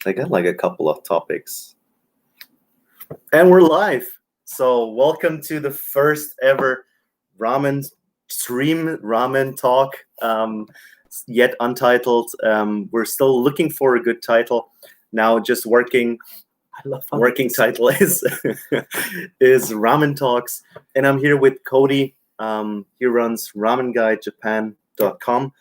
I got like a couple of topics. And we're live. So welcome to the first ever ramen stream, Ramen Talk, yet untitled. We're still looking for a good title. Now just working title is is Ramen Talks. And I'm here with Cody. He runs RamenGuideJapan.com.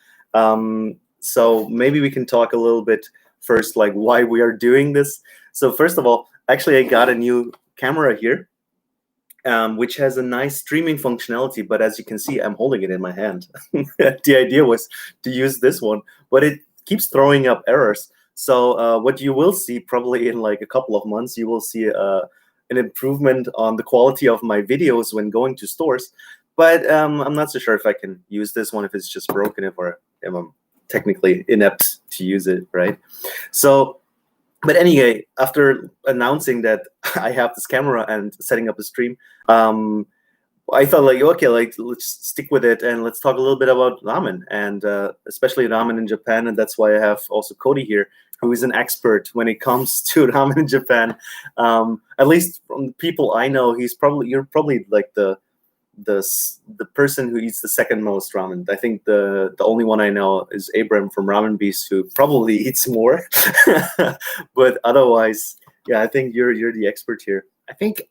So maybe we can talk a little bit first, like why we are doing this. So first of all, actually I got a new camera here, which has a nice streaming functionality, but as you can see, I'm holding it in my hand. The idea was to use this one, but it keeps throwing up errors. So what you will see probably in like a couple of months, you will see an improvement on the quality of my videos when going to stores. But I'm not so sure if I can use this one, if it's just broken, if I'm technically inept to use it, right? So, but anyway, after announcing that I have this camera and setting up a stream, I thought like, okay, like let's stick with it and let's talk a little bit about ramen, and especially ramen in Japan. And that's why I have also Cody here, who is an expert when it comes to ramen in Japan. At least from the people I know, you're probably like the person who eats the second most ramen. I think the only one I know is Abram from Ramen Beast, who probably eats more. But otherwise, yeah, I think you're the expert here. I think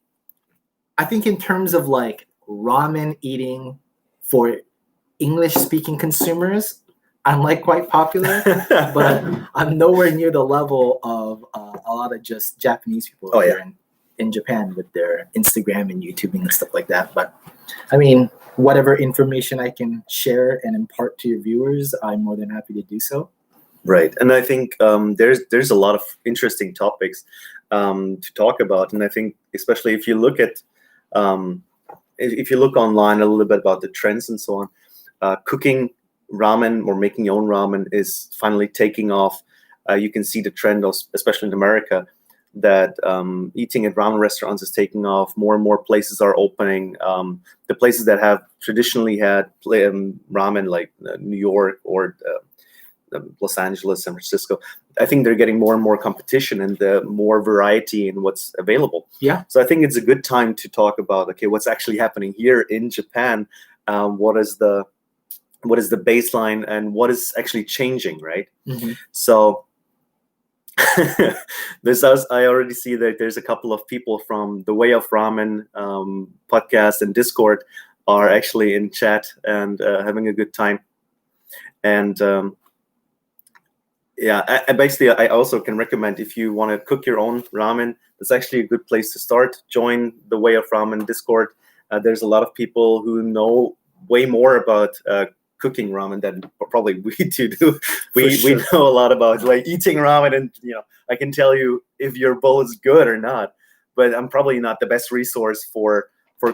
in terms of like ramen eating for English speaking consumers, I'm like quite popular, but I'm nowhere near the level of a lot of just Japanese people here in Japan with their Instagram and YouTubing and stuff like that. But I mean, whatever information I can share and impart to your viewers, I'm more than happy to do so. Right, and I think there's a lot of interesting topics to talk about, and I think especially if you look at if you look online a little bit about the trends and so on, cooking ramen or making your own ramen is finally taking off. You can see the trend, especially in America, that eating at ramen restaurants is taking off. More and more places are opening. The places that have traditionally had ramen, like New York or Los Angeles, San Francisco, I think they're getting more and more competition and the more variety in what's available. Yeah. So I think it's a good time to talk about, okay, what's actually happening here in Japan. What is the baseline and what is actually changing, right? Mm-hmm. So I already see that there's a couple of people from the Way of Ramen podcast and Discord are actually in chat and having a good time. And I also can recommend, if you want to cook your own ramen, it's actually a good place to start. Join the Way of Ramen Discord. There's a lot of people who know way more about cooking ramen than probably we do. We know a lot about like eating ramen, and I can tell you if your bowl is good or not. But I'm probably not the best resource for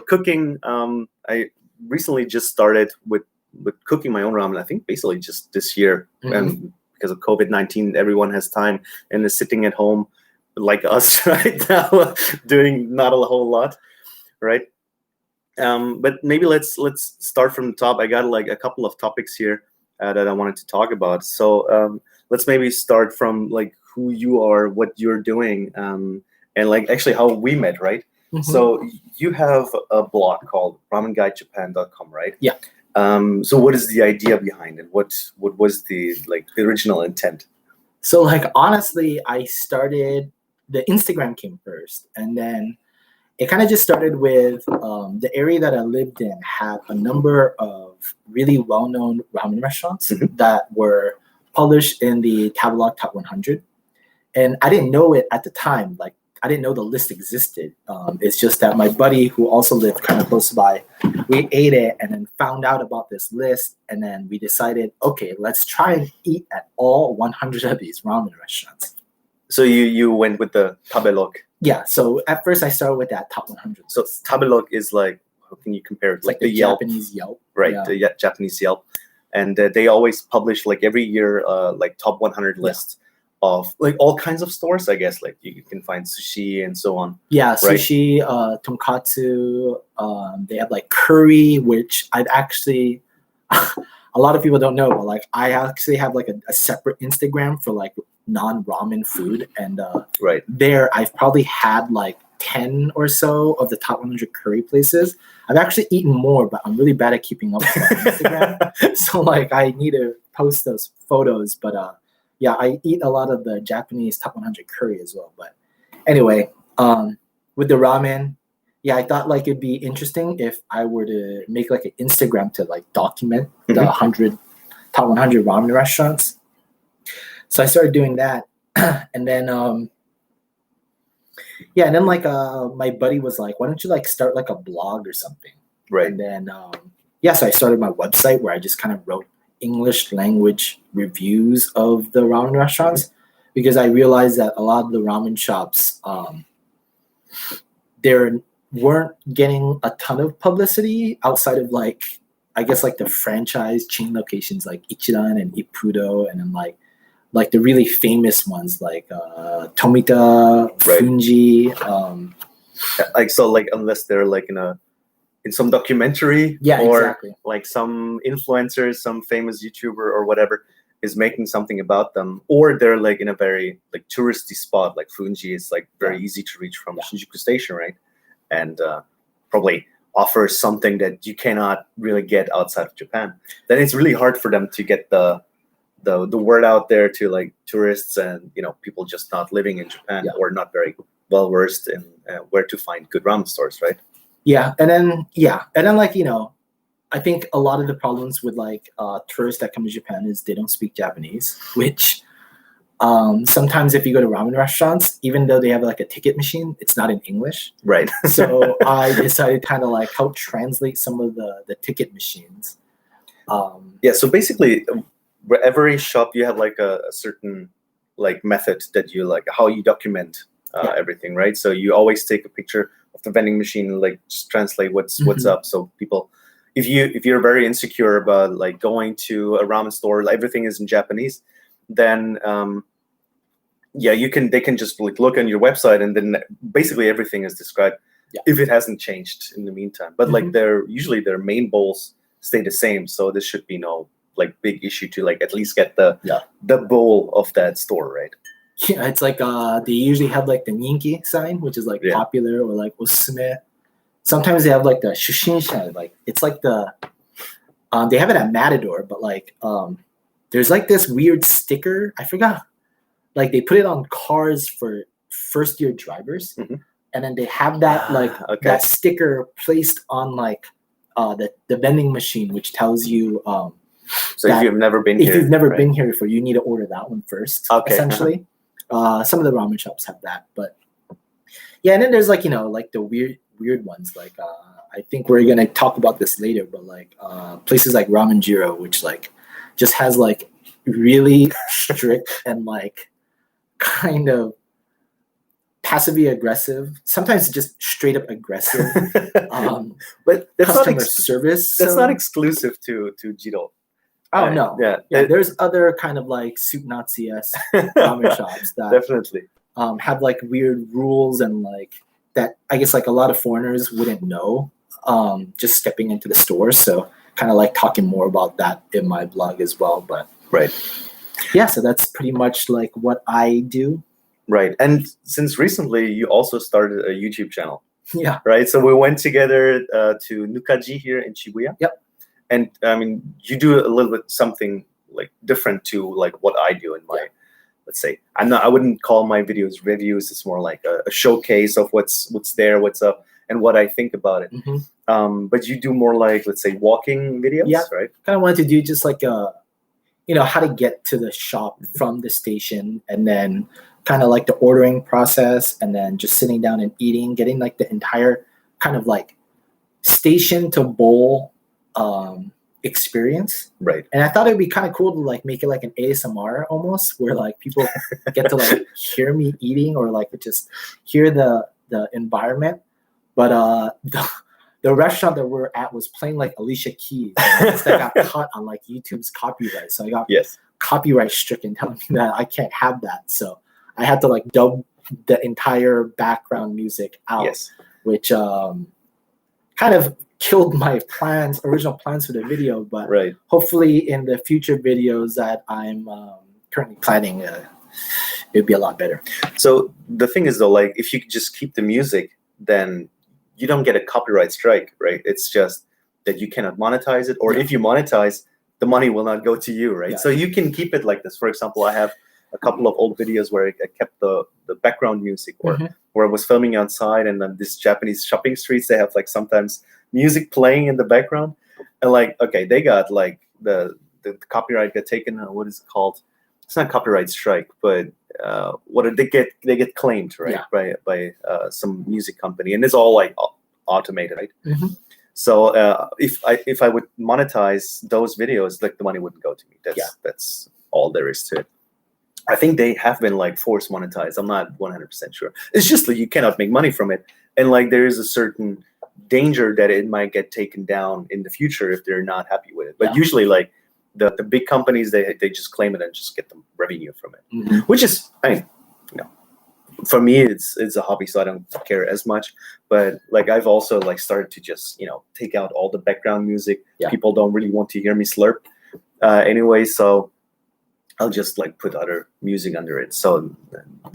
cooking. I recently just started with cooking my own ramen. I think basically just this year, and because of COVID-19, everyone has time and is sitting at home like us right now, doing not a whole lot, right? But maybe let's start from the top. I got like a couple of topics here that I wanted to talk about. So let's maybe start from like who you are, what you're doing, and like actually how we met, right? Mm-hmm. So you have a blog called RamenGuideJapan.com, right? Yeah. So what is the idea behind it? What was the original intent? So like honestly, I started, the Instagram came first, and then it kind of just started with the area that I lived in had a number of really well-known ramen restaurants that were published in the Tabelog Top 100. And I didn't know it at the time. Like, I didn't know the list existed. It's just that my buddy, who also lived kind of close by, we ate it and then found out about this list. And then we decided, okay, let's try and eat at all 100 of these ramen restaurants. So you went with the Tabelog. Yeah, so at first I started with that top 100. So Tabelog is like, how can you compare it? Like the Yelp, Japanese Yelp. Right, Yeah. The Japanese Yelp. And they always publish like every year like top 100 lists of like all kinds of stores, I guess. Like you can find sushi and so on. Yeah, right? Sushi, tonkatsu. They have like curry, which I've actually... a lot of people don't know, but like I actually have like a separate Instagram for like non-ramen food, and Right. there I've probably had like 10 or so of the top 100 curry places. I've actually eaten more, but I'm really bad at keeping up with my Instagram. So like I need to post those photos, but yeah, I eat a lot of the Japanese top 100 curry as well. But anyway, with the ramen, yeah, I thought like it'd be interesting if I were to make like an Instagram to like document the top 100 ramen restaurants. So I started doing that, and then yeah, and then like my buddy was like, "Why don't you like start like a blog or something?" Right. And then yeah, so I started my website where I just kind of wrote English language reviews of the ramen restaurants, because I realized that a lot of the ramen shops they weren't getting a ton of publicity outside of like, I guess like the franchise chain locations like Ichiran and Ippudo, and then like the really famous ones like Tomita, Right. Funji. Like, so like unless they're like in some documentary, Yeah, or exactly. like some influencer, some famous YouTuber or whatever is making something about them, or they're like in a very like touristy spot, like Funji is like very easy to reach from Shinjuku Station, right? And probably offers something that you cannot really get outside of Japan. Then it's really hard for them to get the word out there to like tourists and people just not living in Japan or not very well versed in where to find good ramen stores, right? Yeah, and then like I think a lot of the problems with like tourists that come to Japan is they don't speak Japanese, which sometimes if you go to ramen restaurants, even though they have like a ticket machine, it's not in English. Right. So I decided kind of like help translate some of the ticket machines. Yeah. So basically, every shop you have like a certain like method that you like how you document everything, right? So you always take a picture of the vending machine and like just translate what's up. So people, if you're very insecure about like going to a ramen store, like everything is in Japanese, then they can just like look on your website and then basically everything is described if it hasn't changed in the meantime. But like their main bowls stay the same, so this should be no like big issue to like at least get the bowl of that store, right? Yeah, it's like they usually have like the Ninki sign, which is like popular, or like osume. Sometimes they have like the Shushinsha, like it's like the they have it at Matador, but like there's like this weird sticker. I forgot. Like they put it on cars for first year drivers, and then they have that that sticker placed on like the vending machine, which tells you so if you've never been here before, you need to order that one first. Okay. Essentially, some of the ramen shops have that, but yeah, and then there's like like the weird ones. Like I think we're gonna talk about this later, but like places like Ramen Jiro, which like just has like really strict and like kind of passively aggressive, sometimes just straight up aggressive. But that's customer service. That's not exclusive to Jiro. Oh no, there's other kind of like soup Nazi-esque ramen shops that definitely have like weird rules and like that. I guess like a lot of foreigners wouldn't know just stepping into the store. So kind of like talking more about that in my blog as well. But yeah, so that's pretty much like what I do. Right. And since recently, you also started a YouTube channel. Yeah. Right. So we went together to Nukaji here in Shibuya. Yep. And I mean, you do a little bit something like different to like what I do in my, let's say, I wouldn't call my videos reviews. It's more like a showcase of what's there, what's up, and what I think about it. But you do more like, let's say, walking videos, right? Kind of wanted to do just like how to get to the shop from the station, and then kind of like the ordering process, and then just sitting down and eating, getting like the entire kind of like station to bowl experience. Right. And I thought it'd be kind of cool to like make it like an ASMR almost, where like people get to like hear me eating, or like just hear the environment. But the restaurant that we're at was playing like Alicia Keys, that got caught on like YouTube's copyright. So I got copyright stricken, telling me that I can't have that. So I had to like dub the entire background music out, which kind of killed my original plans for the video. But hopefully in the future videos that I'm currently planning, it'd be a lot better. So the thing is though, like if you just keep the music, then you don't get a copyright strike, right? It's just that you cannot monetize it, or if you monetize, the money will not go to you, right? Yeah. So you can keep it like this. For example, I have a couple of old videos where I kept the background music, or where I was filming outside, and then these Japanese shopping streets, they have like sometimes music playing in the background, and like, okay, they got like the copyright got taken. What is it called? It's not copyright strike, but what did they get claimed, right? By some music company, and it's all like automated, right? So if I would monetize those videos, like the money wouldn't go to me. That's all there is to it. I think they have been like force monetized. I'm not 100% sure. It's just that you cannot make money from it, and like there is a certain danger that it might get taken down in the future if they're not happy with it. But usually, like the big companies, they just claim it and just get the revenue from it, which is, I mean, for me, it's a hobby, so I don't care as much. But like I've also like started to just take out all the background music. People don't really want to hear me slurp anyway, so I'll just like put other music under it. So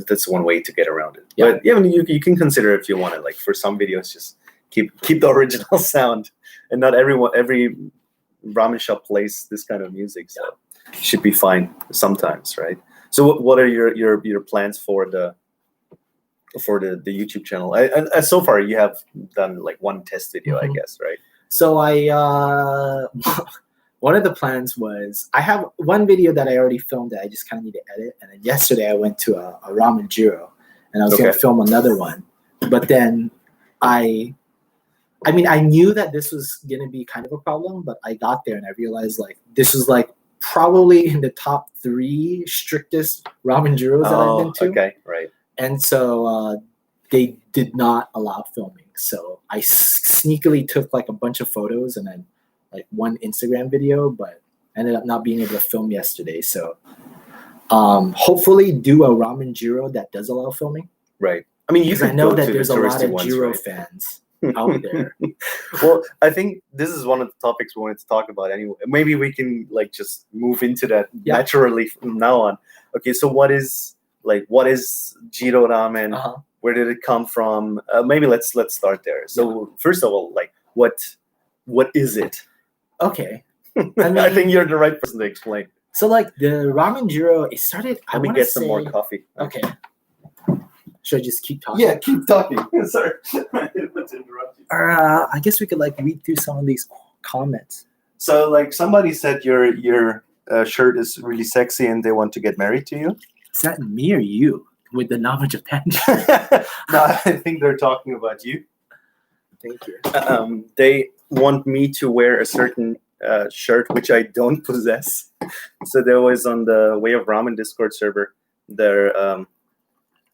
that's one way to get around it. But I mean, you can consider if you want to, like for some videos, just keep the original sound, and not every ramen shop plays this kind of music, so it should be fine sometimes, right? So what are your plans for the YouTube channel? And so far you have done like one test video, I guess, right? So I one of the plans was, I have one video that I already filmed that I just kind of need to edit, and then yesterday I went to a ramen Jiro, and I was going to film another one, but then I mean, I knew that this was going to be kind of a problem, but I got there and I realized like this was like probably in the top 3 strictest ramen Jiros that I've been to. Okay, right. And so they did not allow filming. So I sneakily took like a bunch of photos and then like one Instagram video, but ended up not being able to film yesterday. So hopefully do a ramen Jiro that does allow filming. Right. I mean, because I know that there's a lot of Jiro fans out there. Well, I think this is one of the topics we wanted to talk about anyway. Maybe we can like just move into that naturally from now on. Okay, so what is Jiro ramen? Where did it come from? Maybe let's start there. So first of all, like what is it? Okay. I mean, I think you're the right person to explain. So like the ramen Jiro, it started. Let me get some more coffee. Okay. Should I just keep talking? Yeah, keep talking. Sorry. Let's interrupt you. I guess we could like read through some of these comments. So like somebody said your shirt is really sexy and they want to get married to you. Is that me or you with the knowledge of Japan? No, I think they're talking about you. Thank you. They want me to wear a certain shirt which I don't possess. So there was on the Way of Ramen Discord server, there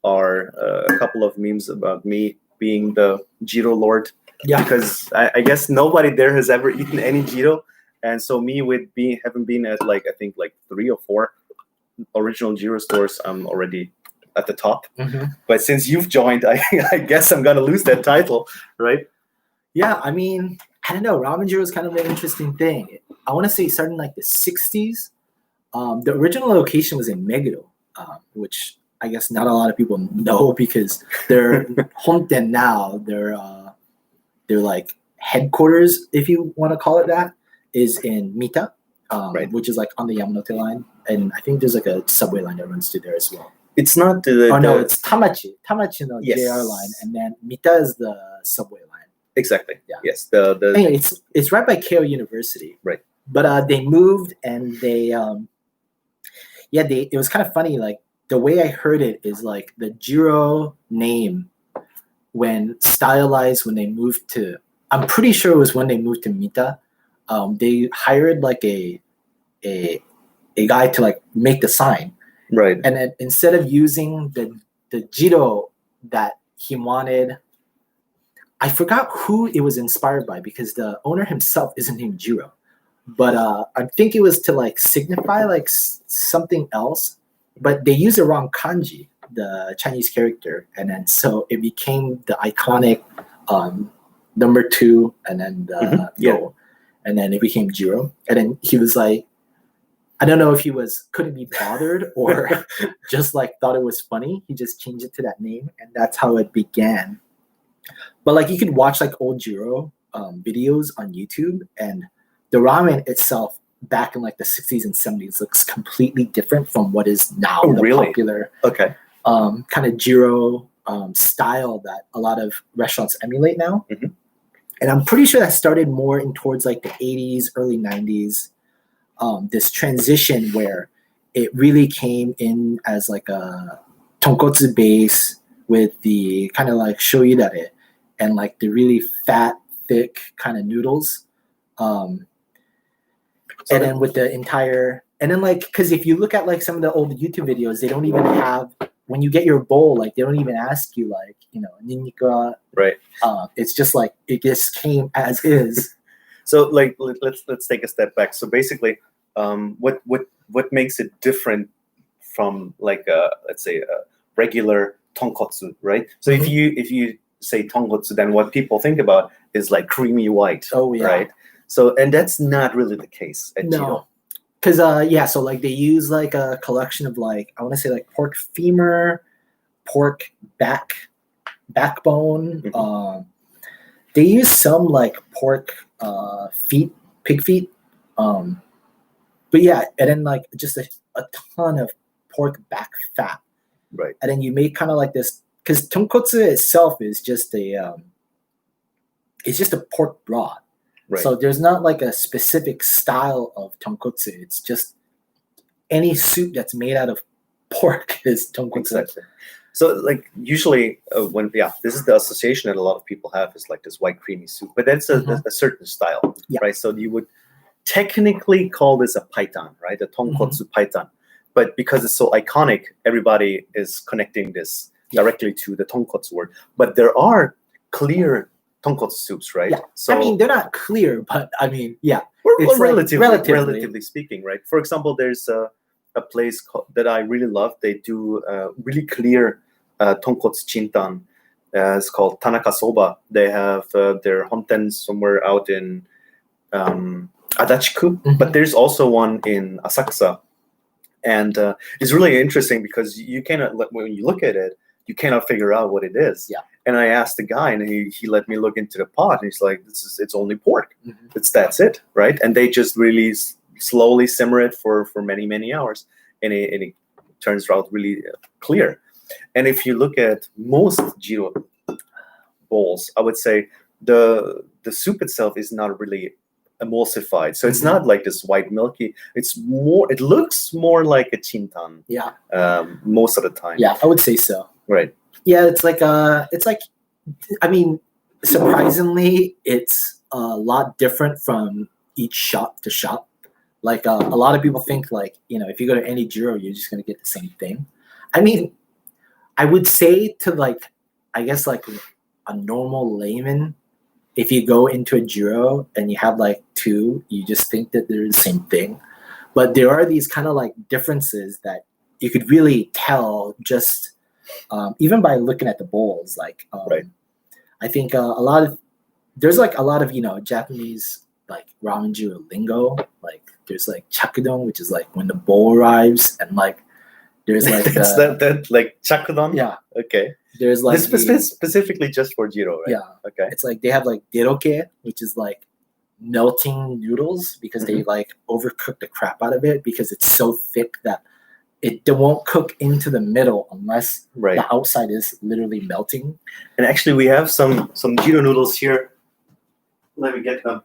are a couple of memes about me being the Jiro Lord. Yeah. Because I guess nobody there has ever eaten any Jiro. And so me having been at like I think like 3 or 4 original Jiro stores, I'm already at the top. But since you've joined, I guess I'm gonna lose that title, right? Yeah, I mean, I don't know. Ramen Jiro is kind of an interesting thing. I want to say starting like the 60s. The original location was in Meguro, which I guess not a lot of people know because they're Honten now. They're like headquarters, if you want to call it that, is in Mita, which is like on the Yamanote line, and I think there's like a subway line that runs through there as well. It's not it's Tamachi no JR line, and then Mita is the subway line. Exactly. Yeah. Yes. Anyway, it's right by Keio University. Right. But they moved and they it was kind of funny. Like the way I heard it is like the Jiro name when stylized when they moved to. I'm pretty sure it was when they moved to Mita. They hired like a guy to like make the sign. Right. And then instead of using the Jiro that he wanted, I forgot who it was inspired by because the owner himself isn't named Jiro. But I think it was to like signify like something else. But they used the wrong kanji, the Chinese character. And then so it became the iconic number 2 and then the yo. And then it became Jiro. And then he was like, I don't know if he couldn't be bothered or just like thought it was funny. He just changed it to that name, and that's how it began. But like you could watch like old Jiro videos on YouTube, and the ramen itself back in like the 60s and 70s looks completely different from what is now the really? popular Okay. kind of Jiro style that a lot of restaurants emulate now. Mm-hmm. And I'm pretty sure that started more in towards like the 80s, early 90s. This transition where it really came in as like a tonkotsu base with the kind of like shoyu dare and like the really fat, thick kind of noodles. And then with the entire, and then like, because if you look at like some of the old YouTube videos, they don't even have, when you get your bowl, like they don't even ask you like, you know, ninika. Right. It's just like, it just came as is. So like, let's take a step back. So basically, what makes it different from like let's say a regular tonkotsu, right? So Mhm. if you say tonkotsu, then what people think about is like creamy white. Oh, yeah. Right. So and that's not really the case at Jiro. No. Because so like they use like a collection of like, I want to say like pork femur, pork backbone. Mhm. They use some like pork feet, pig feet. But yeah, and then like just a ton of pork back fat. Right. And then you make kind of like this, because tonkotsu itself is just it's just a pork broth. Right. So there's not like a specific style of tonkotsu. It's just any soup that's made out of pork is tonkotsu. Exactly. So like usually this is the association that a lot of people have is like this white creamy soup, but that's a certain style, Yeah. right? So you would technically call this a paitan, right? A tonkotsu paitan. But because it's so iconic, everybody is connecting this directly to the tonkotsu word. But there are clear tonkotsu soups, right? Yeah. So I mean, they're not clear, but I mean, yeah. Well, It's like relatively speaking, right? For example, there's a place that I really love. They do really clear tonkotsu chintan. It's called Tanaka Soba. They have their honten somewhere out in Adachiku, but there's also one in Asakusa. And it's really interesting because you cannot, when you look at it, you cannot figure out what it is. Yeah. And I asked the guy, and he let me look into the pot, and he's like, it's only pork. Mm-hmm. That's it, right? And they just really slowly simmer it for many hours, and it turns out really clear. And if you look at most Jiro bowls, I would say the soup itself is not really emulsified, so it's not like this white milky. It looks more like a chintan. Yeah. Most of the time. Yeah, I would say so. Right. Yeah, it's like I mean, surprisingly, it's a lot different from each shop to shop. Like a lot of people think like, you know, if you go to any Jiro, you're just gonna get the same thing. I mean, I would say to like, I guess like a normal layman, if you go into a Jiro and you have like two, you just think that they're the same thing. But there are these kind of like differences that you could really tell just even by looking at the bowls. Like, Right. I think there's like a lot of, you know, Japanese like ramen Jiro lingo. Like there's like chakudon, which is like when the bowl arrives, and like there's like That's that like chakudon. Yeah. Okay. There's like this specifically just for Jiro, right? Yeah. Okay. It's like they have like deroke, which is like melting noodles because they like overcook the crap out of it because it's so thick that it won't cook into the middle unless the outside is literally melting. And actually, we have some Jiro noodles here. Let me get them.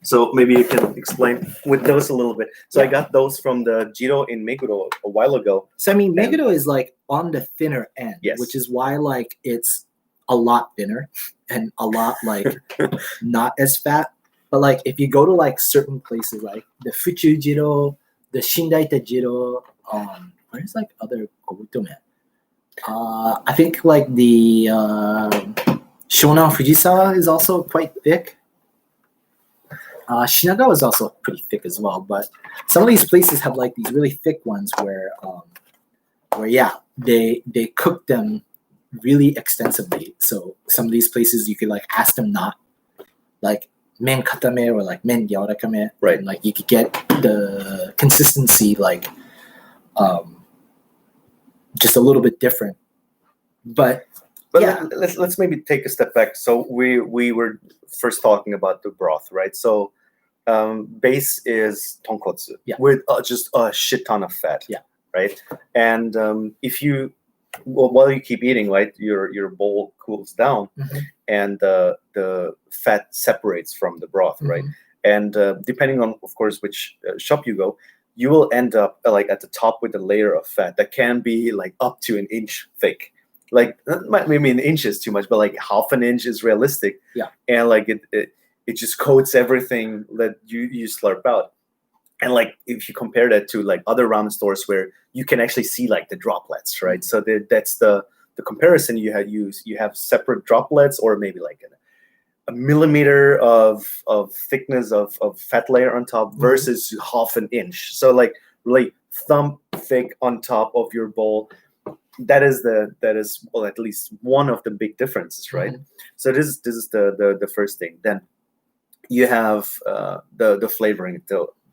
So maybe you can explain with those a little bit. So I got those from the Jiro in Meguro a while ago. So I mean, Meguro is like on the thinner end, Yes. which is why like it's a lot thinner and a lot like not as fat. But like if you go to like certain places like the Fuchu Jiro, the Shindaita Jiro, where's like other Gobutomen? I think like the Shonan Fujisawa is also quite thick. Shinagawa is also pretty thick as well, but some of these places have like these really thick ones where they cook them really extensively. So some of these places you could like ask them not like men katame or like men yaorakame. Right. And like you could get the consistency like just a little bit different. But yeah. let's maybe take a step back. So we were first talking about the broth, right? So base is tonkotsu with just a shit ton of fat. Yeah. Right. And if you while you keep eating, right, your bowl cools down, and the fat separates from the broth, right? And depending on, of course, which shop you go, you will end up like at the top with a layer of fat that can be like up to an inch thick. Like maybe an inch is too much, but like half an inch is realistic. Yeah. And like it just coats everything that you slurp out. And like if you compare that to like other ramen stores where you can actually see like the droplets, right? So that's the comparison you have separate droplets, or maybe like a millimeter of thickness of fat layer on top versus half an inch. So like really thumb thick on top of your bowl. That is well, at least one of the big differences, right? So this is the first thing. Then you have the flavoring.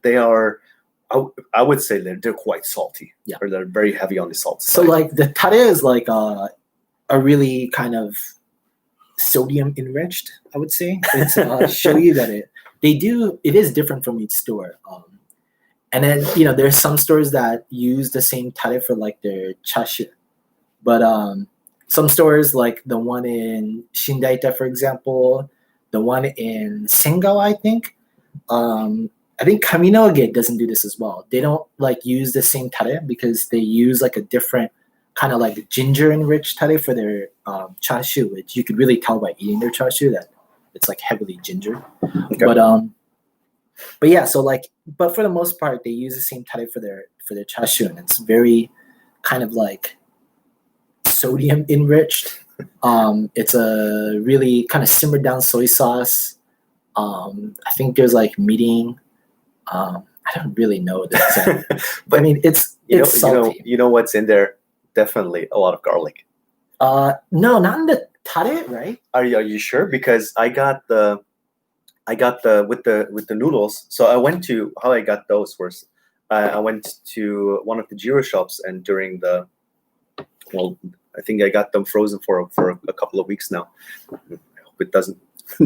They are, I would say they're quite salty. Yeah. Or they're very heavy on the salt side. So like the tare is like a really kind of sodium enriched, I would say. It's show you that it is different from each store. And then there's some stores that use the same tare for like their chashu, but some stores like the one in Shindaita, for example, the one in Sengawa, I think Kaminoge doesn't do this as well. They don't like use the same tare because they use like a different kind of like ginger enriched tare for their chashu, which you could really tell by eating their chashu that it's like heavily ginger. Okay. But yeah, so like, but for the most part, they use the same tare for their chashu, and it's very kind of like sodium enriched. It's a really kind of simmered down soy sauce. I think there's like meating. I don't really know that, but I mean it's salty. You know what's in there? Definitely a lot of garlic. No, not in the tare, right? Are you sure? Because I got the with the noodles. So I went to how I got those was I went to one of the Jiro shops, and during I think I got them frozen for a couple of weeks now. I hope it doesn't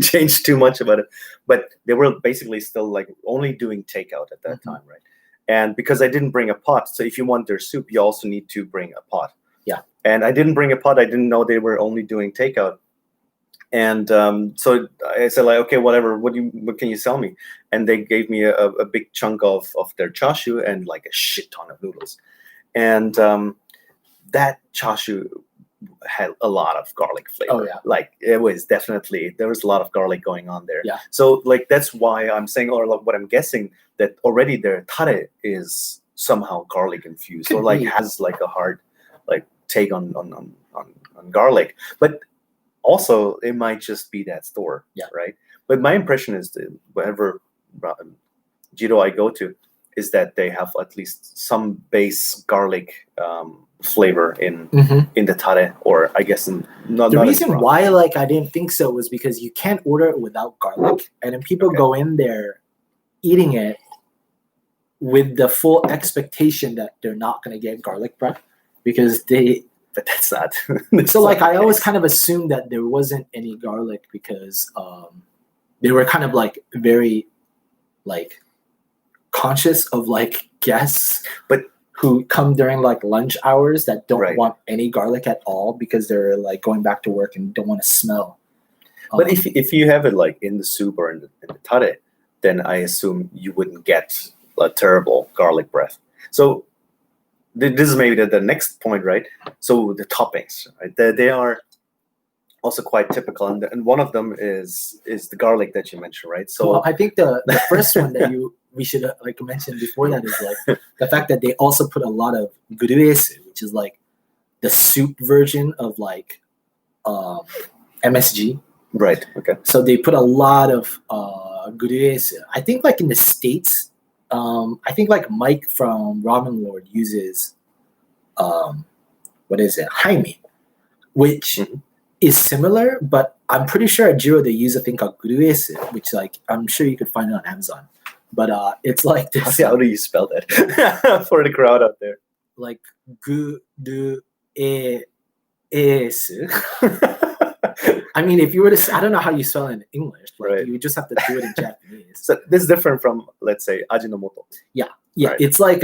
change too much about it, but they were basically still like only doing takeout at that time, right? And because I didn't bring a pot, so if you want their soup, you also need to bring a pot. Yeah. And I didn't bring a pot. I didn't know they were only doing takeout. And so I said like, okay, whatever. What can you sell me? And they gave me a big chunk of their chashu and like a shit ton of noodles. And that chashu had a lot of garlic flavor. Oh yeah. Like there was a lot of garlic going on there. Yeah. So like that's why I'm saying, or like what I'm guessing, that already their tare is somehow garlic infused, or like has like a hard like take on garlic. But also it might just be that store. Yeah. Right. But my impression is that whenever Jiro I go to, is that they have at least some base garlic flavor in the tare, or I guess the reason why like I didn't think so was because you can't order it without garlic, and then people go in there eating it with the full expectation that they're not going to get garlic breath because but that's not so like I always kind of assumed that there wasn't any garlic because they were kind of like very like conscious of like guests but who come during like lunch hours that don't want any garlic at all because they're like going back to work and don't want to smell. But if you have it like in the soup or in the tare, then I assume you wouldn't get a terrible garlic breath. So this is maybe the next point, right? So the toppings, right? They are also quite typical, and one of them is the garlic that you mentioned, right? So well, I think the first one that we should like mention before that is like the fact that they also put a lot of guruesu, which is like the soup version of like MSG. Right. Okay. So they put a lot of guruesu. I think like in the States, I think like Mike from Ramen Lord uses what is it? Jaime, which is similar, but I'm pretty sure at Jiro they use a thing called gruesu, which like I'm sure you could find it on Amazon. But it's like this. How do you spell that for the crowd out there? Like gruesu. I mean, if you were to, I don't know how you spell it in English. Like, Right. You just have to do it in Japanese. So this is different from, let's say, ajinomoto. Yeah, Right. it's like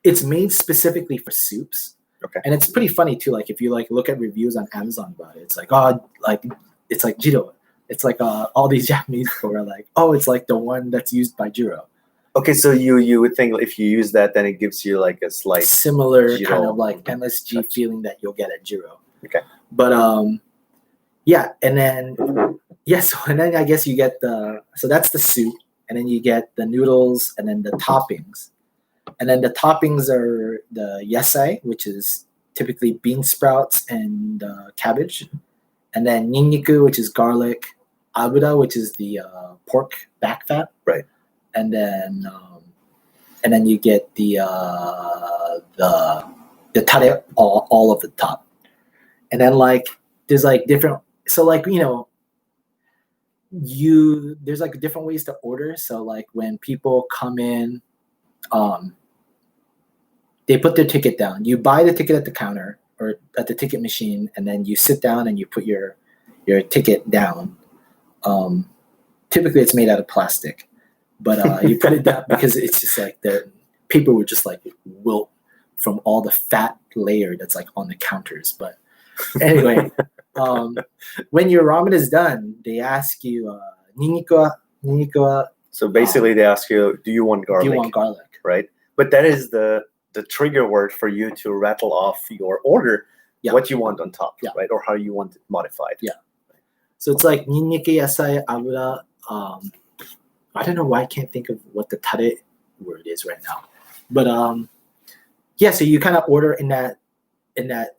it's made specifically for soups. Okay. And it's pretty funny too. Like if you like look at reviews on Amazon about it, it's like, oh, like it's like Jiro. It's like all these Japanese people are like, oh, it's like the one that's used by Jiro. Okay, so you would think if you use that, then it gives you like a slight Similar Jiro kind of like MSG touch. feeling that you'll get at Jiro. Okay. But yeah, and then and then I guess you get so that's the soup, and then you get the noodles, and then the toppings. And then the toppings are the yasai, which is typically bean sprouts and cabbage. And then ninniku, which is garlic. Abura, which is the pork back fat. Right. And then you get the tare all of the top. And then like there's like different. So like there's like different ways to order. So like when people come in, they put their ticket down. You buy the ticket at the counter or at the ticket machine, and then you sit down and you put your ticket down. Typically, it's made out of plastic, but you put it down because it's just like the paper would just like wilt from all the fat layer that's like on the counters. But anyway, when your ramen is done, they ask you ninniku. So basically, they ask you, do you want garlic? Do you want garlic? Right. But that is the trigger word for you to rattle off your order, what you want on top, right? Or how you want it modified. Yeah. So it's like ninniku, yasai, abura. I don't know why I can't think of what the tare word is right now. But so you kind of order in that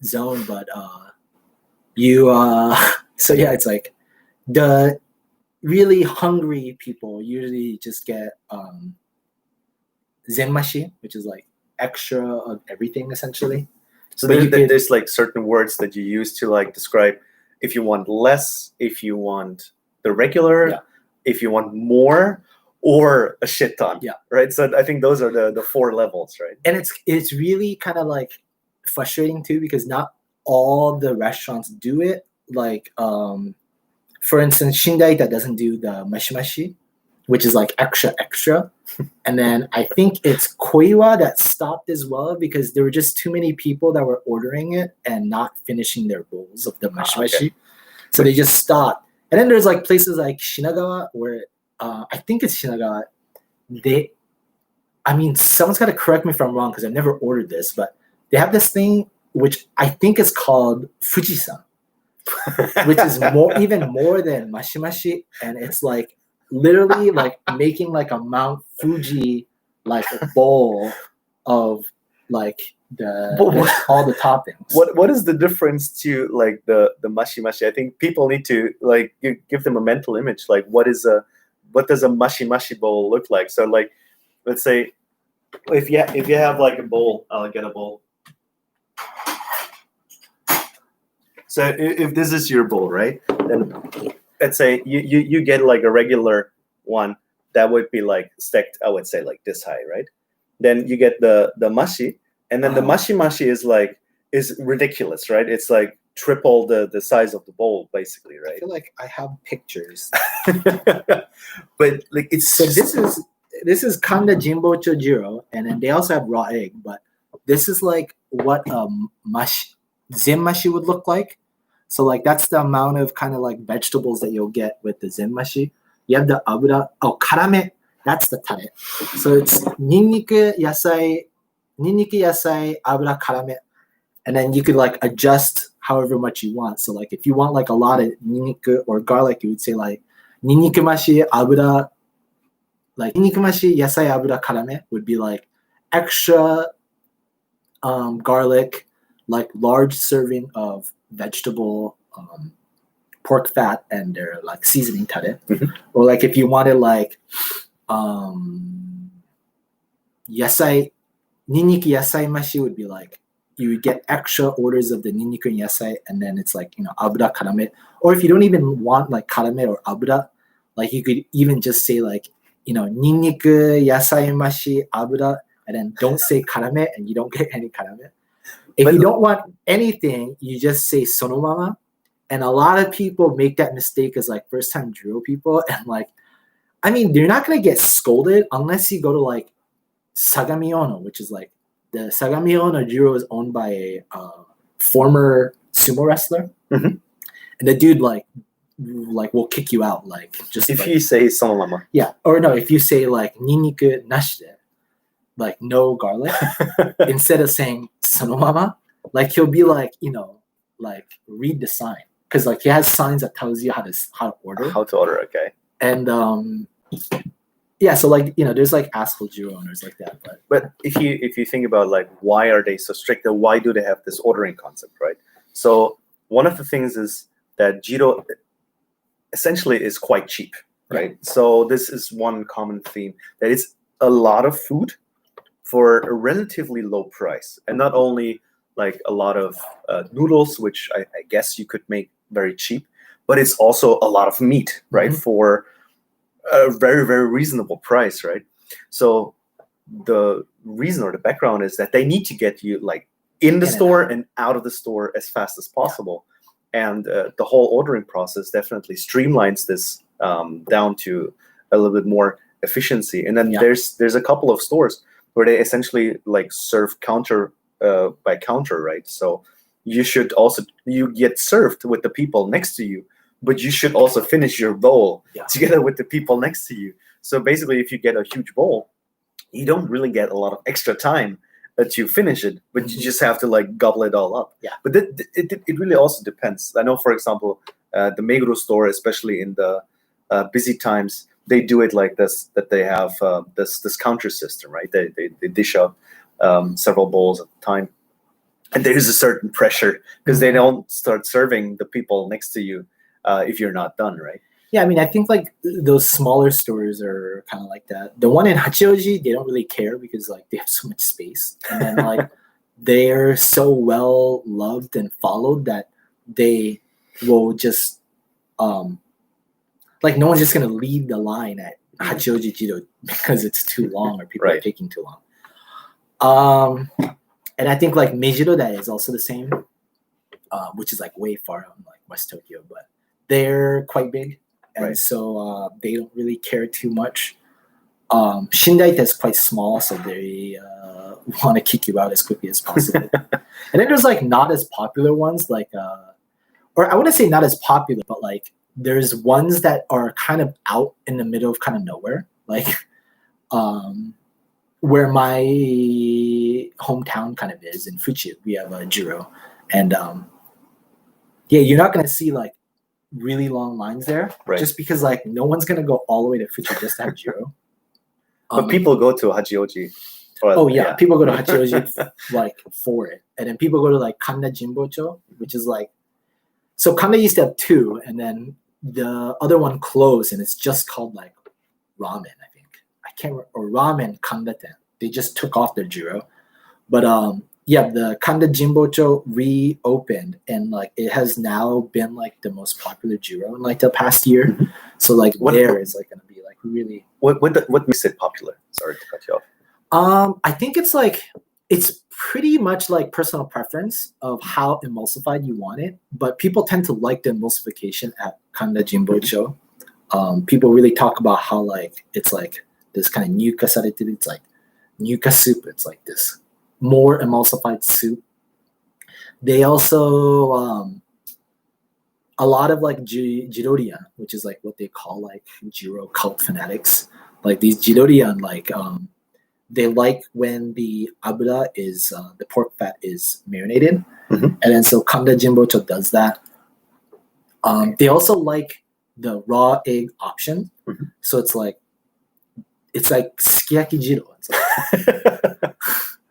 zone, but it's like the really hungry people usually just get zenmashi, which is like extra of everything essentially. So there's like certain words that you use to like describe if you want less, if you want the regular, if you want more, or a shit ton. Yeah. Right. So I think those are the 4 levels, right? And it's really kind of like frustrating too, because not all the restaurants do it. Like for instance, Shindaita doesn't do the mashi, which is like extra. And then I think it's Koiwa that stopped as well because there were just too many people that were ordering it and not finishing their bowls of the mashi. Okay. So they just stopped. And then there's like places like Shinagawa where I think it's Shinagawa. Someone's got to correct me if I'm wrong because I've never ordered this, but they have this thing which I think is called Fujisan, which is even more than mashi, and it's like literally like making like a Mount Fuji like a bowl of like all the toppings. What is the difference to like the mashi? I think people need to like give them a mental image. Like what does a mashi bowl look like? So like let's say if you have like a bowl, I'll get a bowl. So if this is your bowl, right? Then let's say you get like a regular one that would be like stacked, I would say like this high, right? Then you get the mashi, and then the mashi is ridiculous, right? It's like triple the size of the bowl, basically, right? I feel like I have pictures. But like it's so this is Kanda Jinbocho Jiro, and then they also have raw egg, but this is like what zenmashi would look like. So like that's the amount of kind of like vegetables that you'll get with the zenmashi. You have the abura, karame, that's the tare. So it's ninniku, yasai, abura, karame. And then you could like adjust however much you want. So like if you want like a lot of ninniku or garlic, you would say like ninniku mashi, abura, like ninniku mashi, yasai, abura, karame would be like extra garlic, like large serving of vegetable pork fat and their like seasoning tare. Mm-hmm. Or like if you wanted like yasai, ninniku yasai mashi would be like you get extra orders of the ninniku and yasai, and then it's like, abura karame. Or if you don't even want like karame or abura, like you could even just say like, ninniku, yasai mashi, abura, and then don't say karame, and you don't get any karame. If you don't want anything, you just say sonomama. And a lot of people make that mistake as like first time Jiro people, and like, I mean, they're not gonna get scolded unless you go to like Sagami Ono, which is like the Sagami Ono Jiro is owned by a former sumo wrestler, Mm-hmm. and the dude like will kick you out like just If like, you say sonomama. yeah, or no, if you say like ninniku nashide, like no garlic, instead of saying sonomama, like he'll be like like read the sign, because like he has signs that tells you how to order. How to order, okay. And yeah, so like there's like asshole Jiro owners like that, But if you think about like why are they so strict, and why do they have this ordering concept, right? So one of the things is that Jiro essentially is quite cheap, right? Yeah. So this is one common theme, that it's a lot of food for a relatively low price, and not only like a lot of noodles, which I guess you could make very cheap, but it's also a lot of meat, right? Mhm. For a very, very reasonable price, right? So the reason or the background is that they need to get you like in the In and store out. and out of the store as fast as possible. And the whole ordering process definitely streamlines this down to a little bit more efficiency. And then Yeah. there's a couple of stores where they essentially like serve counter by counter, right? So you get served with the people next to you, but you should also finish your bowl together with the people next to you. So basically, if you get a huge bowl, you don't really get a lot of extra time to finish it, but you just have to like gobble it all up. Yeah. But it really also depends. I know, for example, the Meguro store, especially in the busy times, they do it like this, that they have this counter system, right? They dish out several bowls at a time. And there is a certain pressure because they don't start serving the people next to you if you're not done, right? Yeah, I mean, I think like those smaller stores are kind of like that. The one in Hachioji, they don't really care because like they have so much space, and then like they're so well loved and followed that they will just like no one's just gonna leave the line at Hachioji Jiro because it's too long or people are Right. taking too long. And I think like Meijiro, that is also the same, which is like way far out in like West Tokyo, but they're quite big. And Right. so they don't really care too much. Shindaita is quite small, so they want to kick you out as quickly as possible. And then there's like not as popular ones, like, or I wouldn't say not as popular, but like there's ones that are kind of out in the middle of kind of nowhere, like where my hometown kind of is in Fuchi. We have a Jiro, and yeah, you're not gonna see like really long lines there, Right. just because like no one's gonna go all the way to Fuchi just to have Jiro. But people go to Hachioji. Oh yeah, people go to Hachioji like for it, and then people go to like Kanda Jinbocho, which is like, so Kanda used to have two, and then the other one closed, and it's just called like Ramen, I think. I can't remember, or Ramen Kanda-ten. They just took off their Jiro, but yeah, the Kanda Jinbocho reopened, and like it has now been like the most popular Jiro in like the past year. Mm-hmm. So like there is like gonna be like really. What makes it popular? Sorry to cut you off. I think it's like it's pretty much like personal preference of how emulsified you want it, but people tend to like the emulsification at Kanda Jinbocho. People really talk about how like it's like this kind of nyuka sareteru, it's like nyuka soup. It's like this more emulsified soup. They also a lot of like Jirorian, which is like what they call like Jiro cult fanatics. Like these Jirorian, like they like when the abura is the pork fat is marinated, Mm-hmm. and then so Kanda Jinbocho does that. They also like the raw egg option, Mm-hmm. so it's like sukiyaki jiro. It's like,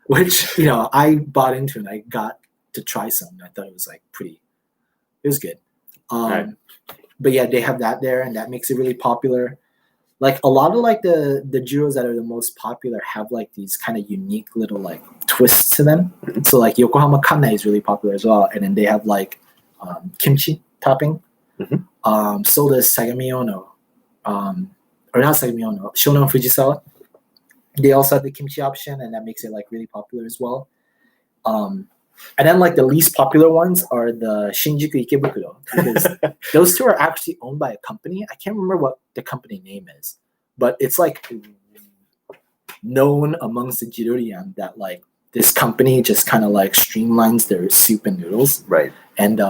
which I bought into and I got to try some. And I thought it was like it was good. Right. But yeah, they have that there, and that makes it really popular. like a lot of like the Jiros that are the most popular have like these kind of unique little like twists to them. So like Yokohama Kanai is really popular as well, and then they have like kimchi topping. So does Sagamiono, or not Sagamiono, Shonan Fujisawa. They also have the kimchi option, and that makes it like really popular as well. And then like the least popular ones are the Shinjuku Ikebukuro, because those two are actually owned by a company. I can't remember what the company name is, but it's like known amongst the Jirorian that like this company just kind of like streamlines their soup and noodles. Right. And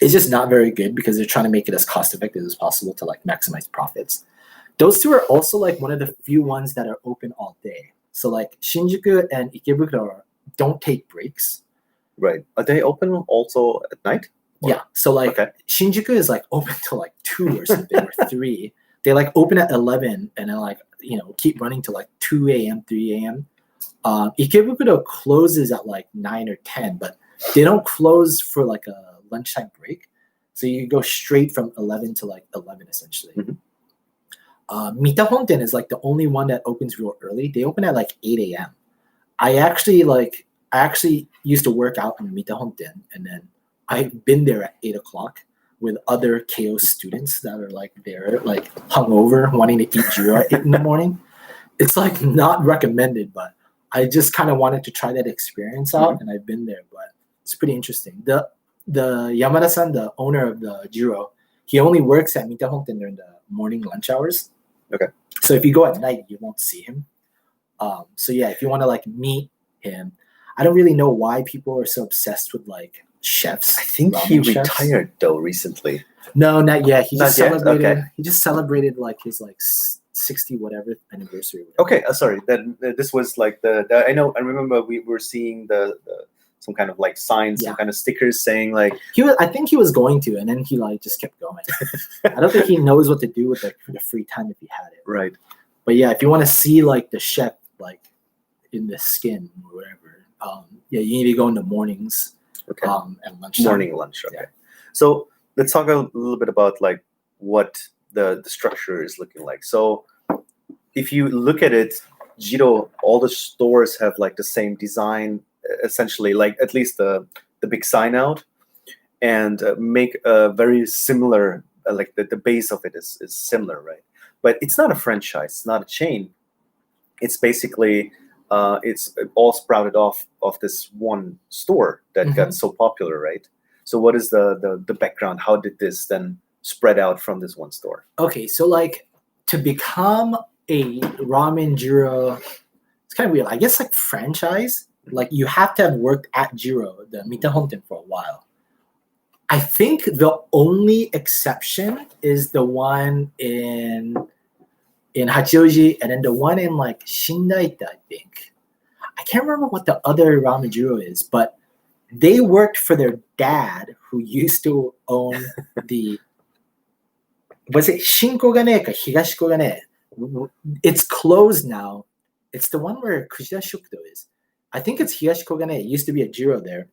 it's just not very good because they're trying to make it as cost effective as possible to like maximize profits. Those two are also like one of the few ones that are open all day. So like Shinjuku and Ikebukuro don't take breaks. Right. Are they open also at night? Or? Yeah. So like Shinjuku is like open till like 2 or something or 3. They like open at 11 and then like, you know, keep running till like 2 a.m., 3 a.m. Ikebukuro closes at like 9 or 10, but they don't close for like a lunchtime break. So you go straight from 11 to like 11 essentially. Mita Honten is like the only one that opens real early. They open at like 8 a.m. I actually used to work out in Mita Honten, and then I've been there at 8 o'clock with other KO students that are like there, like hungover, wanting to eat Jiro at 8 in the morning. It's like not recommended, but I just kind of wanted to try that experience out, and I've been there, but it's pretty interesting. The Yamada-san, the owner of the Jiro, he only works at Mita Honten during the morning lunch hours. Okay. So if you go at night, you won't see him. So yeah, if you want to like meet him, I don't really know why people are so obsessed with like chefs. I think he retired though recently. No, not yet. He just celebrated. Okay. He just celebrated like his like 60 whatever anniversary. Okay, sorry. Then this was like the I know. I remember we were seeing the some kind of like signs, some kind of stickers saying like I think he was going to, and then he like just kept going. I don't think he knows what to do with like the free time if he had it. Right. But yeah, if you want to see like the chef like in the skin or whatever, yeah, you need to go in the mornings. Okay. And lunchtime. Morning lunch. Okay. Yeah. So let's talk a little bit about like what the structure is looking like. So if you look at it, Jiro, all the stores have like the same design, essentially, like at least the big sign out, and make a very similar, like the base of it is similar, right? But it's not a franchise, it's not a chain. It's basically it's all sprouted off of this one store that got so popular, right? So what is the background? How did this then spread out from this one store? Okay, so like to become a ramen Jiro, it's kind of weird. I guess like franchise, like you have to have worked at Jiro, the Mita Honten, for a while. I think the only exception is the one in Hachioji, and then the one in like Shindaita, I think. I can't remember what the other ramen Jiro is, but they worked for their dad, who used to own the, was it Shinkogane or Higashikogane? It's closed now. It's the one where Kushida Shukudo is. I think it's Higashikogane. It used to be a Jiro there.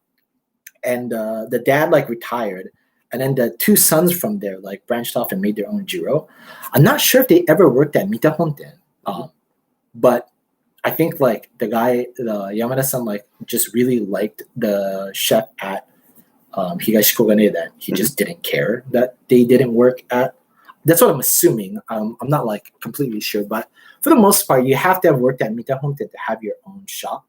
And the dad like retired. And then the two sons from there like branched off and made their own Jiro. I'm not sure if they ever worked at Mita Honten. But I think like the guy, the Yamada-san, like just really liked the chef at Higashikogane, that he just didn't care that they didn't work at. That's what I'm assuming. I'm not like completely sure, but for the most part, you have to have worked at Mita Honten to have your own shop.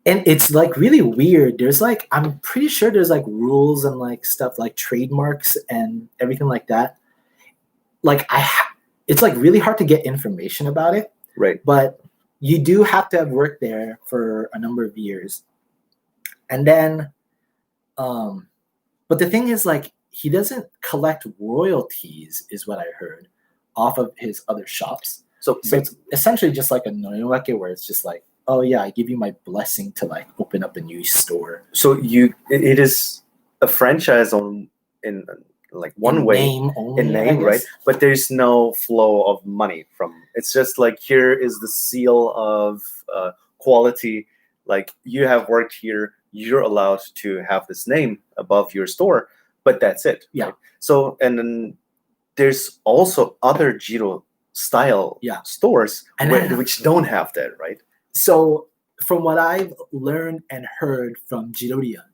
And it's like really weird. There's like, I'm pretty sure there's like rules and like stuff like trademarks and everything like that. Like it's like really hard to get information about it. Right. But you do have to have worked there for a number of years. And then, but the thing is like, he doesn't collect royalties, is what I heard, off of his other shops. So it's essentially just like a norinwake, where it's just like, oh yeah, I give you my blessing to like open up a new store. So it is a franchise in like one in way name only, in name, right? But there's no flow of money from. It's just like, here is the seal of quality. Like, you have worked here, you're allowed to have this name above your store, but that's it. Yeah. Right? So, and then there's also other Jiro style stores And which don't have that, right? So from what I've learned and heard from Jirorian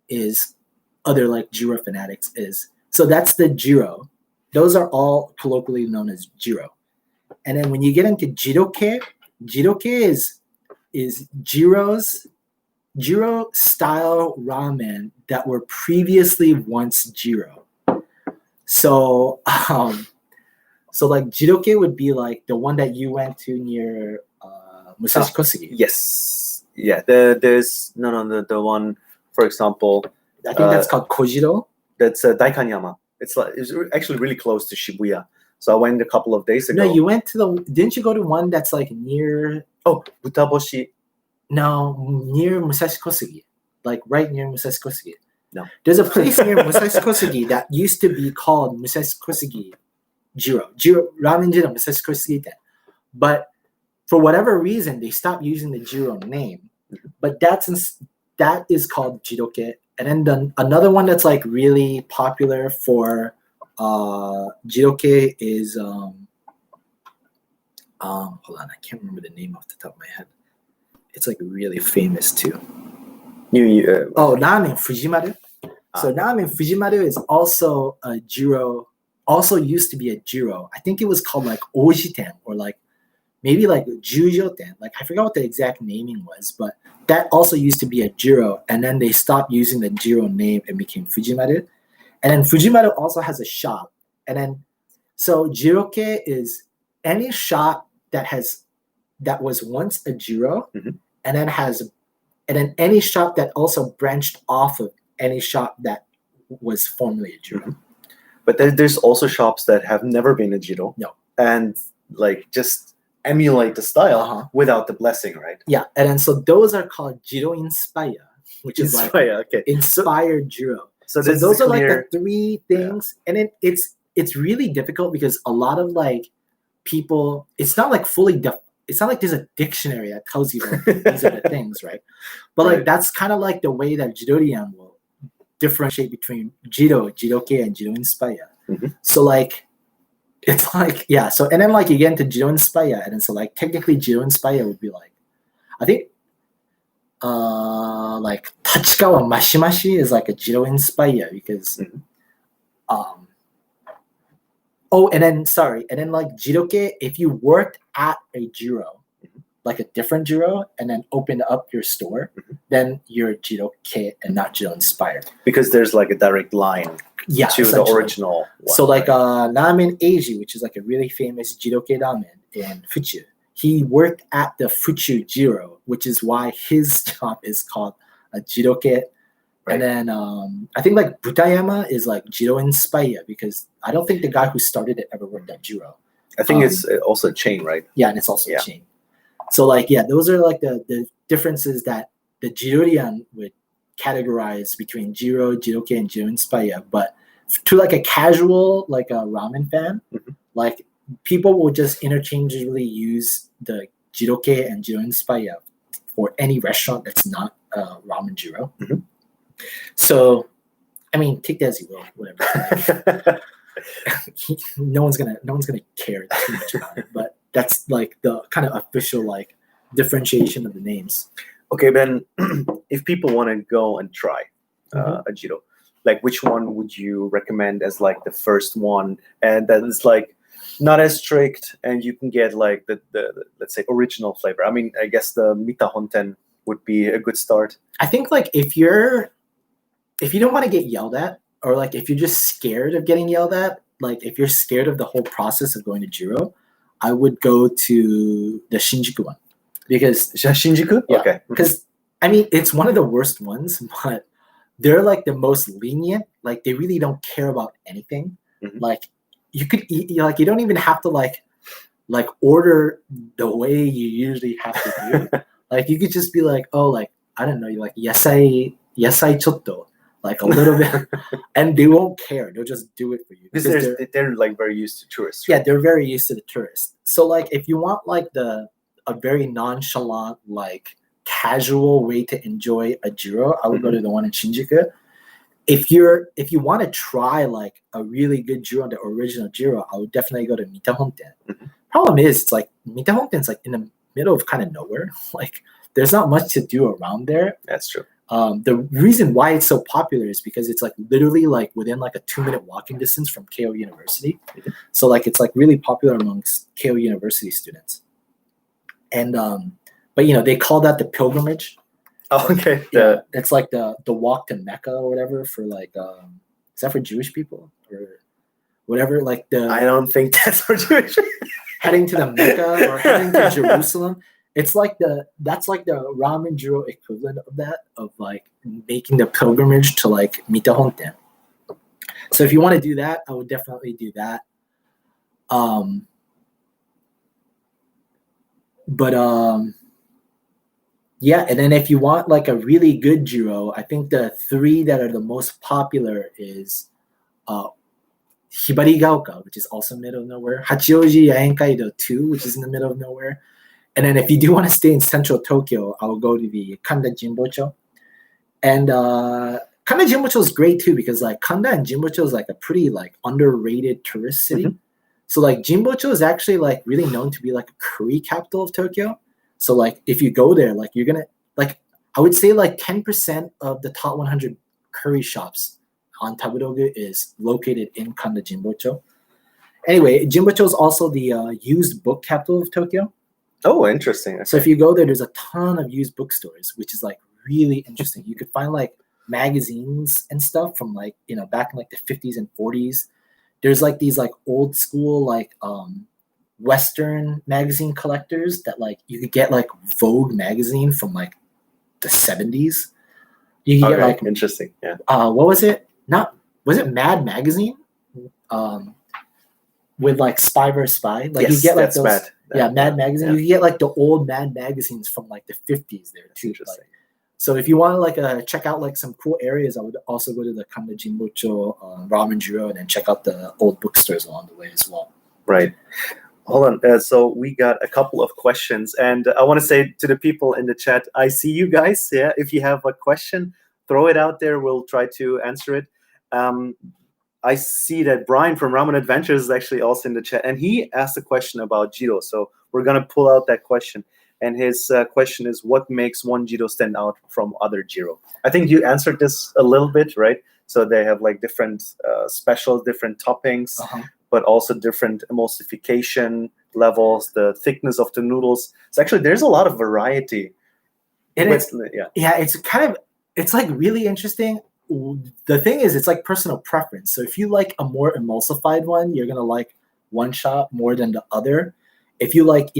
is other like Jiro fanatics is, so that's the Jiro. Those are all colloquially known as Jiro. And then when you get into Jiroke is Jiro style ramen that were previously once Jiro. So so like Jiroke would be like the one that you went to near Musashi Kosugi. Yes. Yeah. There's the one, for example. I think that's called Kojiro. That's Daikanyama. It's actually really close to Shibuya. So I went a couple of days ago. No, you went to didn't you go to one that's like near? Oh, Butaboshi. No, near Musashi Kosugi, like right near Musashi Kosugi. No, there's a place near Musashi Kosugi that used to be called Musashi Kosugi Jiro Ramen Jiro Musashi Kosugi, but for whatever reason they stopped using the Jiro name. But that is called Jiroke. And then another one that's like really popular for Jiroke is hold on, I can't remember the name off the top of my head. It's like really famous too. Ramen Fujimaru. So Ramen Fujimaru is also a Jiro, also used to be a Jiro. I think it was called like Ojiten or like maybe like Jujoten. Like I forgot what the exact naming was, but that also used to be a Jiro, and then they stopped using the Jiro name and became Fujimaru. And then Fujimaru also has a shop. And then so Jiroke is any shop that was once a Jiro, and then any shop that also branched off of any shop that was formerly a Jiro. But there's also shops that have never been a Jiro. No. And like just emulate the style without the blessing, right? Yeah, and then so those are called Jiro Inspire, which is like inspired Jiro. So those are like the three things, and then it's really difficult because a lot of like people, it's not like it's not like there's a dictionary that tells you like, these are the things, right? But like that's kind of like the way that Jirorian will differentiate between Jiro, Jiroke, and Jiro Inspire. So like it's like so and then like you get into Jiro Inspire, and then so like technically Jiro Inspire would be like, I think like Tachikawa Mashimashi is like a Jiro Inspire because and then like Jiroke, if you worked at a Jiro, like a different Jiro, and then opened up your store, then you're Jiroke and not Jiro Inspired. Because there's like a direct line to the original one. So like Ramen Eiji, which is like a really famous Jiroke ramen in Fuchu, he worked at the Fuchu Jiro, which is why his shop is called a Jiroke. Right. And then I think like Butayama is like Jiro Inspire because I don't think the guy who started it ever worked at Jiro. I think it's also a chain, right? Yeah, and it's also a chain. So like those are like the differences that the Jirorian would categorize between Jiro, Jiroke, and Jiro Inspire. But to like a casual like a ramen fan, like people will just interchangeably use the Jiroke and Jiro Inspire for any restaurant that's not Ramen Jiro. So, I mean, take that as you will, whatever. no one's gonna care too much about it, but that's like the kind of official like differentiation of the names. Okay, Ben, if people want to go and try a Jiro, like which one would you recommend as like the first one, and that is like not as strict, and you can get like the let's say original flavor? I mean, I guess the Mita Honten would be a good start. I think like if you don't want to get yelled at, or like if you're just scared of getting yelled at, like if you're scared of the whole process of going to Jiro, I would go to the Shinjuku one. Because Shinjuku? Yeah, okay. Because I mean it's one of the worst ones, but they're like the most lenient. Like they really don't care about anything. Like you could eat, like you don't even have to like order the way you usually have to do. Like you could just be like, oh, like I don't know, you like yasai chotto, like a little bit, and they won't care. They'll just do it for you because they're like very used to tourists. Right? Yeah, they're very used to the tourists. So like if you want like a very nonchalant, like casual way to enjoy a Jiro, I would go to the one in Shinjuku. if you want to try like a really good Jiro, the original Jiro, I would definitely go to Mita Honten. Mhm. Problem is, it's like Mita Honten's like in the middle of kind of nowhere. Like there's not much to do around there. That's true. The reason why it's so popular is because it's like literally like within like a 2-minute walking distance from KO University. Mhm. So like it's like really popular amongst KO University students. And but they call that the pilgrimage. Oh, okay. Yeah, it's like the walk to Mecca or whatever for like is that for Jewish people or whatever? Like I don't think that's for Jewish. heading to the Mecca or heading to Jerusalem. It's like that's like the Ramen Jiro equivalent of that, of like making the pilgrimage to like Mita Honten. So if you want to do that, I would definitely do that. Yeah, and then if you want like a really good Jiro, I think the 3 that are the most popular is Hibarigaoka, which is also middle of nowhere, Hachioji Yaenkaido 2, which is in the middle of nowhere. And then if you do want to stay in central Tokyo, I will go to the Kanda Jinbocho. And Kanda Jinbocho is great too because like Kanda and Jinbocho is like a pretty like underrated tourist city. Mhm. So like Jinbocho is actually like really known to be like a curry capital of Tokyo. So like if you go there, like you're gonna like I would say like 10% of the top 100 curry shops on Taburogu is located in Kanda Jinbocho. Anyway, Jinbocho is also the used book capital of Tokyo. Oh, interesting. So if you go there, there's a ton of used bookstores, which is like really interesting. You could find like magazines and stuff from like back in like the 50s and 40s. There's like these like old school like Western magazine collectors that like you could get like Vogue magazine from like the 70s. You could get like interesting. Yeah. What was it? Was it Mad Magazine? With like Spy vs Spy. Like yes, you get like that's those Mad. Mad Magazine. Yeah. You get like the old Mad magazines from like the 50s there too. Interesting. So if you want to like check out like some cool areas, I would also go to the Kanda Jinbocho Ramen Jiro and then check out the old bookstores along the way as well. Right. Hold on. So we got a couple of questions, and I want to say to the people in the chat, I see you guys. Yeah, if you have a question, throw it out there. We'll try to answer it. I see that Brian from Ramen Adventures is actually also in the chat, and he asked a question about Jiro. So we're gonna pull out that question. And his question is, what makes one Jiro stand out from other Jiro? I think you answered this a little bit, right? So they have like different specials, different toppings, but also different emulsification levels, the thickness of the noodles. So actually, there's a lot of variety. And it's like really interesting. The thing is, it's like personal preference. So if you like a more emulsified one, you're gonna like one shop more than the other. If you like,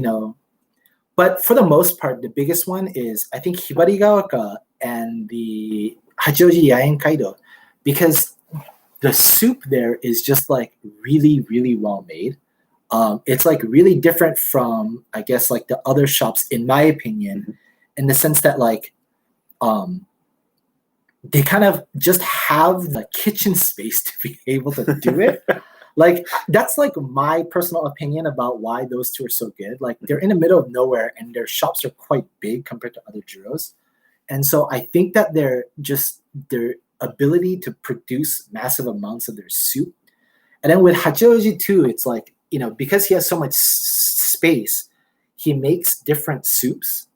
but for the most part, the biggest one is I think Hibarigaoka and the Hachioji Yaenkaido, because the soup there is just like really, really well made. It's like really different from, I guess, like the other shops, in my opinion, in the sense that like they kind of just have the kitchen space to be able to do it. Like that's like my personal opinion about why those two are so good. Like they're in the middle of nowhere and their shops are quite big compared to other Jiros. And so I think that their ability to produce massive amounts of their soup. And then with Hachioji too, it's like, because he has so much space, he makes different soups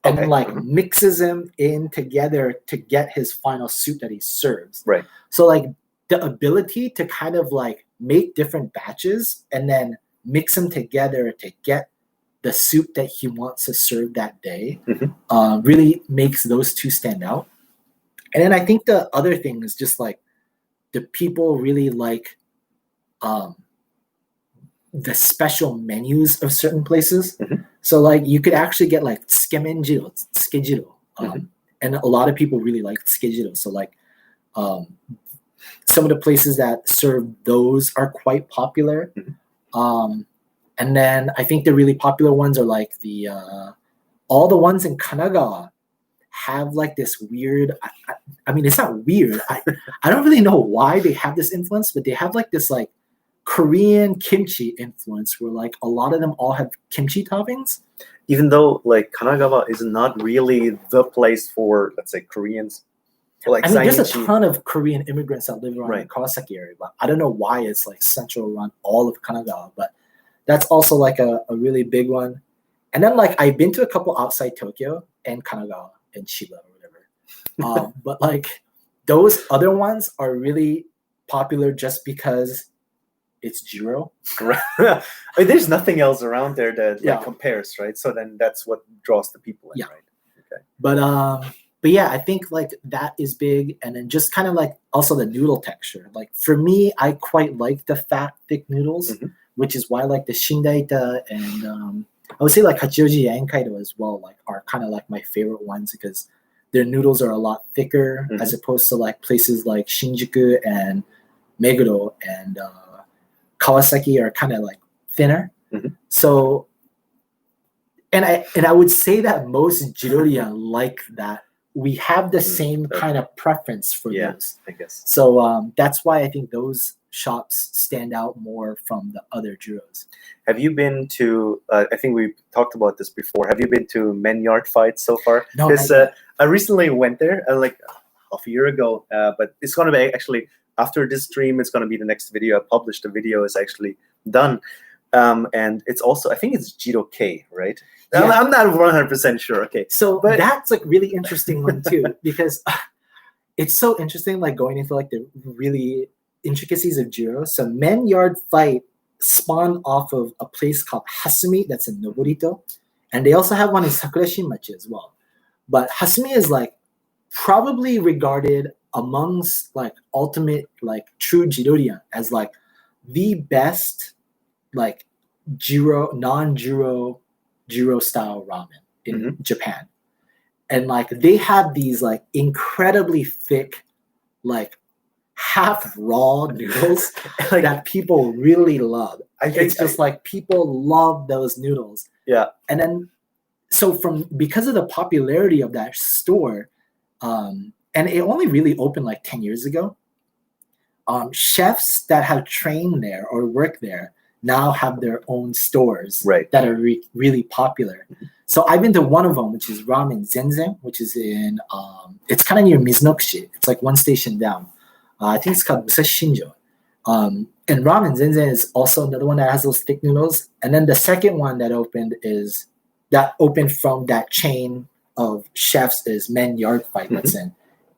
and then like mixes them in together to get his final soup that he serves. Right. So like the ability to kind of like make different batches and then mix them together to get the soup that he wants to serve that day really makes those two stand out. And then I think the other thing is just like the people really like the special menus of certain places. So like you could actually get like tsukemen jiro, tsukejiro, and a lot of people really like tsukejiro. So like some of the places that serve those are quite popular. And then I think the really popular ones are like the all the ones in Kanagawa have like this weird, I mean, it's not weird. I don't really know why they have this influence, but they have like this like Korean kimchi influence where like a lot of them all have kimchi toppings. Even though like Kanagawa is not really the place for, let's say, Koreans. Like I mean, there's a Sainichi. ton of Korean immigrants that live around Right. the Kawasaki area, but I don't know why it's like central around all of Kanagawa. But that's also like a really big one. And then like I've been to a couple outside Tokyo and Kanagawa and Chiba or whatever. But like those other ones are really popular just because it's Jiro. I mean, there's nothing else around there that like, Yeah. compares, right? So then that's what draws the people in, Yeah. right? Okay. But yeah, I think like that is big, and then just kind of like also the noodle texture. Like for me, I quite like the fat, thick noodles, Mhm. which is why like the Shindaita and I would say like Hachioji Yankaido as well, like are kind of like my favorite ones because their noodles are a lot thicker as opposed to like places like Shinjuku and Meguro and Kawasaki are kind of like thinner. Mhm. So, and I would say that most Jirorian like that. We have the same okay. kind of preference for Yeah, those. I guess. So that's why I think those shops stand out more from the other Jiros. Have you been to? I think we talked about this before. Have you been to Men Yard Fights so far? No, Because not yet. I recently went there, like half a year ago. But it's gonna be actually after this stream. It's gonna be the next video. I published. The video is actually done, and it's also I think it's Jiro K, right? Yeah. I'm not 100% sure. Okay, So but- that's like really interesting one too, because it's so interesting, like going into like the really intricacies of Jiro. So Men Yard Fight spawned off of a place called Hasumi that's in Noborito, and they also have one in Sakura Shinmachi as well. But Hasumi is like probably regarded amongst like ultimate like true Jirorian as like the best like non-Jiro style ramen in Japan. And like they have these like incredibly thick, like half raw noodles like that people really love. I think It's just like people love those noodles. Yeah. And then so because of the popularity of that store, and it only really opened like 10 years ago, chefs that have trained there or worked there now have their own stores that are really popular. So I've been to one of them, which is Ramen Zenzen, which is in, it's kind of near Mizunokushi. It's like one station down. I think it's called Musashi Shinjo. And Ramen Zenzen is also another one that has those thick noodles. And then the second one that opened from that chain of chefs is Men Yard Fight that's in.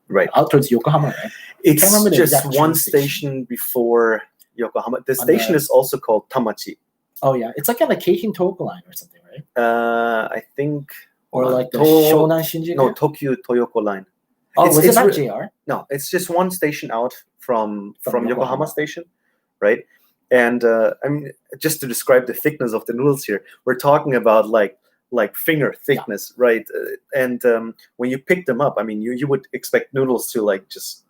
Right. Out towards Yokohama, right? It's remember the just exact one train station. station before Yokohama. The station is also called Tamachi. Oh yeah, it's like on the Keishin Tohoku line or something, right? I think. Or like the Shonan Shinjuku. No, Tokyu Toyoko line. Oh, was it it's not re- JR? No, it's just one station out from Yokohama Yokohama. Station, right? And I mean, just to describe the thickness of the noodles here, we're talking about like finger thickness, right? And when you pick them up, I mean, you would expect noodles to like just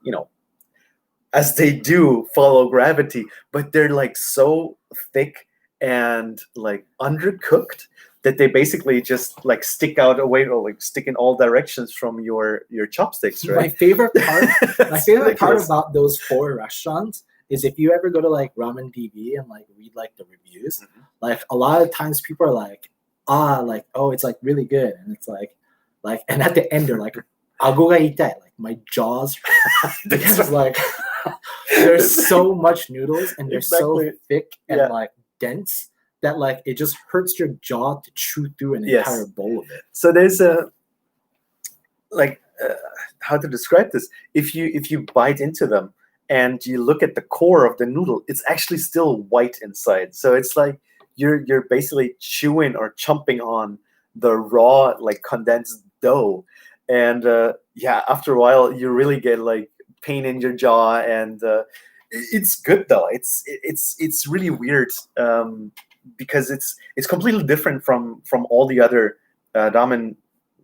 as they do follow gravity, but they're like so thick and like undercooked that they basically just like stick out away or like stick in all directions from your chopsticks, right? My favorite part ridiculous. about those 4 restaurants is if you ever go to like Ramen TV and like read like the reviews, like a lot of times people are like, oh, it's like really good, and it's like, and at the end they're like, ago ga itai, like my jaws, because like there's so much noodles and they're so thick and like dense that like it just hurts your jaw to chew through an entire bowl of it. So there's a how to describe this? If you bite into them and you look at the core of the noodle, it's actually still white inside. So it's like you're basically chewing or chomping on the raw like condensed dough, and after a while you really get like pain in your jaw, and it's good though. It's really weird because it's completely different from all the other ramen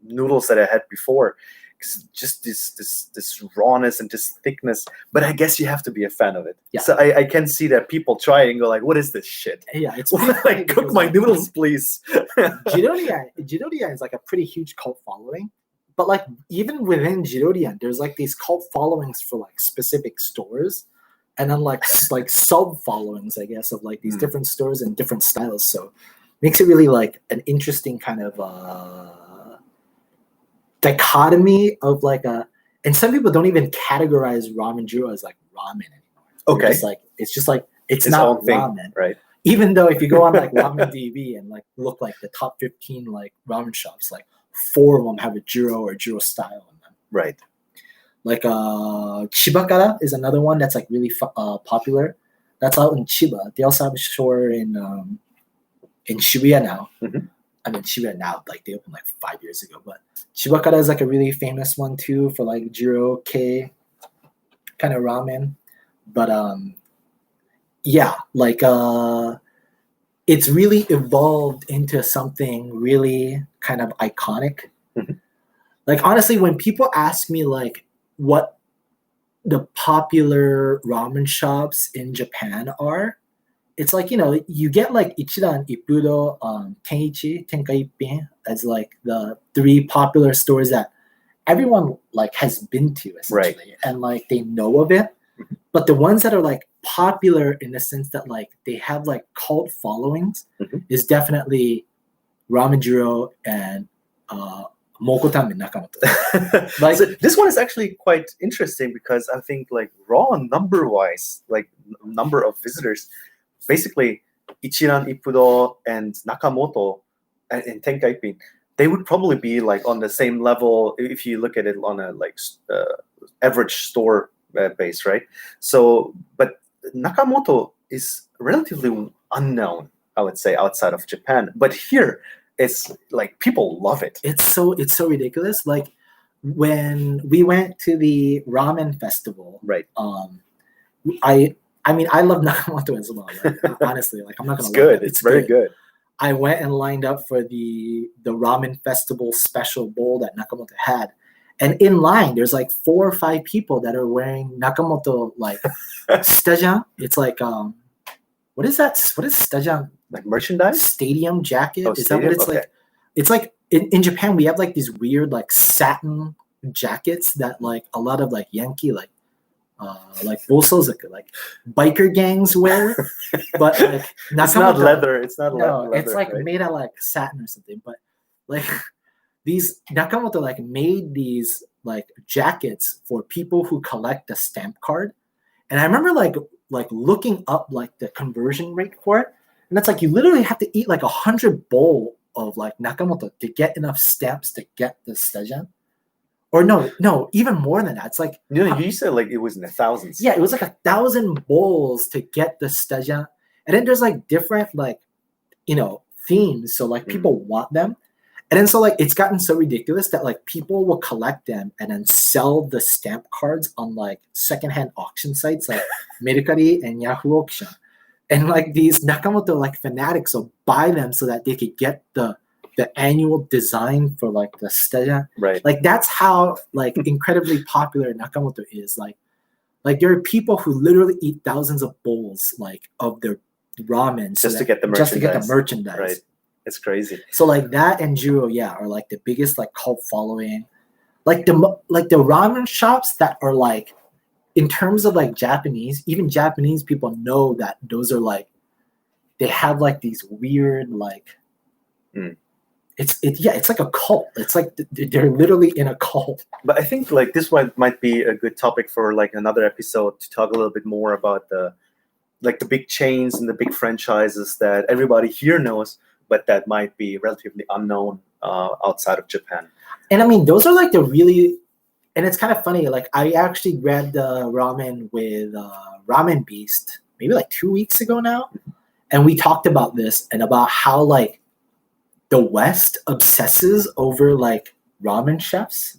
noodles that I had before. Because just this rawness and this thickness, but I guess you have to be a fan of it. Yeah. So I can see that people try and go like, "What is this shit? Yeah, it's like cook my noodles, please." Jirorian is like a pretty huge cult following, but like even within Jirorian, there's like these cult followings for like specific stores, and then like sub followings, I guess, of like these different stores and different styles. So makes it really like an interesting kind of dichotomy of like and some people don't even categorize ramen Jiro as like ramen anymore. Okay. It's just like it's Its not own thing, ramen. right? Even though if you go on like Ramen DB and like look like the top 15 like ramen shops, like 4 of them have a Jiro or Jiro style in them. Right. Like Chibakara is another one that's like really popular. That's out in Chiba. They also have a store in Shibuya now. Mhm. I mean Shibuya now, like they opened like 5 years ago. But Chibakara is like a really famous one too for like Jiro K kind of ramen. But yeah, like it's really evolved into something really kind of iconic. Mhm. Like honestly, when people ask me like what the popular ramen shops in Japan are, it's like, you know, you get like Ichiran, Ippudo, Tenichi, Tenkaippin as like the 3 popular stores that everyone like has been to essentially, and like they know of it. Mhm. But the ones that are like popular in the sense that like they have like cult followings Mhm. is definitely Ramen Jiro and Tantanmen Nakamoto. Like So this one is actually quite interesting because I think like raw number wise, like number of visitors, basically Ichiran Ippudo and Nakamoto and Tenkaippin, they would probably be like on the same level if you look at it on a like average store base, right? So, but Nakamoto is relatively unknown, I would say, outside of Japan. But here, it's like people love it. it's so ridiculous. Like when we went to the ramen festival, Right. I mean I love Nakamoto as well. Like, honestly, like I'm not gonna It's lie, good. It's very good. I went and lined up for the ramen festival special bowl that Nakamoto had. And in line, there's like 4 or 5 people that are wearing Nakamoto like stajan. It's like what is that? What is stajan? Like merchandise? Stadium jacket? Oh, is that what it's okay. like? It's like in Japan we have like these weird like satin jackets that like a lot of like Yankee like bosos like biker gangs wear, but like it's not leather. It's not no, leather. it's like right? made out of like satin or something. But like these Nakamoto like made these like jackets for people who collect the stamp card, and I remember like looking up like the conversion rate for it, and it's like you literally have to eat like 100 bowl of like Nakamoto to get enough stamps to get the stajan. Or no, even more than that. It's like you said like it was in the thousands. Yeah, it was like 1,000 bowls to get the stajan, and then there's like different like themes. So like people want them, and then so like it's gotten so ridiculous that like people will collect them and then sell the stamp cards on like secondhand auction sites like Mercari and Yahoo Auction, and like these Nakamoto like fanatics will buy them so that they could get the annual design for like the stajan. Right. Like that's how like incredibly popular Nakamoto is. Like there are people who literally eat thousands of bowls like of their ramen just to get the merchandise. Right. It's crazy. So like that and Jiro, yeah, are like the biggest like cult following. Like the ramen shops that are like in terms of like Japanese, even Japanese people know that those are like they have like these weird like it's like a cult. It's like they're literally in a cult. But I think like this one might be a good topic for like another episode to talk a little bit more about the big chains and the big franchises that everybody here knows, but that might be relatively unknown outside of Japan. And I mean, those are like the really, and it's kind of funny. Like I actually grabbed the ramen with Ramen Beast maybe like 2 weeks ago now, and we talked about this and about how like the West obsesses over like ramen chefs.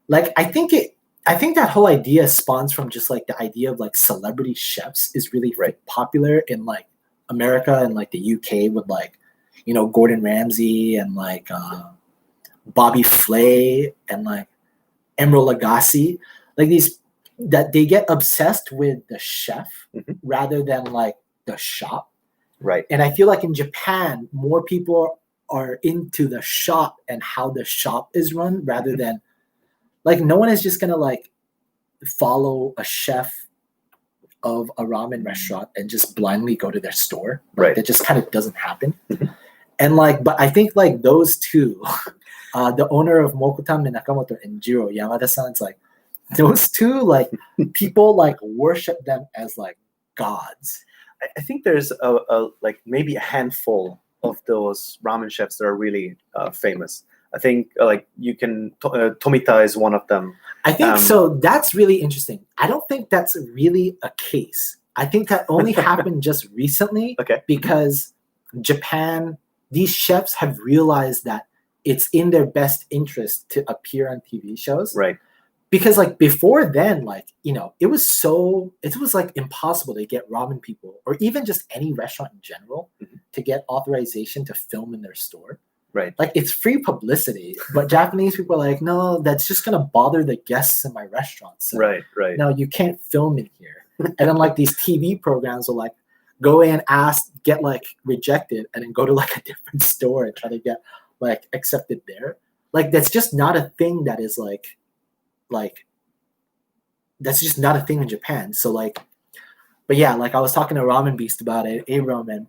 Like I think that whole idea spawns from just like the idea of like celebrity chefs is really popular in like America and like the UK with like Gordon Ramsay and like Bobby Flay and like Emeril Lagasse, like these that they get obsessed with the chef rather than like the shop. Right. And I feel like in Japan more people are into the shop and how the shop is run rather than like no one is just gonna like follow a chef of a ramen restaurant and just blindly go to their store. Like, that just kind of doesn't happen. And like, but I think like those two, the owner of Mokutan and Nakamoto and Jiro, Yamada-san, it's like those two, like people like worship them as like gods. I think there's a like maybe a handful of those ramen chefs that are really famous. I think like you can Tomita is one of them. I think so. That's really interesting. I don't think that's really a case. I think that only happened just recently Okay. because Japan, these chefs have realized that it's in their best interest to appear on TV shows. Right. Because like before then, like, you know, it was like impossible to get ramen people or even just any restaurant in general to get authorization to film in their store. Right. Like it's free publicity, but Japanese people are like, no, that's just gonna bother the guests in my restaurant. So Right. no, you can't film in here. And then like these TV programs will like go in, ask, get like rejected, and then go to like a different store and try to get like accepted there. Like that's just not a thing that is like that's just not a thing in Japan. So like, but yeah, like I was talking to Ramen Beast about it, a ramen,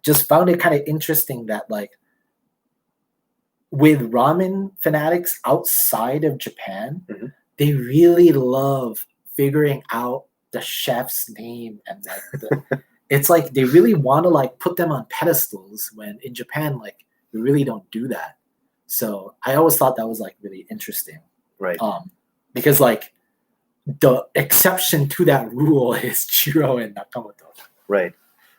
just found it kind of interesting that like with ramen fanatics outside of Japan, they really love figuring out the chef's name and like it's like they really want to like put them on pedestals when in Japan like we really don't do that. So I always thought that was like really interesting. Right. Because like the exception to that rule is Jiro and Nakamoto. Right.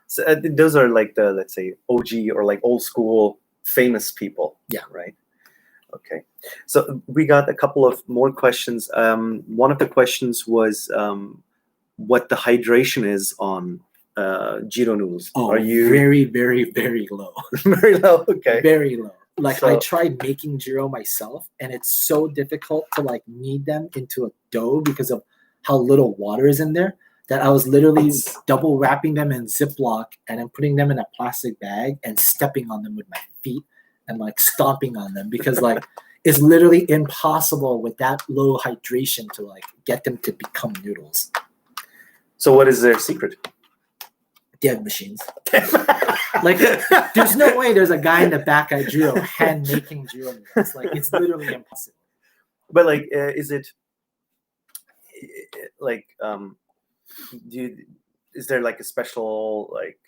So those are like the, let's say, OG or like old school famous people. Yeah. Right. Okay. So we got a couple of more questions. One of the questions was what the hydration is on Jiro noodles. Oh, are you very, very, very low. very low? Okay. Very low. Like So- I tried making Jiro myself and it's so difficult to like knead them into a dough because of how little water is in there that I was literally double wrapping them in Ziploc and then putting them in a plastic bag and stepping on them with my feet and like stomping on them because like it's literally impossible with that low hydration to like get them to become noodles. So what is their secret? Dead machines. Like there's no way there's a guy in the back at Jiro hand making Jiro noodles. Like it's literally impossible. But like, is it like is there like a special like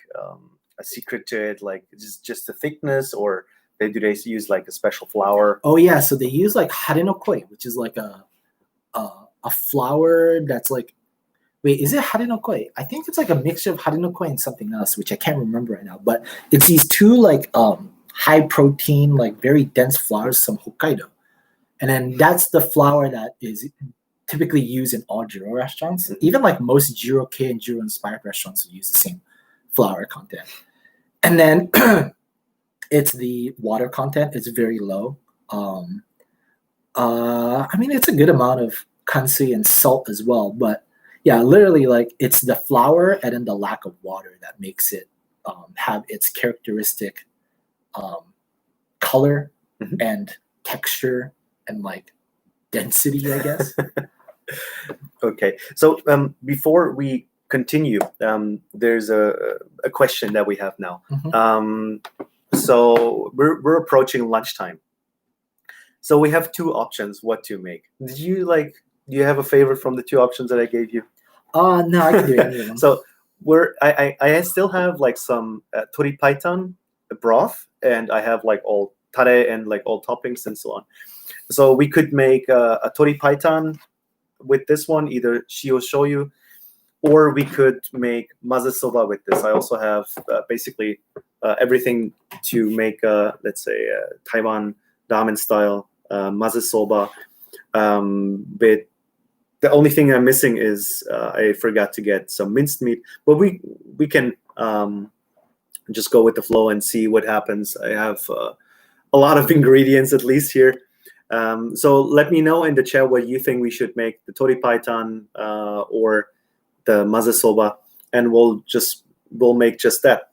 a secret to it? Like just the thickness, or do they use like a special flour? Oh yeah, so they use like harenokoi, which is like a flour that's like, wait, is it harenokoi? I think it's like a mixture of harenokoi and something else, which I can't remember right now. But it's these two like high protein, like very dense flours from Hokkaido, and then that's the flour that is typically used in all Jiro restaurants. Even like most Jiro K and Jiro inspired restaurants will use the same flour content. And then it's the water content. It's very low. I mean, it's a good amount of kansui and salt as well. But yeah, literally like it's the flour and then the lack of water that makes it have its characteristic color and texture and like density, I guess. Okay, so before we continue, there's a question that we have now. So we're approaching lunchtime. So we have two options what to make. Do you have a favorite from the two options that I gave you? No, I can do any of them. So I still have like some tori paitan broth, and I have like all tare and like all toppings and so on. So we could make a tori paitan with this one, either shio shoyu, or we could make maze soba with this. I also have basically everything to make let's say Taiwan ramen style maze soba. But the only thing I'm missing is I forgot to get some minced meat. But we can just go with the flow and see what happens. I have a lot of ingredients at least here. So let me know in the chat what you think we should make, the tori paitan or the maze soba, and we'll make just that.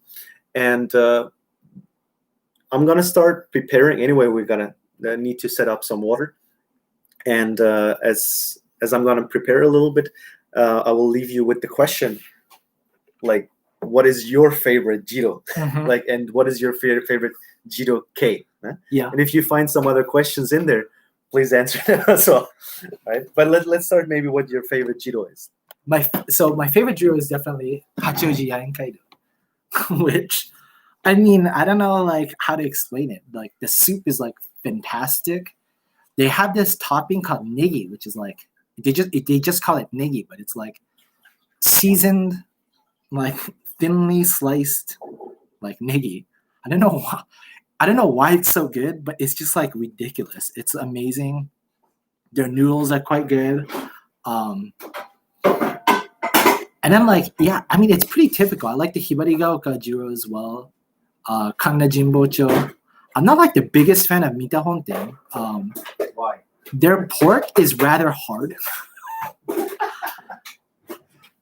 And I'm gonna start preparing anyway. We're gonna need to set up some water, and as I'm gonna prepare a little bit, I will leave you with the question, like, what is your favorite Jiro? Like, and what is your favorite Jiro K? Huh? Yeah. And if you find some other questions in there, please answer that as well. Right? But let's start maybe what your favorite Jiro is. My favorite Jiro is definitely Hachoji Yaenkaido, which I mean I don't know like how to explain it. Like the soup is like fantastic. They have this topping called negi, which is like they just call it negi, but it's like seasoned, like thinly sliced, like negi. I don't know why. I don't know why it's so good, but it's just like ridiculous. It's amazing. Their noodles are quite good. And then like, yeah, I mean, it's pretty typical. I like the Hibarigaoka Jiro as well. Kanna Jinbocho. I'm not like the biggest fan of Mitahonten. Why? Their pork is rather hard.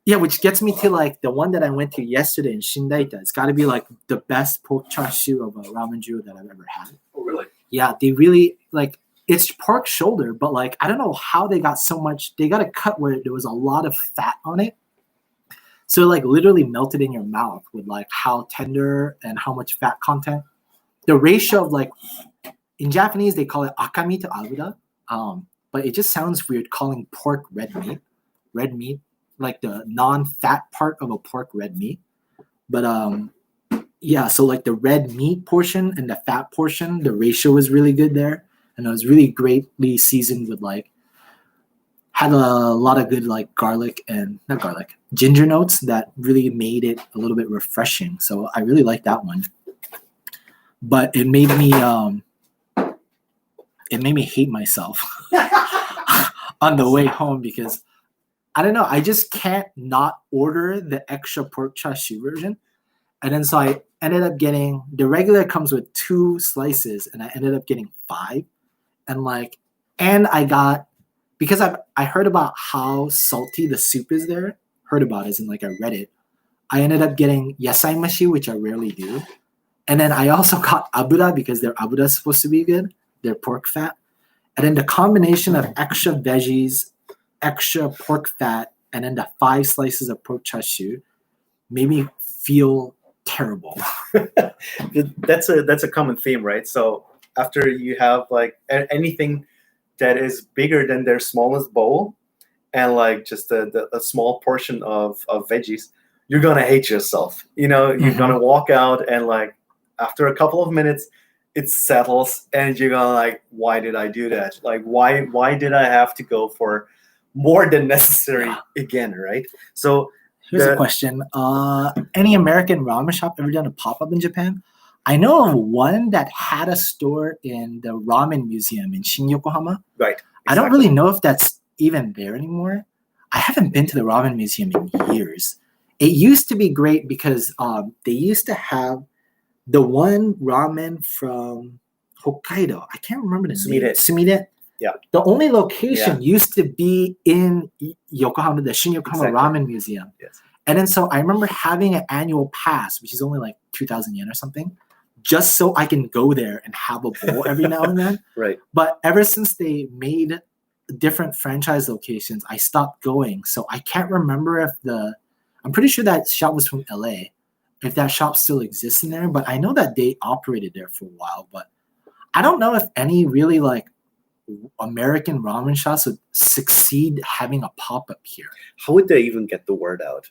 Yeah, which gets me to like the one that I went to yesterday in Shindaita. It's got to be like the best pork chashu of a ramen jiro that I've ever had. Oh, really? Yeah, they really like it's pork shoulder, but like I don't know how they got so much. They got a cut where there was a lot of fat on it, so it like literally melted in your mouth with like how tender and how much fat content. The ratio of like in Japanese they call it akami to abura, but it just sounds weird calling pork red meat. Like the non-fat part of a pork red meat. But yeah, so like the red meat portion and the fat portion, the ratio was really good there. And it was really greatly seasoned with like had a lot of good like ginger notes that really made it a little bit refreshing. So I really like that one. But it made me hate myself on the way home because I don't know. I just can't not order the extra pork chashu version. And then so I ended up getting the regular comes with 2 slices and I ended up getting 5. And I got because I heard about how salty the soup is there. Heard about it as in like I read it. I ended up getting yasai mashi, which I rarely do. And then I also got abura because their abura is supposed to be good. Their pork fat. And then the combination of extra veggies, extra pork fat, and then the 5 slices of pork chashu made me feel terrible. That's a common theme, right? So after you have like anything that is bigger than their smallest bowl and like just a small portion of veggies, you're gonna hate yourself. You know, you're gonna walk out and like after a couple of minutes it settles and you're gonna like, why did I do that? Like why did I have to go for more than necessary again, right? So here's a question. Any American ramen shop ever done a pop-up in Japan? I know of one that had a store in the ramen museum in Shin Yokohama. Right. Exactly. I don't really know if that's even there anymore. I haven't been to the ramen museum in years. It used to be great because they used to have the one ramen from Hokkaido. I can't remember the name. Sumide. Yeah. The only location used to be in Yokohama, the Shin Yokohama Ramen Museum. Yes. And then so I remember having an annual pass, which is only like 2,000 yen or something, just so I can go there and have a bowl every now and then. Right. But ever since they made different franchise locations, I stopped going. So I can't remember if I'm pretty sure that shop was from LA, if that shop still exists in there. But I know that they operated there for a while. But I don't know if any really like American ramen shops would succeed having a pop-up here. How would they even get the word out?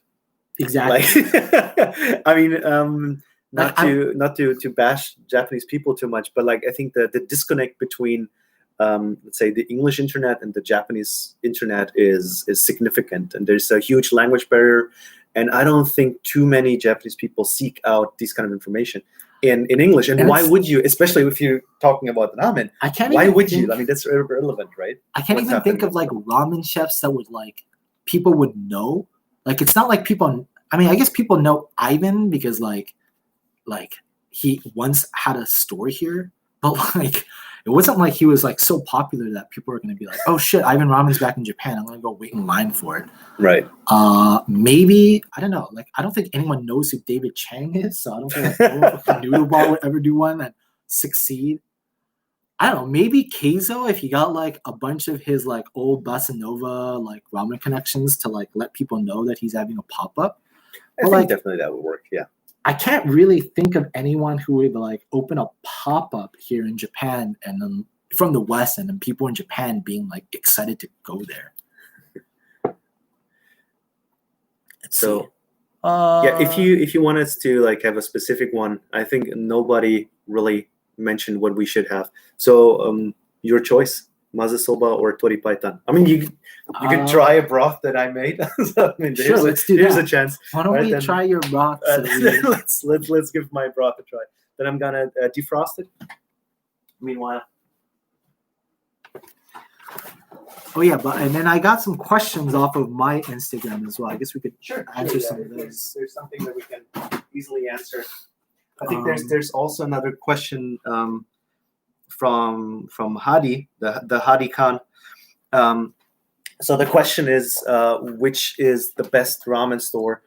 Exactly. Like, I mean, not to bash Japanese people too much, but like I think the disconnect between let's say the English internet and the Japanese internet is significant, and there's a huge language barrier, and I don't think too many Japanese people seek out these kind of information in English. And why would you, especially if you're talking about ramen? Why would you? I mean, that's irrelevant, right? I can't even think of like ramen chefs that would like people would know. Like it's not like people. I mean, I guess people know Ivan because like he once had a store here, but like it wasn't like he was like so popular that people were going to be like, oh shit, Ivan Ramen's back in Japan. I'm going to go wait in line for it. Right. Maybe I don't know. Like I don't think anyone knows who David Chang is, so I don't think like, Noodle Bar would ever do one and succeed. I don't know. Maybe Keizo, if he got like a bunch of his like old bossa nova like ramen connections to like let people know that he's having a pop up. I think definitely that would work. Yeah. I can't really think of anyone who would like open a pop up here in Japan and then from the West and then people in Japan being like excited to go there. So yeah, if you want us to like have a specific one, I think nobody really mentioned what we should have. So your choice, maze soba or tori paitan. I mean, you can try a broth that I made. So, I mean, sure, let's do here's that. a chance. Why don't we try your broth? Let's give my broth a try. Then I'm gonna defrost it. Meanwhile. Oh yeah, and then I got some questions off of my Instagram as well. I guess we could answer some of those. There's something that we can easily answer. I think there's also another question from Hadi, the Hadi Khan. So the question is, which is the best ramen store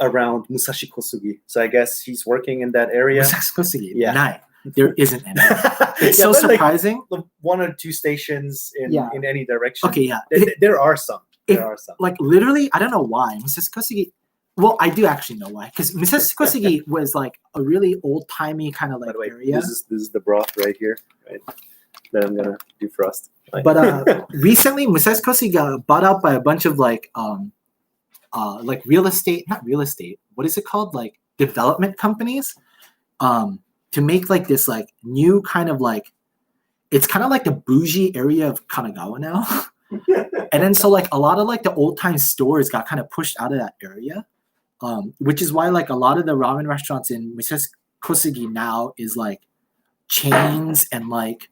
around Musashi Kosugi? So I guess he's working in that area. Musashi Kosugi, yeah. There isn't any. It's so but surprising. Like one or two stations in any direction. Okay, yeah. There are some. Like literally, I don't know why Musashi Kosugi. Well, I do actually know why, because Musashi Kosugi was like a really old timey kind of like area. This is the broth right here, right? That I'm gonna defrost. But recently, Musashi Kosugi got bought out by a bunch of like real estate, not real estate. What is it called? Like development companies. To make like this like new kind of like, it's kind of like the bougie area of Kanagawa now. And then so like a lot of like the old time stores got kind of pushed out of that area, which is why like a lot of the ramen restaurants in Musashi Kosugi now is like chains and like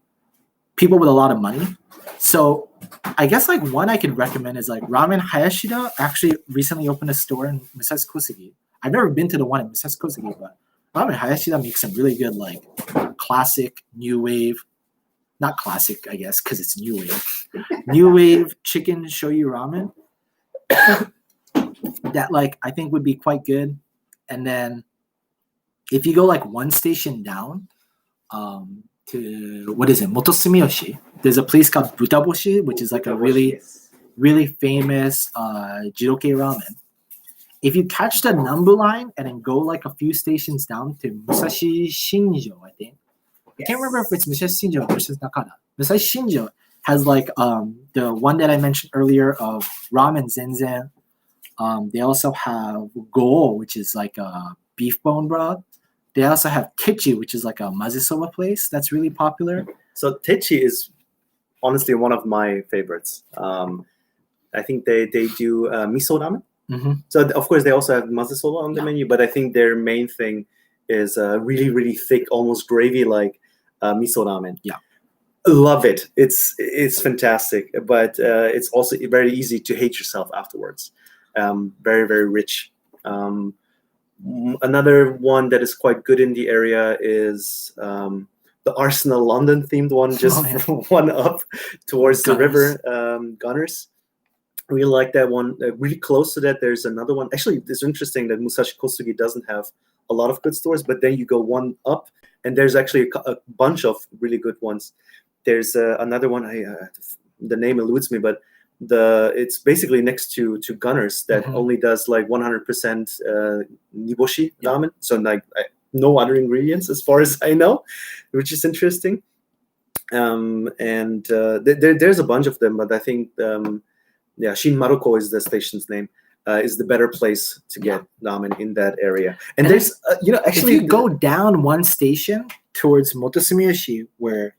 people with a lot of money. So I guess like one I could recommend is like Ramen Hayashida actually recently opened a store in Musashi Kosugi. I've never been to the one in Musashi Kosugi, but Ramen Hayashida makes some really good like classic new wave, not classic I guess because it's new wave chicken shoyu ramen that like I think would be quite good. And then if you go like one station down to what is it, Motosumiyoshi, there's a place called Butaboshi, which is like a really famous Jiroke ramen. If you catch the Nambu line and then go like a few stations down to Musashi Shinjo, I think. I can't remember if it's Musashi Shinjo versus Nakata. Musashi Shinjo has like the one that I mentioned earlier of Ramen Zenzen. They also have Go, which is like a beef bone broth. They also have Techi, which is like a maze soba place that's really popular. So Techi is honestly one of my favorites. I think they do miso ramen. Mm-hmm. So of course they also have maze soba on the menu, but I think their main thing is really really thick, almost gravy like miso ramen. Yeah, love it. It's fantastic, but it's also very easy to hate yourself afterwards. Very very rich. Another one that is quite good in the area is the Arsenal London themed one, just one up towards the river, Gunners. Really like that one. Really close to that, there's another one. Actually, it's interesting that Musashi Kosugi doesn't have a lot of good stores, but then you go one up, and there's actually a bunch of really good ones. There's another one. The name eludes me, but it's basically next to Gunners that only does like 100% niboshi ramen, so like no other ingredients as far as I know, which is interesting. And there's a bunch of them, but I think Shin Maruko is the station's name. Is the better place to get ramen in that area. And there's actually if you go down one station towards Motosumiyoshi,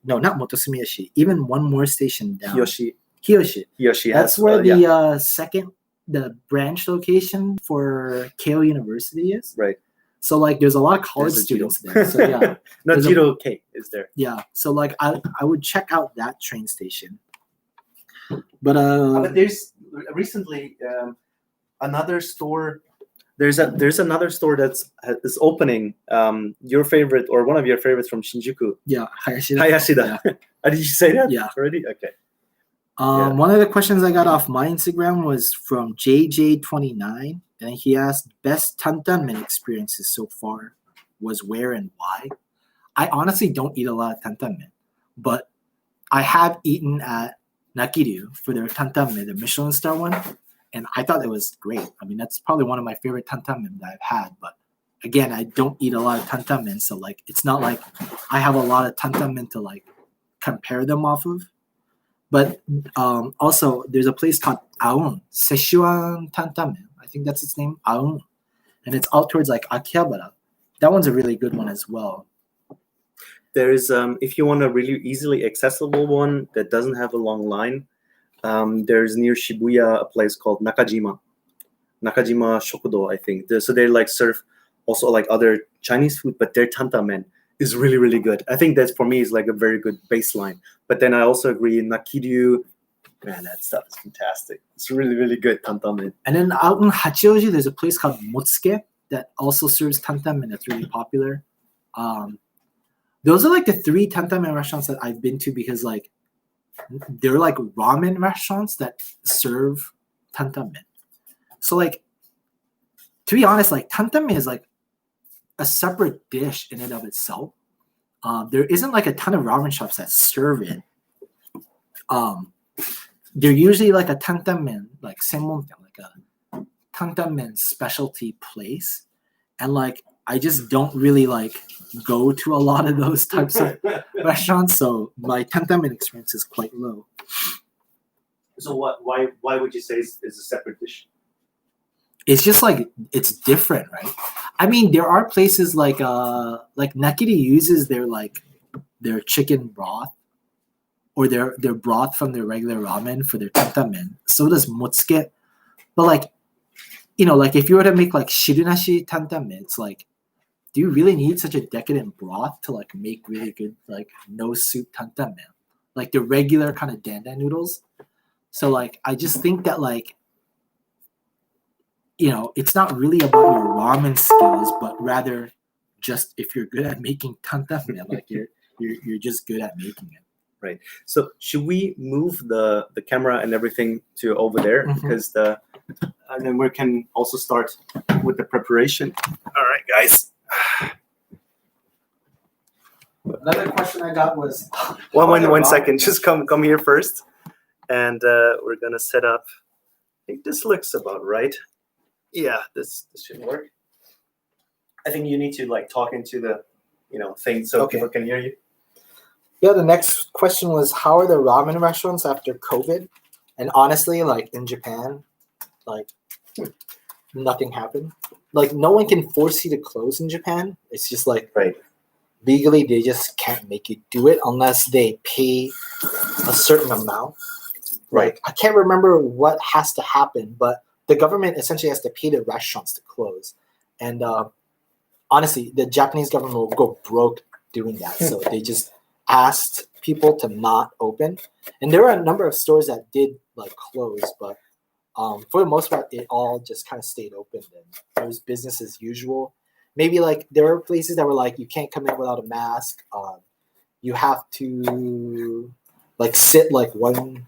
not Motosumiyoshi, even one more station down. Hiyoshi. That's where the branch location for Keio University is. Right. So like there's a lot of college students there. So yeah. No, Jiro K is there. Yeah. So like I would check out that train station. But there's recently another store. There's another store is opening. Your favorite or one of your favorites from Shinjuku. Yeah, Hayashida. Yeah. Did you say that? Yeah. Already? Okay. One of the questions I got off my Instagram was from JJ29, and he asked, best Tantanmen experiences so far was where and why. I honestly don't eat a lot of Tantanmen, but I have eaten at Nakiryu for their Tantanmen, the Michelin star one, and I thought it was great. I mean, that's probably one of my favorite Tantanmen that I've had, but again, I don't eat a lot of Tantanmen, so like it's not like I have a lot of Tantanmen to like compare them off of. But also, there's a place called Aum, Szechuan Tantanmen. I think that's its name, Aum. And it's out towards like Akihabara. That one's a really good one as well. There's if you want a really easily accessible one that doesn't have a long line, there's near Shibuya a place called Nakajima Shokudo, I think. So they like serve also like other Chinese food, but their tantanmen is really, really good. I think that's for me is like a very good baseline. But then I also agree, Nakiryu, man, that stuff is fantastic. It's really, really good tantanmen. And then out in Hachioji, there's a place called Motsuke that also serves tantanmen that's really popular. Those are like the 3 tantanmen restaurants that I've been to because like they're like ramen restaurants that serve tantanmen. So like, to be honest, like tantanmen is like a separate dish in and of itself. There isn't like a ton of ramen shops that serve it. They're usually like a tantanmen, like senmonten, like a tantanmen specialty place. And like, I just don't really like go to a lot of those types of restaurants. So my tantanmen experience is quite low. So why would you say it's a separate dish? It's just like it's different, right? I mean, there are places like Nakiri uses their chicken broth or their broth from their regular ramen for their tantanmen. So does Motsuke. But like, you know, like if you were to make like shirunashi tantanmen, it's like, do you really need such a decadent broth to like make really good like no soup tantanmen? Like the regular kind of dandan noodles. So like I just think that like, you know, it's not really about your ramen skills, but rather just if you're good at making tantanmen, like you're just good at making it. Right. So should we move the camera and everything to over there because and then we can also start with the preparation. All right, guys. Another question I got was one second. Just come here first, and we're gonna set up. I think this looks about right. Yeah, this should work. I think you need to like talk into the thing so people can hear you. Yeah, the next question was how are the ramen restaurants after COVID? And honestly, like in Japan, like nothing happened. Like no one can force you to close in Japan. It's just like legally they just can't make you do it unless they pay a certain amount. Like I can't remember what has to happen, but the government essentially has to pay the restaurants to close. And honestly, the Japanese government will go broke doing that. So they just asked people to not open. And there were a number of stores that did like close, but for the most part, it all just kind of stayed open. And it was business as usual. Maybe like there were places that were like, you can't come in without a mask. You have to like sit like one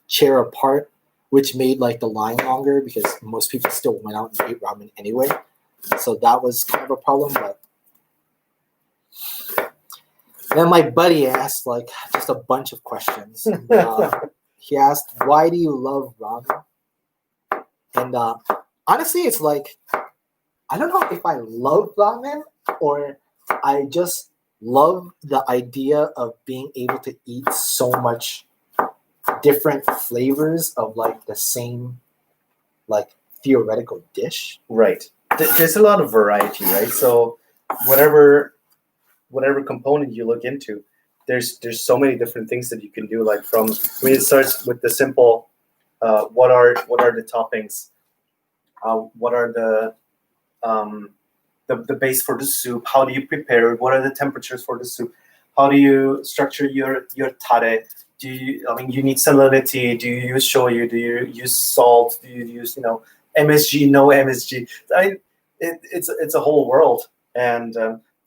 chair apart, which made like the line longer because most people still went out and ate ramen anyway. So that was kind of a problem. But then my buddy asked like just a bunch of questions. He asked, why do you love ramen? And honestly, it's like, I don't know if I love ramen or I just love the idea of being able to eat so much different flavors of like the same like theoretical dish. Right. There's a lot of variety, right? So whatever component you look into, there's so many different things that you can do. Like it starts with the simple, what are the toppings? What are the base for the soup? How do you prepare it? What are the temperatures for the soup? How do you structure your tare? You need salinity? Do you use shoyu? Do you use salt? Do you use MSG? No MSG. It's a whole world, and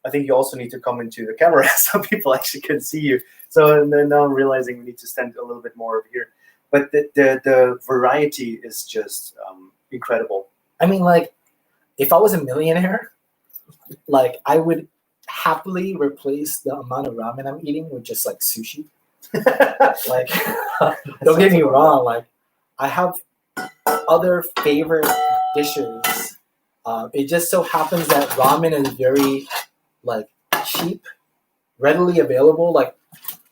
I think you also need to come into the camera so people actually can see you. So and then now I'm realizing we need to stand a little bit more over here. But the variety is just incredible. I mean, like, if I was a millionaire, like, I would happily replace the amount of ramen I'm eating with just like sushi. Like, don't get me wrong. Like, I have other favorite dishes. It just so happens that ramen is very like cheap, readily available. Like,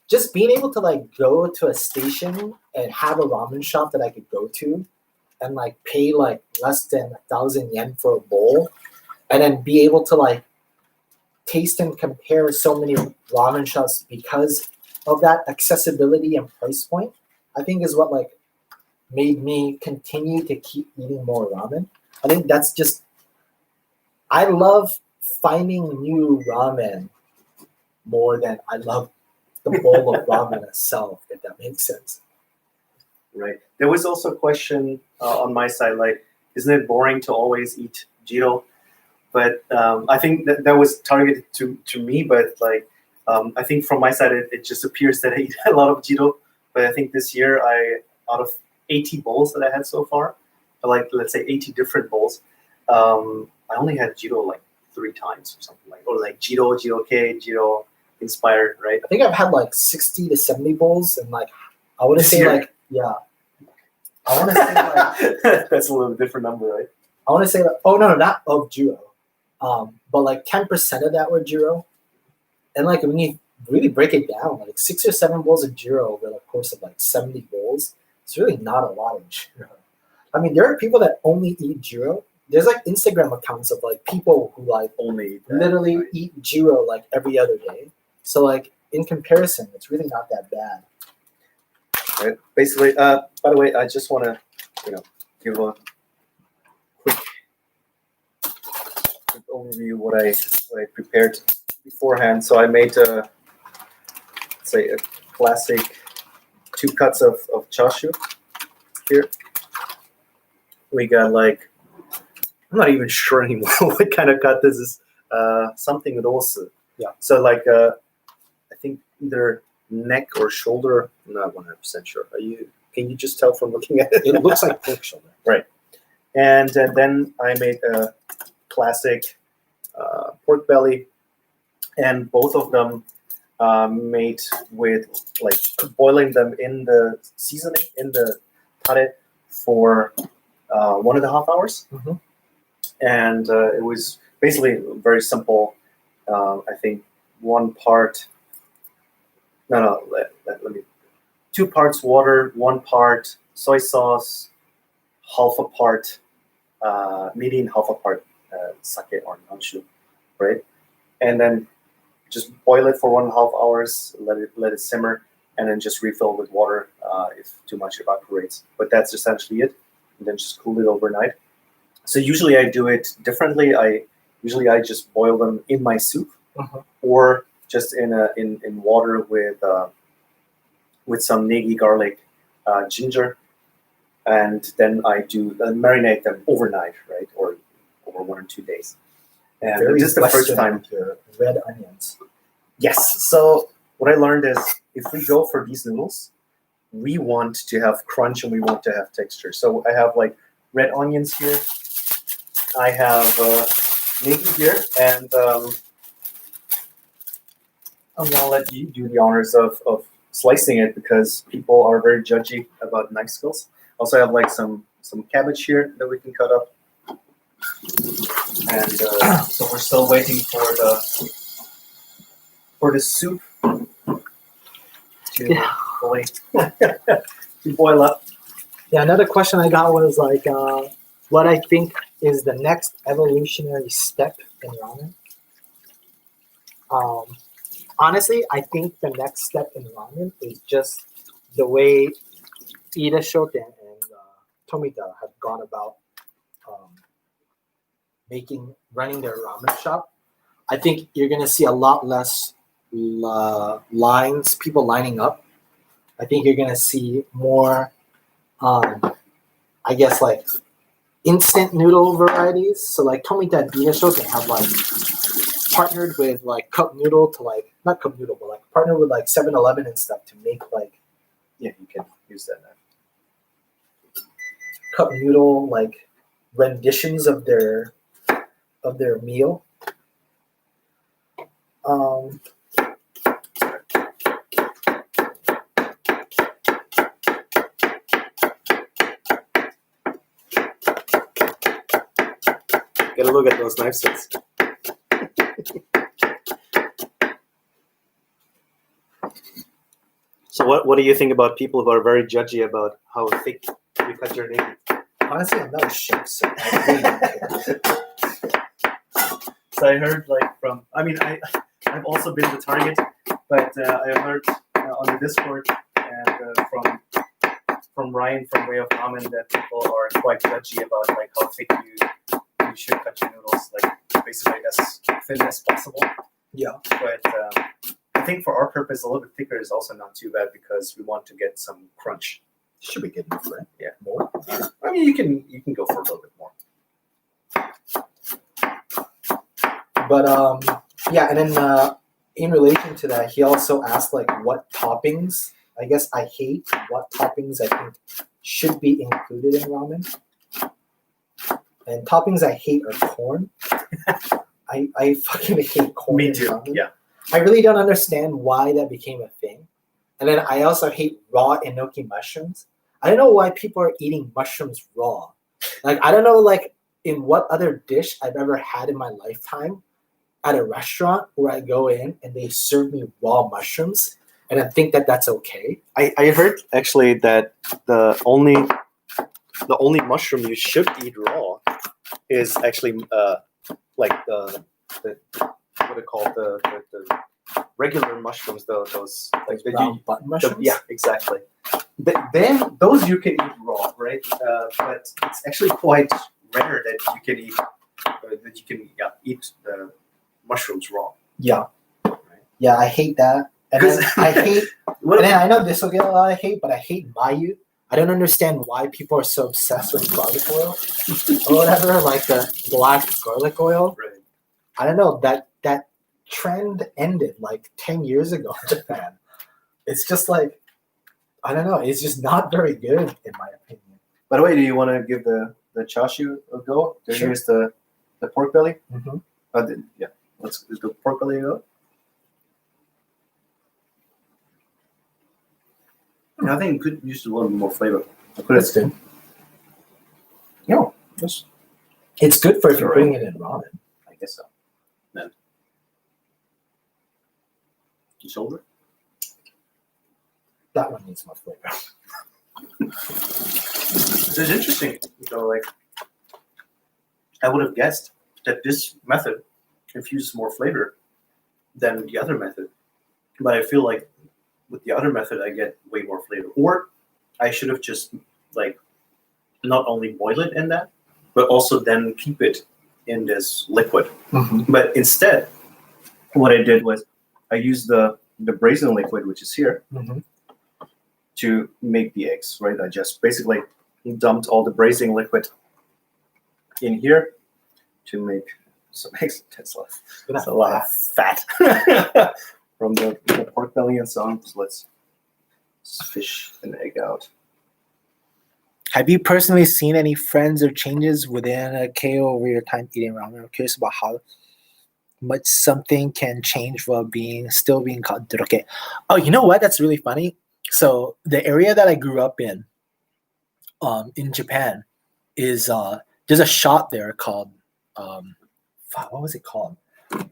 just being able to like go to a station and have a ramen shop that I could go to and like pay like less than 1,000 yen for a bowl, and then be able to like taste and compare so many ramen shops because of that accessibility and price point, I think is what like made me continue to keep eating more ramen. I think that's just, I love finding new ramen more than I love the bowl of ramen itself, if that makes sense. Right. There was also a question on my side, like, isn't it boring to always eat Jiro? But I think that was targeted to me. But like, I think from my side, it just appears that I eat a lot of Jiro. But I think this year, out of 80 bowls that I had so far, like let's say 80 different bowls, I only had Jiro like 3 times or something like, or like Jiro K, Jiro inspired, right? I think I've had like 60 to 70 bowls, and like I want to This say year? like, yeah, I want to say like, That's a little different number, right? I want to say like, oh no, not of Jiro, but like 10% of that were Jiro, and like when you really break it down, like 6 or 7 bowls of Jiro over the course of like 70 bowls, it's really not a lot of Jiro. I mean, there are people that only eat Jiro. There's like Instagram accounts of like people who like Only eat that, literally right? eat Jiro like every other day. So like in comparison, it's really not that bad. Right. Basically, by the way, I just want to, give a quick overview of what I prepared beforehand. So I made a classic 2 cuts of chashu here. We got like, I'm not even sure anymore what kind of cut this is. Something rosu. Yeah. So like, I think either neck or shoulder. I'm not 100% sure. Can you just tell from looking at it? It looks like pork shoulder. Right. And then I made a classic pork belly, and both of them made with like boiling them in the seasoning in the tare for 1.5 hours. Mm-hmm. And it was basically very simple. I think 1 part. No. Let me. 2 parts water, 1 part soy sauce, half a part mirin, half a part sake or nanshu, right? And then just boil it for 1.5 hours. Let it simmer, and then just refill with water if too much evaporates. But that's essentially it. And then just cool it overnight. So usually I do it differently. I just boil them in my soup, or just in water with some negi, garlic, ginger, and then I do marinate them overnight, right, or over 1 or 2 days. And Very this is the first time. here, red onions. Yes. So what I learned is if we go for these noodles, we want to have crunch and we want to have texture. So I have like red onions here. I have negi here, and I'm gonna let you do the honors of slicing it because people are very judgy about knife skills. Also, I have like some cabbage here that we can cut up, and so we're still waiting for the soup to fully to boil up. Yeah, another question I got was like, what I think is the next evolutionary step in ramen. Honestly, I think the next step in ramen is just the way Ida Shoten and Tomita have gone about running their ramen shop. I think you're gonna see a lot less people lining up. I think you're gonna see more, I guess, like instant noodle varieties. So like Tomita and Ida Shoten have like partnered with like cup noodle to like not cup noodle, but like partnered with like 7-Eleven and stuff to make like you can use that now. Cup noodle like renditions of their meal. Get a look at those knife sets. what do you think about people who are very judgy about how thick you cut your nigiri? Honestly, I'm not a chef, so So I heard I've also been to Target, but I heard on the Discord and from Ryan from Way of Ramen that people are quite judgy about like how thick you should cut your noodles, like basically as thin as possible. Yeah. But I think for our purpose, a little bit thicker is also not too bad because we want to get some crunch. Should be good enough, right? Yeah, more. I mean, you can go for a little bit more. But yeah, and then in relation to that, he also asked like what toppings. I guess I hate what toppings I think should be included in ramen. And toppings I hate are corn. I fucking hate corn. Me in too. ramen. Yeah. I really don't understand why that became a thing. And then I also hate raw enoki mushrooms. I don't know why people are eating mushrooms raw. Like I don't know like in what other dish I've ever had in my lifetime at a restaurant where I go in and they serve me raw mushrooms and I think that that's okay. I heard actually that the only mushroom you should eat raw is actually like the what are called the regular mushrooms, those like the Brown button mushrooms? yeah, exactly. Then those you can eat raw, right? But it's actually quite rare that you can eat the mushrooms raw. Yeah. Right? Yeah, I hate that. And then I hate and then I know this will get a lot of hate, but I hate mayu. I don't understand why people are so obsessed with garlic oil or whatever, like the black garlic oil. Right. I don't know, that trend ended like 10 years ago in Japan. It's just like, I don't know, it's just not very good in my opinion. By the way, do you want to give the chashu a go? Sure. Here's the pork belly. Mm-hmm. Yeah, let's do the pork belly a go. I think you could use a little more flavor. That's good. No, it's good for if you're putting it in ramen. I guess so. Then the shoulder. That one needs more flavor. It's interesting. So, like, I would have guessed that this method infuses more flavor than the other method, but I feel like with the other method I get way more flavor. Or I should have just like not only boil it in that, but also then keep it in this liquid. Mm-hmm. But instead, what I did was I used the braising liquid, which is here, Mm-hmm. to make the eggs, right? I just basically dumped all the braising liquid in here to make some eggs. That's a lot of fat from the pork belly and so on. So let's fish an egg out. Have you personally seen any friends or changes within a KO over your time eating ramen? I'm curious about how much something can change while still being called duroke. Oh, you know what? That's really funny. So the area that I grew up in Japan, is there's a shop there called what was it called?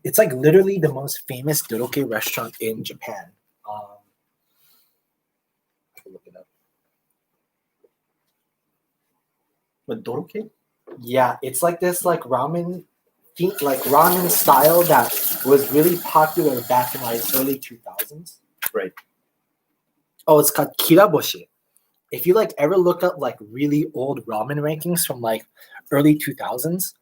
It's like literally the most famous duroke restaurant in Japan. I can look it up. But duroke? Yeah, it's like this like ramen style that was really popular back in like early 2000s. Right. Oh, it's called kiraboshi. If you like ever look up like really old ramen rankings from like early 2000s,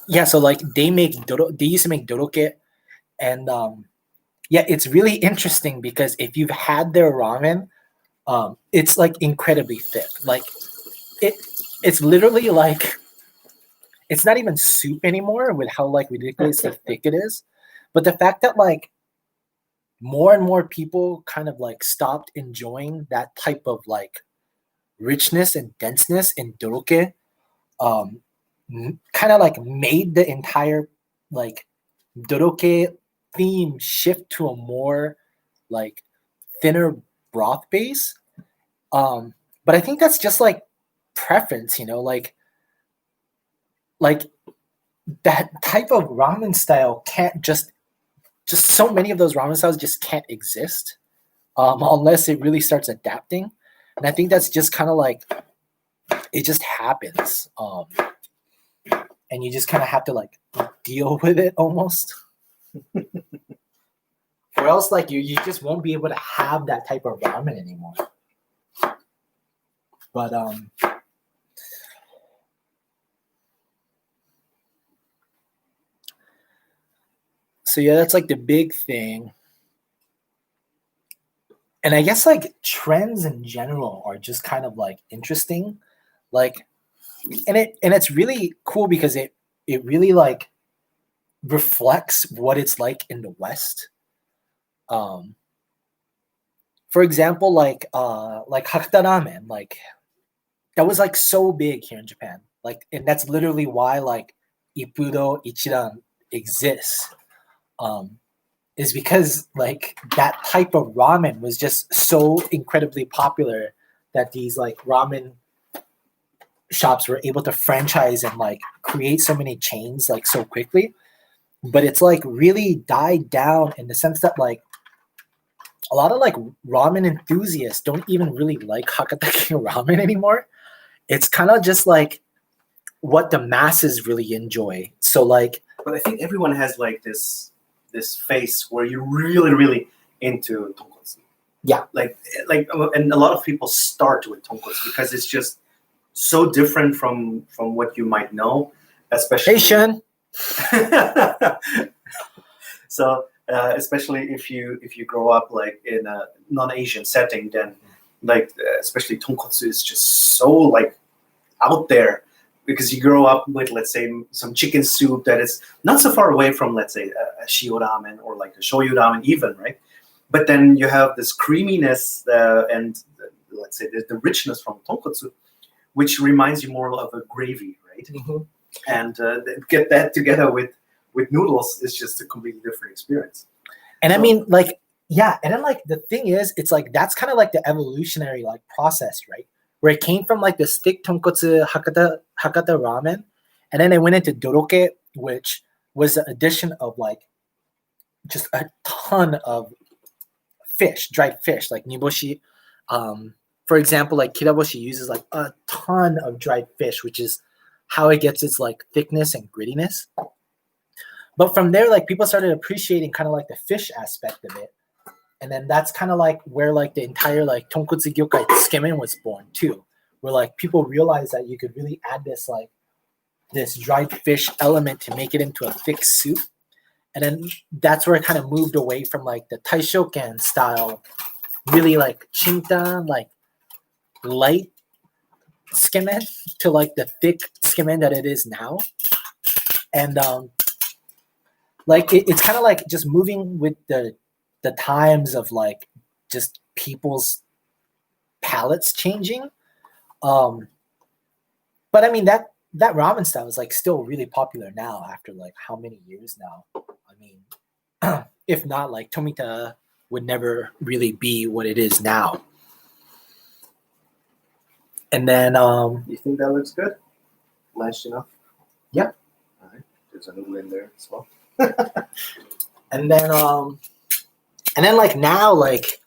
yeah, so like they used to make duroke, and yeah, it's really interesting because if you've had their ramen, it's like incredibly thick. Like it's literally like it's not even soup anymore with how like ridiculously thick it is. But the fact that like more and more people kind of like stopped enjoying that type of like richness and denseness in duroke, kind of like made the entire like duroke theme shift to a more like thinner broth base. But I think that's just like preference, you know, like that type of ramen style can't just just so many of those ramen styles just can't exist unless it really starts adapting. And I think that's just kind of like it just happens, and you just kind of have to like deal with it almost, or else like you just won't be able to have that type of ramen anymore. But so yeah, that's like the big thing. And I guess like trends in general are just kind of like interesting, like, and it's really cool because it really like reflects what it's like in the West. For example, like Hakata ramen, like that was like so big here in Japan, like, and that's literally why like Ippudo Ichiran exists. Is because like that type of ramen was just so incredibly popular that these like ramen shops were able to franchise and like create so many chains like so quickly. But it's like really died down in the sense that like a lot of like ramen enthusiasts don't even really like Hakataki ramen anymore. It's kind of just like what the masses really enjoy. So like, but I think everyone has like this phase where you're really into tonkotsu. Yeah. Like, and a lot of people start with tonkotsu because it's just so different from what you might know, especially. Asian. So, especially if you grow up like in a non-Asian setting, then like especially tonkotsu is just so like out there. Because you grow up with, let's say, some chicken soup that is not so far away from, let's say, a shio ramen or like a shoyu ramen even, right? But then you have this creaminess and, let's say, the richness from tonkotsu, which reminds you more of a gravy, right? Mm-hmm. And get that together with noodles is just a completely different experience. And so, I mean, like, yeah. And then, like, the thing is, it's like that's kind of like the evolutionary like process, right? Where it came from like the stick tonkotsu Hakata ramen, and then it went into doroke, which was the addition of like just a ton of fish, dried fish, like niboshi. For example, like kiraboshi uses like a ton of dried fish, which is how it gets its like thickness and grittiness. But from there, like people started appreciating kind of like the fish aspect of it. And then that's kind of like where like the entire like tonkotsu gyokai tsukemen was born too, where like people realized that you could really add this like this dried fish element to make it into a thick soup. And then that's where it kind of moved away from like the taishoken style, really like chintan, like light tsukemen to like the thick tsukemen that it is now. And like it's kind of like just moving with the times of like just people's palates changing. But I mean that ramen style is like still really popular now after like how many years now? I mean, if not, like Tomita would never really be what it is now. And then you think that looks good? Blanched enough? Yeah. All right. There's a noodle in there as well. And then like now, like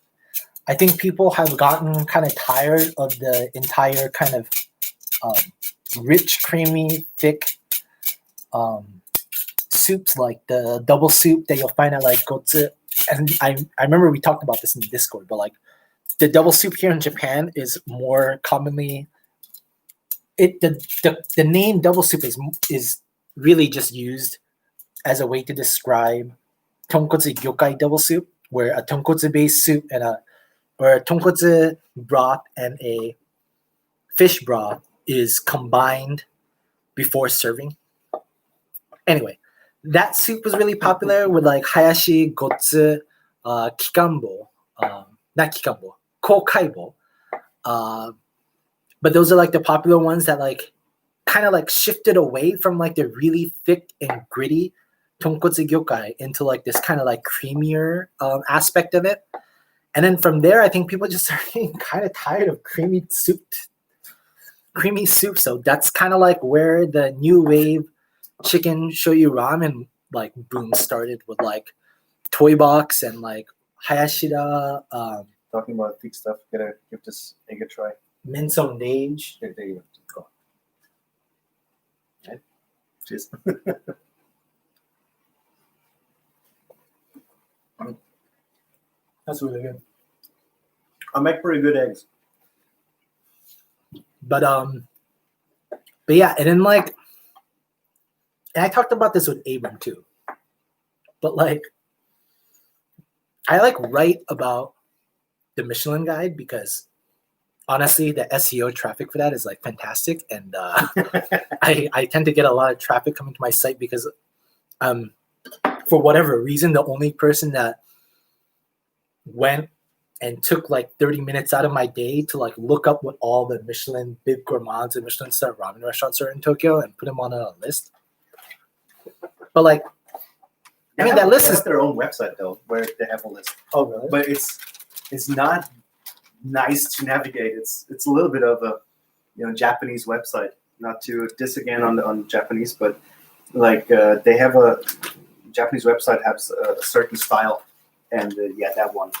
I think people have gotten kind of tired of the entire kind of rich, creamy, thick soups, like the double soup that you'll find at like Gotsu. And I remember we talked about this in the Discord, but like the double soup here in Japan is more commonly the name double soup is really just used as a way to describe tonkotsu gyokai double soup, where a tonkotsu based soup and a tonkotsu broth and a fish broth is combined before serving. Anyway, that soup was really popular with like hayashi, gotsu, kikanbo, not kikanbo, kokaibo. But those are like the popular ones that like kind of like shifted away from like the really thick and gritty tonkotsu gyokai into like this kind of like creamier aspect of it. And then from there, I think people just started getting kind of tired of creamy soup. So that's kind of like where the new wave chicken shoyu ramen like boom started with like Toy Box and like Hayashida, Talking about thick stuff, gotta give this egg a try. Minso Nage. There you go. Right. Cheers. That's really good. I make pretty good eggs. But yeah, and then like, and I talked about this with Abram too. But like, I like write about the Michelin Guide because honestly, the SEO traffic for that is like fantastic, and I tend to get a lot of traffic coming to my site because for whatever reason, the only person that went and took like 30 minutes out of my day to like look up what all the Michelin big gourmands and Michelin star ramen restaurants are in Tokyo and put them on a list. But like, I mean, that list is their own website though, where they have a list. Oh, really? But it's not nice to navigate. It's a little bit of a Japanese website. Not to diss again on Japanese, but like they have a Japanese website has a certain style, and that one.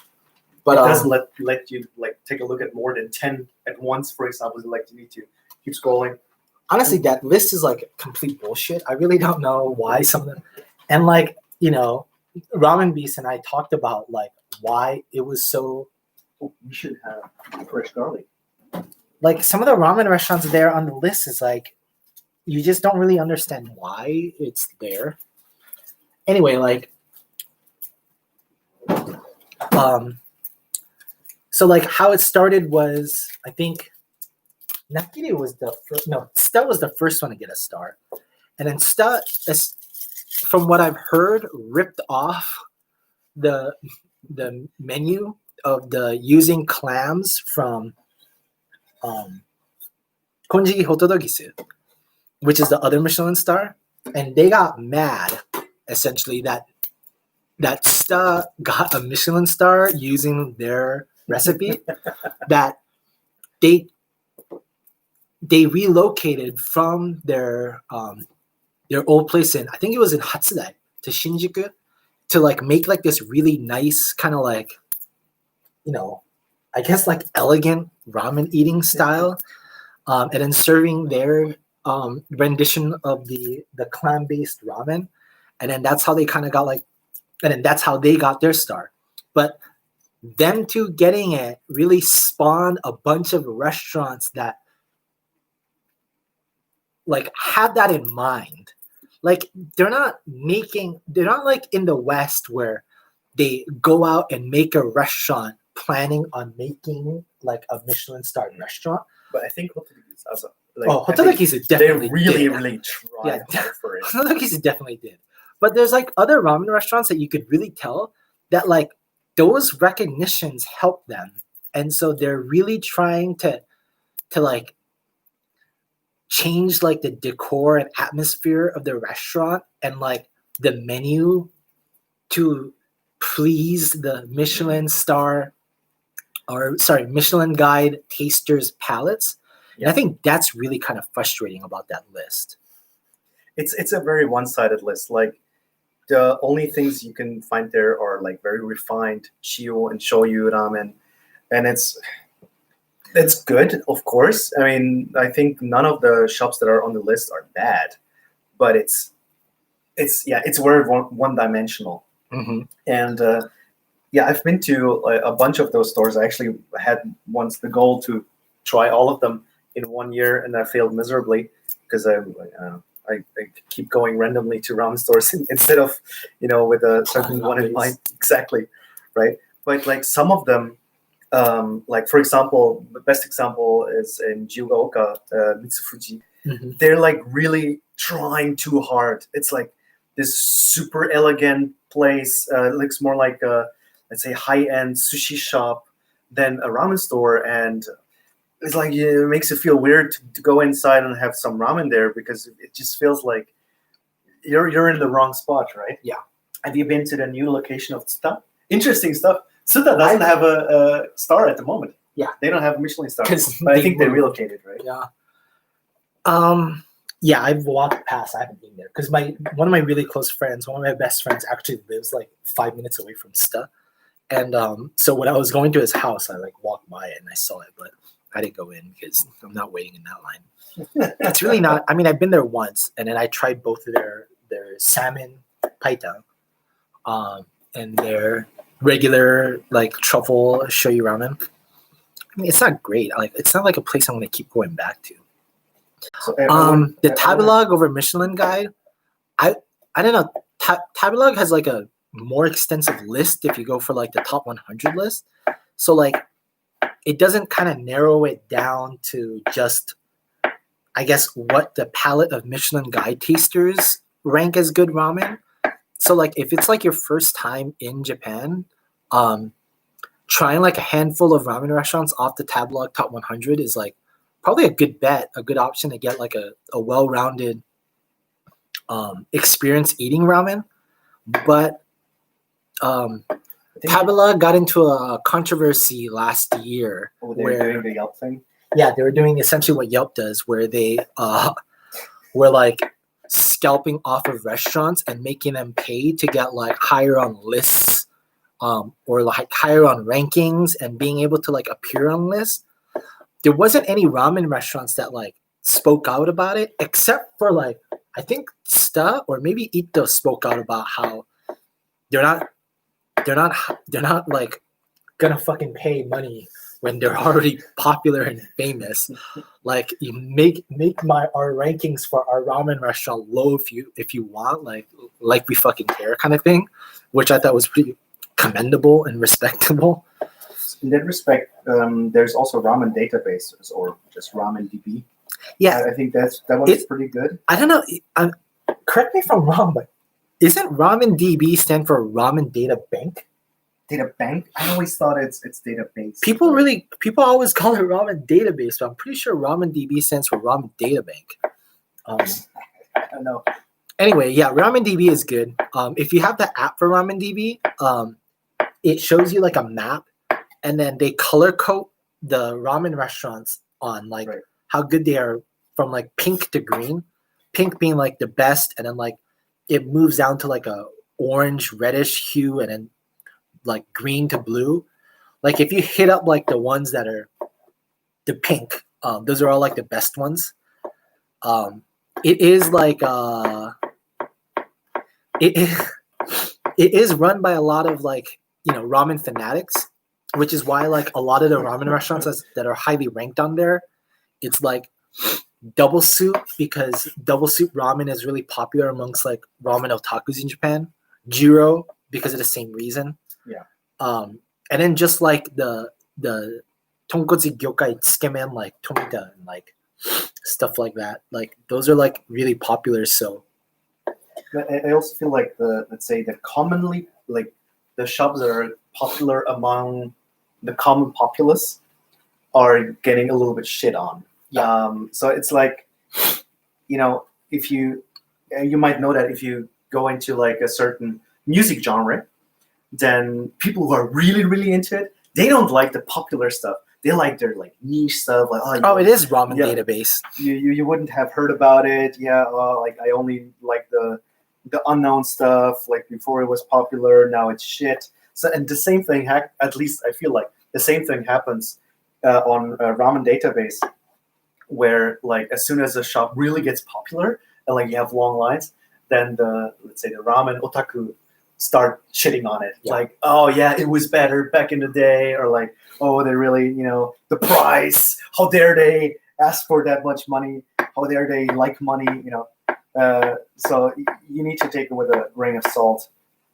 But it doesn't let you like take a look at more than 10 at once, for example. Like you need to keep scrolling. Honestly, that list is like complete bullshit. I really don't know why some of them. And like, Ramen Beast and I talked about like why it was so. Oh, you should have fresh garlic. Like some of the ramen restaurants there on the list is like, you just don't really understand why it's there. Anyway, like, so like how it started was, I think Nakiri was the first, no, Sta was the first one to get a star. And then Sta, from what I've heard, ripped off the menu of the using clams from Konjiki Hotodogisu, which is the other Michelin star. And they got mad, essentially, that Sta got a Michelin star using their recipe, that they relocated from their old place in, I think it was in Hatsudai, to Shinjuku, to like make like this really nice kind of like, I guess like elegant ramen eating style, and then serving their rendition of the clam based ramen, and then that's how they kind of got like, and then that's how they got their star. But them two getting it really spawned a bunch of restaurants that like have that in mind. Like they're not like in the West where they go out and make a restaurant planning on making like a Michelin starred restaurant. But I think Hotodoki's also Hotodoki's definitely they really did. really tried hard for it. Hotodoki's definitely did. But there's like other ramen restaurants that you could really tell that like those recognitions help them. And so they're really trying to like change like the decor and atmosphere of the restaurant and like the menu to please the Michelin Guide tasters' palates. Yeah. And I think that's really kind of frustrating about that list. It's a very one-sided list. Like the only things you can find there are like very refined shio and shoyu ramen, and it's good, of course. I mean, I think none of the shops that are on the list are bad, but it's very one-dimensional. Mm-hmm. And I've been to a bunch of those stores. I actually had once the goal to try all of them in 1 year, and I failed miserably because I keep going randomly to ramen stores instead of with a certain one in mind. Exactly, right? But like some of them, like for example, the best example is in Jiugaoka, Mitsufuji. Mm-hmm. They're like really trying too hard. It's like this super elegant place. Looks more like a, let's say, high-end sushi shop than a ramen store, and it's like it makes it feel weird to go inside and have some ramen there because it just feels like you're in the wrong spot, right? Yeah. Have you been to the new location of Tsuta? Interesting stuff. Tsuta doesn't have a star at the moment. Yeah. They don't have a Michelin star. But I think they relocated, right? Yeah. Yeah, I've walked past. I haven't been there because one of my really close friends, one of my best friends, actually lives like 5 minutes away from Sta. And so when I was going to his house, I like walked by it and I saw it, but I didn't go in because I'm not waiting in that line. It's really not. I mean, I've been there once, and then I tried both of their salmon paita, and their regular like truffle shoyu ramen. I mean, it's not great. Like, it's not like a place I'm going to keep going back to. So The Tabelog over Michelin Guide, I don't know. Tabelog has like a more extensive list if you go for like the top 100 list. So like, it doesn't kind of narrow it down to just, I guess, what the palate of Michelin Guide tasters rank as good ramen. So like, if it's like your first time in Japan, trying like a handful of ramen restaurants off the Tabelog top 100 is like probably a good bet, a good option to get like a well-rounded experience eating ramen. But Tabelog got into a controversy last year where doing the Yelp thing. Yeah, they were doing essentially what Yelp does, where they were like scalping off of restaurants and making them pay to get like higher on lists, or like higher on rankings and being able to like appear on lists. There wasn't any ramen restaurants that like spoke out about it, except for like, I think Sta or maybe Ito spoke out about how they're not like gonna fucking pay money when they're already popular and famous. Like, you make our rankings for our ramen restaurant low if you want, like we fucking care kind of thing, which I thought was pretty commendable and respectable. In that respect, there's also ramen databases or just ramen DB. Yeah, I think that one is pretty good. I don't know. Correct me if I'm wrong, but isn't ramen DB stand for Ramen Data Bank? Data bank? I always thought it's database. People always call it ramen database, but I'm pretty sure ramen DB stands for ramen data bank. I don't know. Anyway, yeah, ramen DB is good. If you have the app for ramen DB, it shows you like a map, and then they color code the ramen restaurants on like how good they are from like pink to green. Pink being like the best, and then like it moves down to like a orange reddish hue, and then like green to blue. Like if you hit up like the ones that are the pink, those are all like the best ones. It is like it is run by a lot of like, you know, ramen fanatics, which is why like a lot of the ramen restaurants that are highly ranked on there, it's like double soup, because double soup ramen is really popular amongst like ramen otakus in Japan. Jiro, because of the same reason. Yeah. And then just like the tonkotsu gyokai tsukemen, like tomita and like stuff like that. Like those are like really popular. So I also feel like let's say the commonly like the shops that are popular among the common populace are getting a little bit shit on. Yeah. So it's like, you know, if you might know that if you go into like a certain music genre, then people who are really, really into it, they don't like the popular stuff. They like their like niche stuff. Like, it is ramen database. You wouldn't have heard about it. Yeah, like I only like the unknown stuff. Like before it was popular, now it's shit. So, and the same thing, at least I feel like the same thing happens on ramen database, where like as soon as a shop really gets popular and like you have long lines, then let's say the ramen otaku start shitting on it. Yeah. Like, oh yeah, it was better back in the day, or like, oh, they really, you know, the price, how dare they ask for that much money, how dare they like money, you know. So you need to take it with a grain of salt.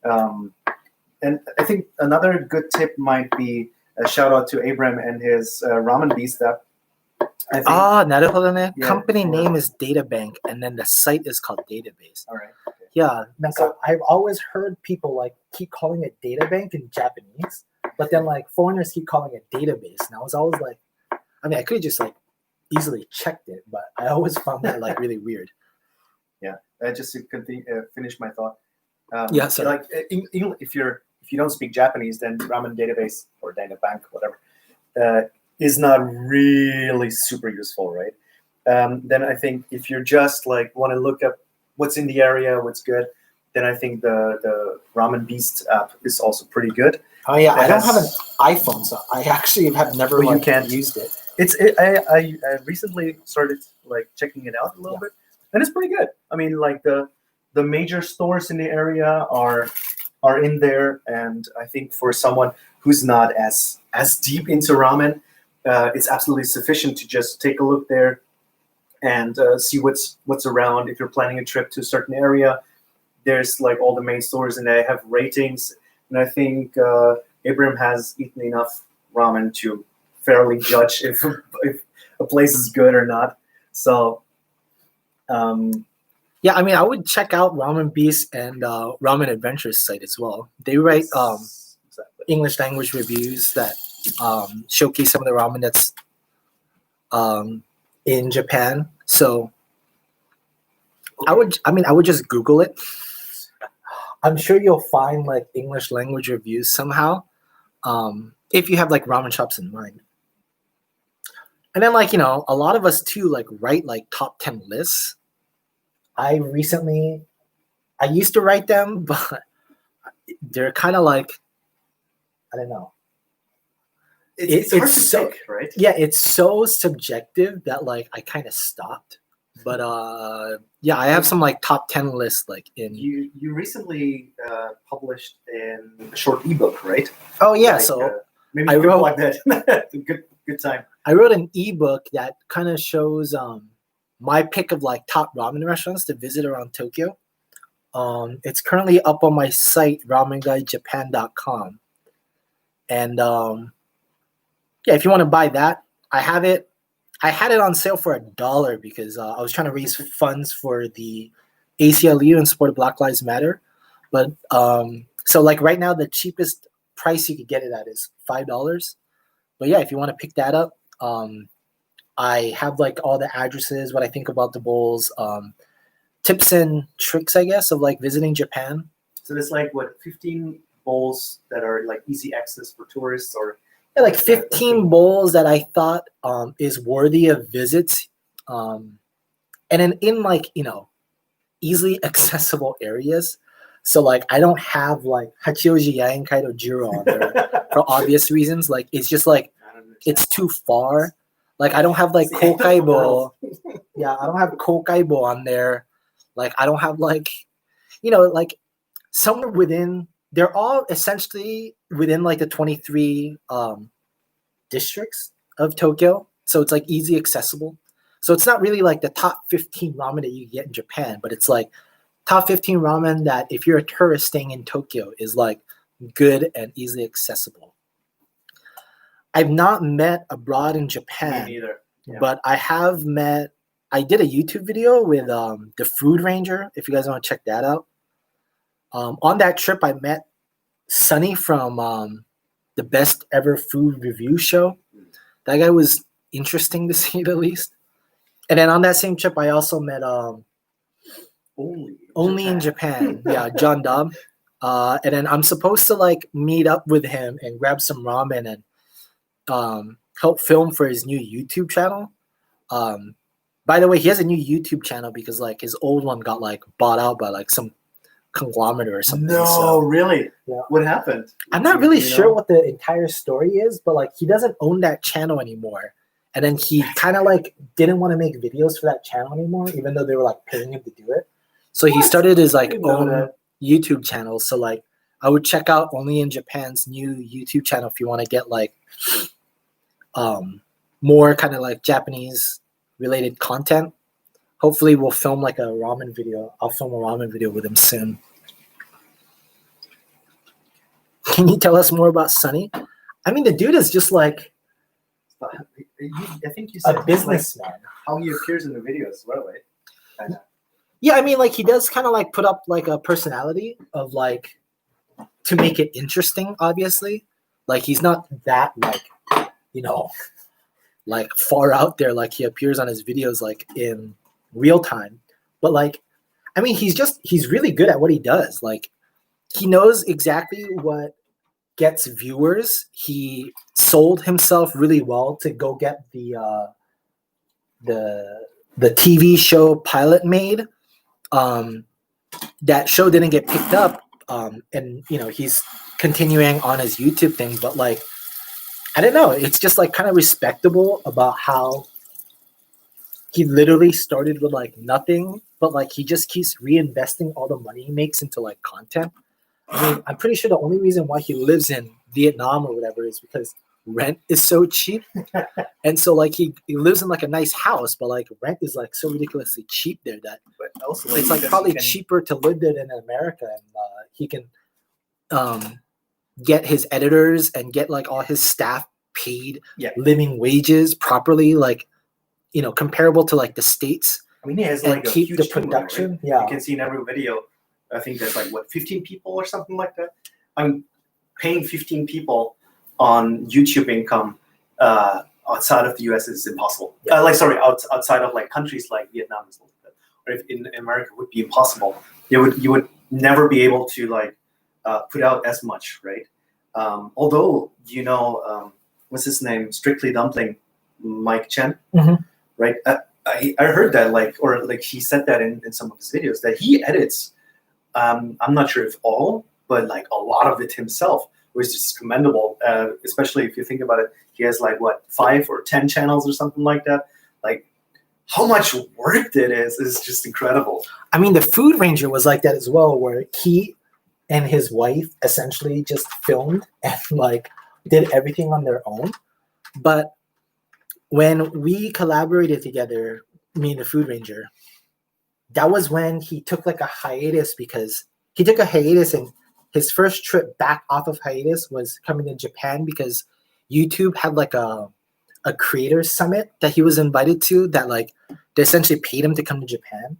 And I think another good tip might be a shout out to Abram and his ramen beast app. Naruhodo ne. Company name is Databank, and then the site is called Database. All right. Yeah, so I've always heard people like keep calling it Databank in Japanese, but then like foreigners keep calling it database, and I was always like, I mean, I could have just like easily checked it, but I always found that like really weird. Yeah, just to finish my thought. So like if you don't speak Japanese, then ramen database or Databank, whatever, is not really super useful, right? Then I think if you're just like want to look up what's in the area, what's good, then I think the Ramen Beast app is also pretty good. Oh yeah, I It don't have an has- iPhone, so I actually have never Well, you like can't. used it. I recently started like checking it out a little bit, and it's pretty good. I mean, like the major stores in the area are in there, and I think for someone who's not as deep into ramen, it's absolutely sufficient to just take a look there and see what's around. If you're planning a trip to a certain area, there's like all the main stores, and they have ratings. And I think Abraham has eaten enough ramen to fairly judge if a place is good or not. So, Yeah, I mean, I would check out Ramen Beast and Ramen Adventures site as well. They write exactly. English language reviews that showcase some of the ramen that's in Japan. So I would just Google it. I'm sure you'll find like English language reviews somehow, if you have like ramen shops in mind. And then like, a lot of us too like write like top 10 lists. I used to write them, but they're kind of like, I don't know. It's hard to so pick, right? Yeah, it's so subjective that like I kind of stopped. But yeah, I have some like top 10 lists like in. You recently published in a short ebook, right? Oh yeah, Like, so maybe I you could wrote- plug that. good time. I wrote an ebook that kind of shows my pick of like top ramen restaurants to visit around Tokyo. It's currently up on my site ramenguidejapan.com. And yeah, if you want to buy that, I have it. I had it on sale for $1 because I was trying to raise funds for the ACLU and support of Black Lives Matter. But so like right now, the cheapest price you could get it at is $5. But yeah, if you want to pick that up, I have like all the addresses, what I think about the bowls, tips and tricks, I guess, of like visiting Japan. So there's like 15 bowls that are like easy access for tourists, or Yeah, like 15 bowls that I thought is worthy of visits, and then in like easily accessible areas. So like I don't have like Hachioji Yaenkai or Jiro on there for obvious reasons. Like it's just like it's too far. Like I don't have like Kokaibo. Yeah, I don't have Kokaibo on there. Like I don't have like like somewhere within. They're all essentially within like the 23 districts of Tokyo. So it's like easy accessible. So it's not really like the top 15 ramen that you get in Japan, but it's like top 15 ramen that if you're a tourist staying in Tokyo is like good and easily accessible. I've not met abroad in Japan, Me neither. Yeah. but I did a YouTube video with the Food Ranger, if you guys want to check that out. On that trip, I met Sunny from the Best Ever Food Review Show. That guy was interesting to say the least. And then on that same trip, I also met only in Japan. Yeah, John Dobb. And then I'm supposed to like meet up with him and grab some ramen and help film for his new YouTube channel. By the way, he has a new YouTube channel because like his old one got like bought out by like some conglomerate or something. No, so, really? Yeah. What happened? I'm not really You sure know? what the entire story is, but like he doesn't own that channel anymore. And then he kind of like didn't want to make videos for that channel anymore, even though they were like paying him to do it. So he What? started his I like didn't know own that. YouTube channel. So like I would check out Only in Japan's new YouTube channel if you want to get like more kind of like Japanese related content. Hopefully we'll film like a ramen video. I'll film a ramen video with him soon. Can you tell us more about Sunny? I mean, the dude is just like I think you said a businessman. like how he appears in the videos as well, right? Kinda. Yeah, I mean, like he does kind of like put up like a personality of like to make it interesting. Obviously, like he's not that like like far out there like he appears on his videos like in real time. But like, I mean, he's really good at what he does. Like he knows exactly what gets viewers. He sold himself really well to go get the the TV show pilot made. That show didn't get picked up, and he's continuing on his YouTube thing. But like, I don't know, it's just like kind of respectable about how he literally started with like nothing, but like he just keeps reinvesting all the money he makes into like content. I mean, I'm pretty sure the only reason why he lives in Vietnam or whatever is because rent is so cheap. And so like he lives in like a nice house, but like rent is like so ridiculously cheap there that But also, it's like because probably you can- cheaper to live there than in America. And he can get his editors and get like all his staff paid Yeah. living wages properly, like comparable to like the States. I mean, he has and like a keep huge the team, right? production. Yeah. You can see in every video, I think there's like 15 people or something like that. I'm paying 15 people on YouTube income outside of the US is impossible. Yeah. Outside of like countries like Vietnam and stuff like that, or if in America would be impossible. You would never be able to like put out as much, right? Although what's his name? Strictly Dumpling, Mike Chen, Mhm. right? I heard that he said that in some of his videos that he edits. I'm not sure if all, but like a lot of it himself, which is commendable. Especially if you think about it, he has like 5 or 10 channels or something like that. Like how much work that is just incredible. I mean, the Food Ranger was like that as well, where he and his wife essentially just filmed and like did everything on their own. But when we collaborated together, me and the Food Ranger, that was when he took like a hiatus, because he took a hiatus, and his first trip back off of hiatus was coming to Japan because YouTube had like a creators summit that he was invited to, that like they essentially paid him to come to Japan.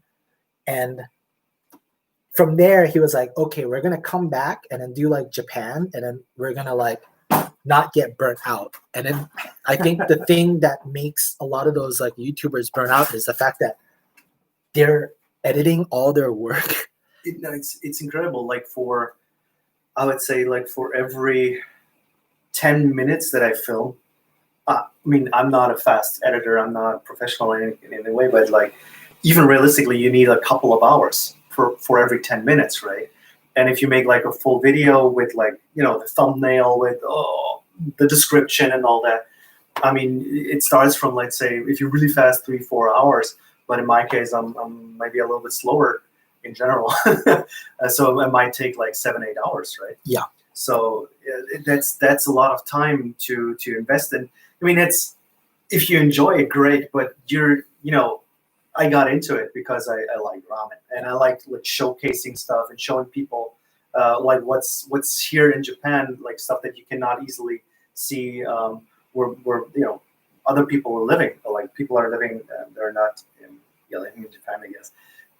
And from there he was like, okay, we're gonna come back and then do like Japan, and then we're gonna like not get burnt out. And then I think the thing that makes a lot of those like YouTubers burn out is the fact that they're editing all their work. It's incredible. Like I would say like for every 10 minutes that I film, I mean, I'm not a fast editor. I'm not professional in any way, but like even realistically, you need a couple of hours for every 10 minutes, right? And if you make like a full video with like, the thumbnail with the description and all that, I mean, it starts from, let's say, if you're really fast, 3-4 hours. But in my case, I'm maybe a little bit slower in general. So it might take like 7-8 hours, right? Yeah. So that's a lot of time to invest in. I mean, it's, if you enjoy it, great. But I got into it because I like ramen, and I like showcasing stuff and showing people like what's here in Japan, like stuff that you cannot easily see where other people are living. Or like people are living, they're not living in Japan. I guess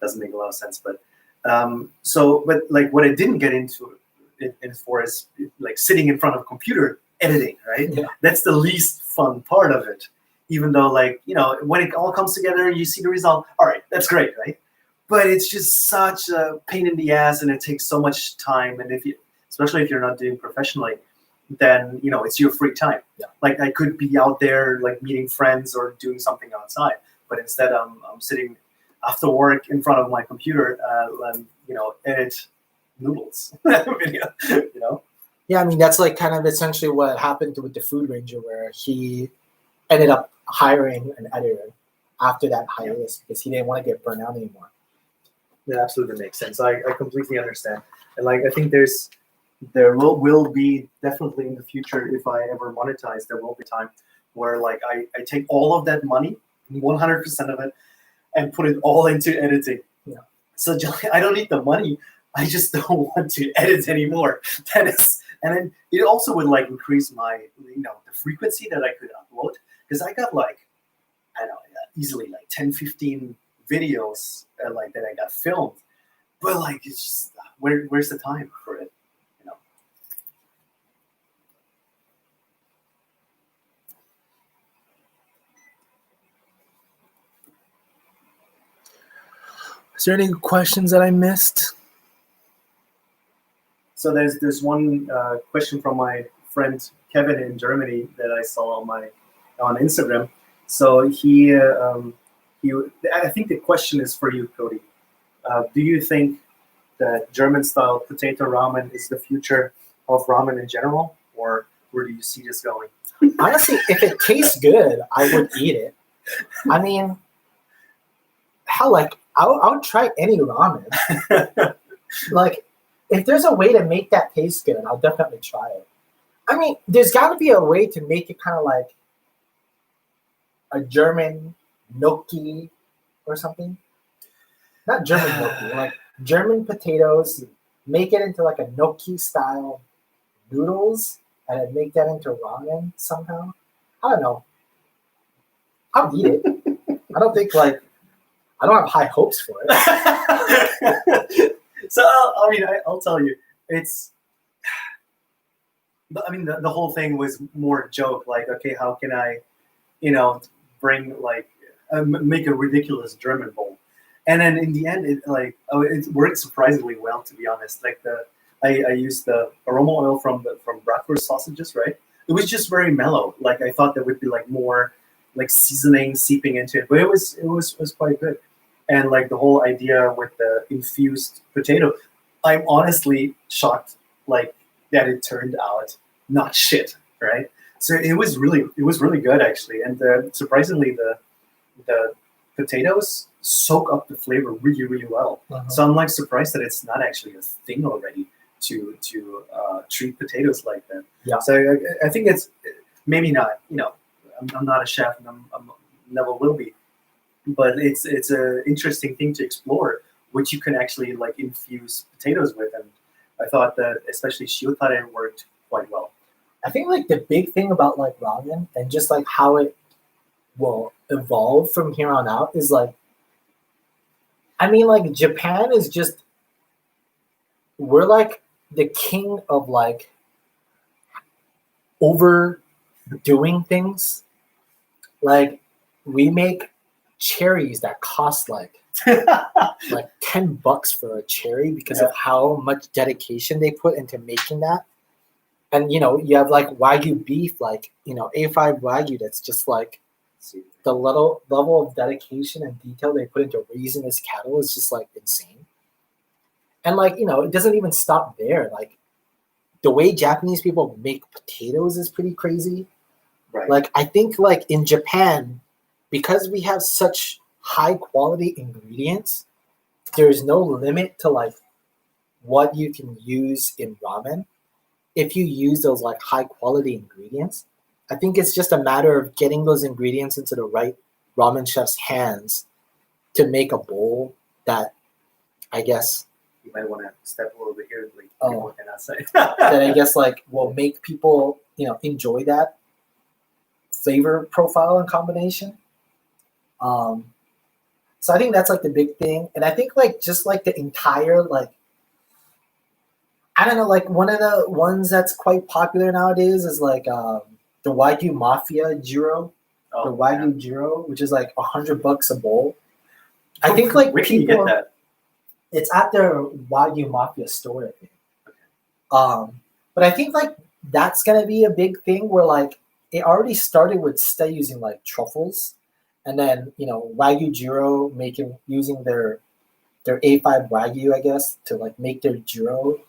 doesn't make a lot of sense. But but like what I didn't get into it for is like sitting in front of a computer editing, right? Yeah. That's the least fun part of it. Even though, like, when it all comes together, you see the result. All right, that's great, right? But it's just such a pain in the ass, and it takes so much time. And especially if you're not doing professionally, then it's your free time. Yeah. Like I could be out there like meeting friends or doing something outside, but instead I'm sitting after work in front of my computer and edit noodles video. Yeah, I mean, that's like kind of essentially what happened with the Food Ranger, where he ended up hiring an editor after that hiatus because he didn't want to get burnt out anymore. That absolutely makes sense. I completely understand. And like I think there will be definitely in the future, if I ever monetize, there will be time where like I take all of that money, 100% of it, and put it all into editing. Yeah. So I don't need the money. I just don't want to edit anymore. And then it also would like increase my, the frequency that I could upload, because I got like, I don't know, easily like 10, 15 videos like that I got filmed. But like, it's just, where's the time for it? Is there any questions that I missed? So there's one question from my friend Kevin in Germany that I saw on Instagram. So he I think the question is for you, Cody. Do you think that German-style potato ramen is the future of ramen in general, or where do you see this going? Honestly, if it tastes good, I would eat it. I mean, hell, like I'll try any ramen. Like, if there's a way to make that taste good, I'll definitely try it. I mean, there's got to be a way to make it kind of like a German gnocchi or something. Not German gnocchi, like German potatoes. Make it into like a gnocchi style noodles, and then make that into ramen somehow. I don't know. I'll eat it. I don't think I don't have high hopes for it. So I mean, I'll tell you, it's. I mean, the whole thing was more a joke. Like, okay, how can I, bring make a ridiculous German bowl, and then in the end, it worked surprisingly well. To be honest, like I used the aroma oil from bratwurst sausages, right? It was just very mellow. Like I thought there would be like more like seasoning seeping into it, but it was quite good. And like the whole idea with the infused potato, I'm honestly shocked like that it turned out not shit, right? So it was really good actually, and surprisingly the potatoes soak up the flavor really well. Uh-huh. So I'm like surprised that it's not actually a thing already to treat potatoes like that. Yeah. So I think it's maybe not. I'm not a chef, and I'm never will be. But it's an interesting thing to explore, which you can actually like infuse potatoes with, and I thought that especially shiotare worked quite well. I think like the big thing about like ramen and just like how it will evolve from here on out is like, I mean, like Japan is just, we're like the king of like overdoing things. Like we make cherries that cost like $10 for a cherry because of how much dedication they put into making that. And you have like Wagyu beef, like A5 Wagyu, that's just like the level of dedication and detail they put into raising this cattle is just like insane. And like it doesn't even stop there. Like the way Japanese people make potatoes is pretty crazy. Right. Like I think like in Japan, because we have such high quality ingredients, there's no limit to like what you can use in ramen if you use those like high quality ingredients. I think it's just a matter of getting those ingredients into the right ramen chef's hands to make a bowl that I guess You might want to step a little bit here. Like, what can I say? that I guess like will make people enjoy that flavor profile and combination. So I think that's like the big thing, and I think like just like the entire like, I don't know, like one of the ones that's quite popular nowadays is like the Wagyu Mafia Jiro, the Wagyu Jiro, which is like $100 a bowl. I think like where can you get that? It's at their Wagyu Mafia store, I think. But I think like that's gonna be a big thing where like it already started with Stay using like truffles, and then Wagyu Jiro using their A5 Wagyu, I guess, to like make their Jiro.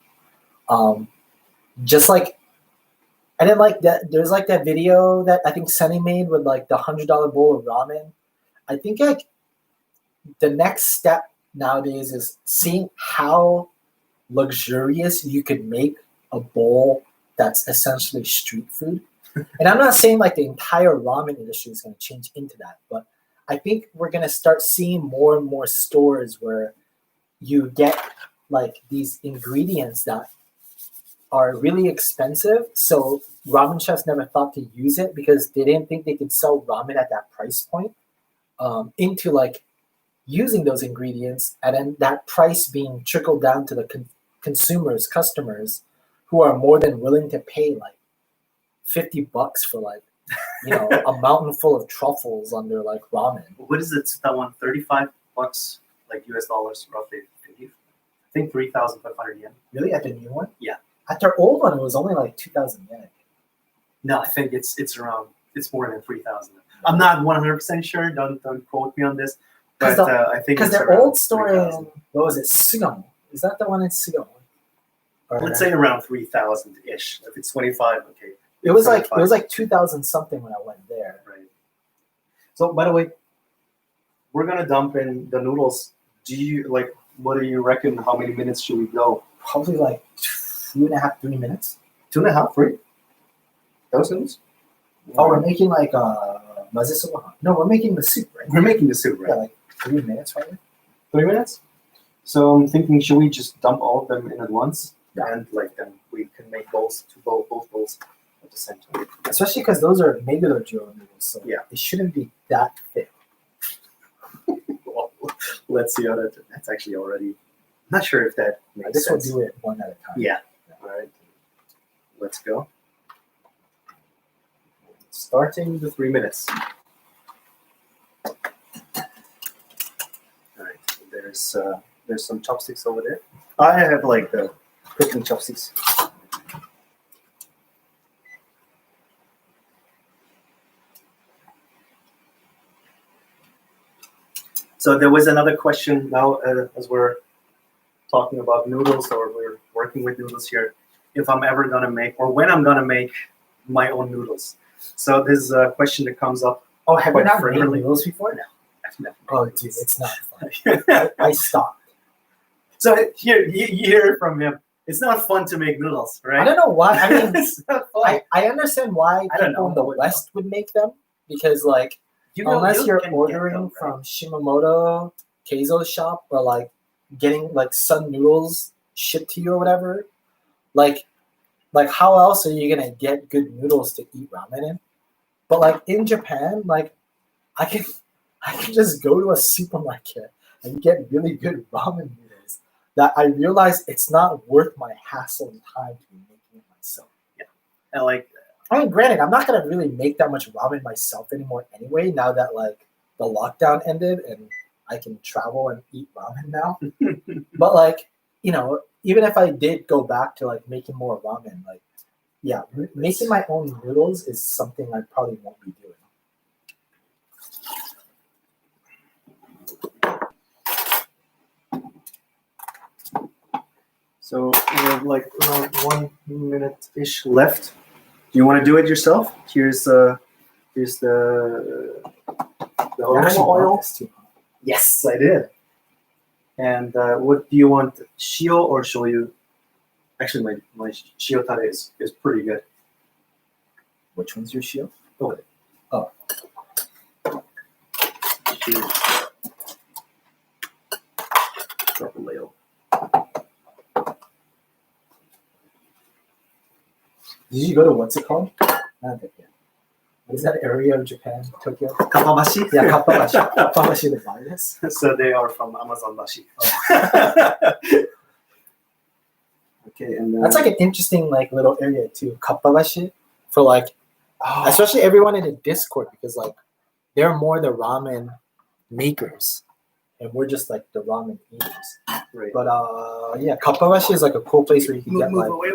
Just like, and then like that, there's like that video that I think Sunny made with like the $100 bowl of ramen. I think like the next step nowadays is seeing how luxurious you could make a bowl that's essentially street food. And I'm not saying like the entire ramen industry is going to change into that, but I think we're going to start seeing more and more stores where you get like these ingredients that are really expensive. So ramen chefs never thought to use it because they didn't think they could sell ramen at that price point, into like using those ingredients, and then that price being trickled down to the customers who are more than willing to pay like $50 for like a mountain full of truffles on their like ramen. What is it? That one, $35 like US dollars, roughly. I think 3,500 yen. Really, at the new one? Yeah. At their old one, it was only like 2,000 yen. No, I think it's around it's more than 3,000. I'm not 100% sure. Don't quote me on this. But 'Cause I think Because it's their around old store 3,000. in, what was it, Sugamo? Is that the one in Sugamo? Or Let's say around 3,000 ish. If it's 25, okay. it was like 25. 2,000 something when I went there. Right. So by the way, we're gonna dump in the noodles. What do you reckon? How many minutes should we go? Probably like 2.5, 3 minutes. 2.5, 3? Those noodles? Oh, we're making like mazisoba. No, we're making the soup, right? We're making the soup, right? Yeah, like 3 minutes, probably. 3 minutes? So I'm thinking, should we just dump all of them in at once? Yeah. And then we can make both bowls at the same time. Especially because those are regular Jiro noodles, so Yeah. it shouldn't be that thick. Well, let's see how that's actually already. I'm not sure if that I makes guess we'll sense. do it one at a time. Yeah. All right. Let's go. Starting the 3 minutes. All right. There's some chopsticks over there. I have like the cooking chopsticks. So there was another question now as we're talking about noodles, or we're working with noodles here, if I'm ever gonna make, or when I'm gonna make my own noodles. So this is a question that comes up. Oh, have you Quite not made frequently. noodles before? No, I've never made Oh, noodles. dude, it's not fun. I stopped. So here you hear it from him. It's not fun to make noodles, right? I don't know why. I mean, it's not fun. I understand why I don't people know. in the West would make them, because like unless you're can get ordering them, right? from Shimamoto Keizo's shop, or like getting like Sun noodles shipped to you or whatever, like how else are you gonna get good noodles to eat ramen in? But like in Japan, like I can just go to a supermarket and get really good ramen noodles that I realize it's not worth my hassle and time to be making it myself. And like, I mean, granted, I'm not gonna really make that much ramen myself anymore anyway, now that like the lockdown ended and I can travel and eat ramen now. But like, you know, even if I did go back to like making more ramen, like, yeah, making my own noodles is something I probably won't be doing. so we have like around 1 minute-ish left. Do you want to do it yourself? Here's the You olive actually oil. want this too, huh? Yes, I did. And what do you want, shio or shoyu? Actually, my shio tare is pretty good. Which one's your shield? Okay. Oh. Shio. Drop a little. Did you go to what's it called? I don't think yet. What is that area of Japan? Tokyo? Kapabashi? Yeah, Kappabashi. Kappabashi to buy this. So they are from Amazon Bashi. Okay, and That's like an interesting like little area too. Kappabashi for like, oh, especially everyone in the Discord, because like they're more the ramen makers and we're just like the ramen eaters. right. But yeah, Kappabashi is like a cool place where you can get Move like away.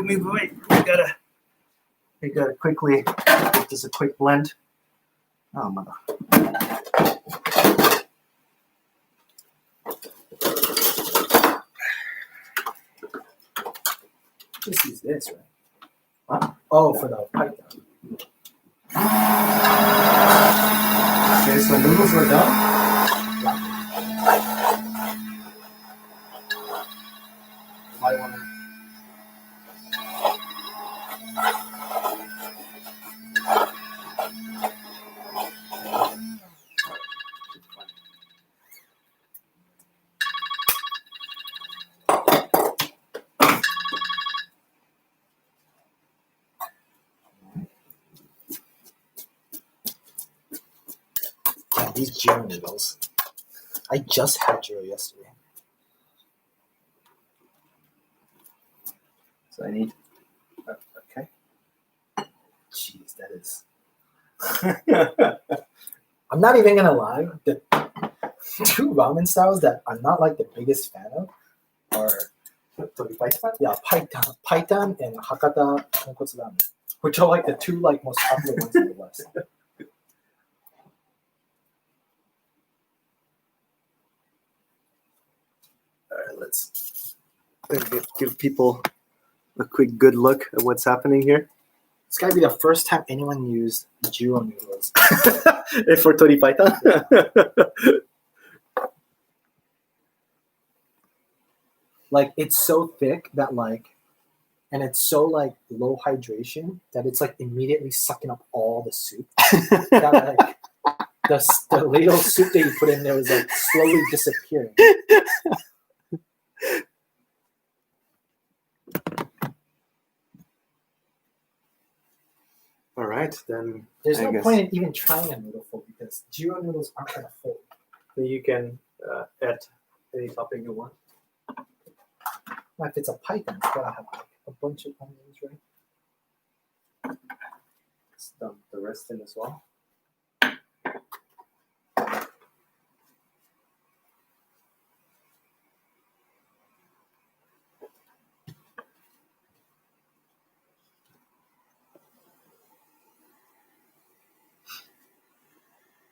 We gotta quickly just a quick blend. Oh mother. just use this, right? Huh? Oh, for the pipe down. Okay, so noodles are done. Might wanna. Yeah, these Jiro noodles. I just had Jiro yesterday. So I need. Okay. Jeez, that is. I'm not even gonna lie. The two ramen styles that I'm not like the biggest fan of are Paitan and Hakata tonkotsu ramen, which are like the two like most popular ones in the West. let's give people a quick good look at what's happening here. It's gotta be the first time anyone used Jiro noodles. For Tori Python. Like it's so thick that and it's so low hydration that it's immediately sucking up all the soup. That, the little soup that you put in there is slowly disappearing. All right, then. There's I no guess point in even trying a noodle fold because Jiro noodles aren't gonna fold. you can add any topping you want. Well, if it's a python, it's gotta have a bunch of onions, right? Let's dump the rest in as well.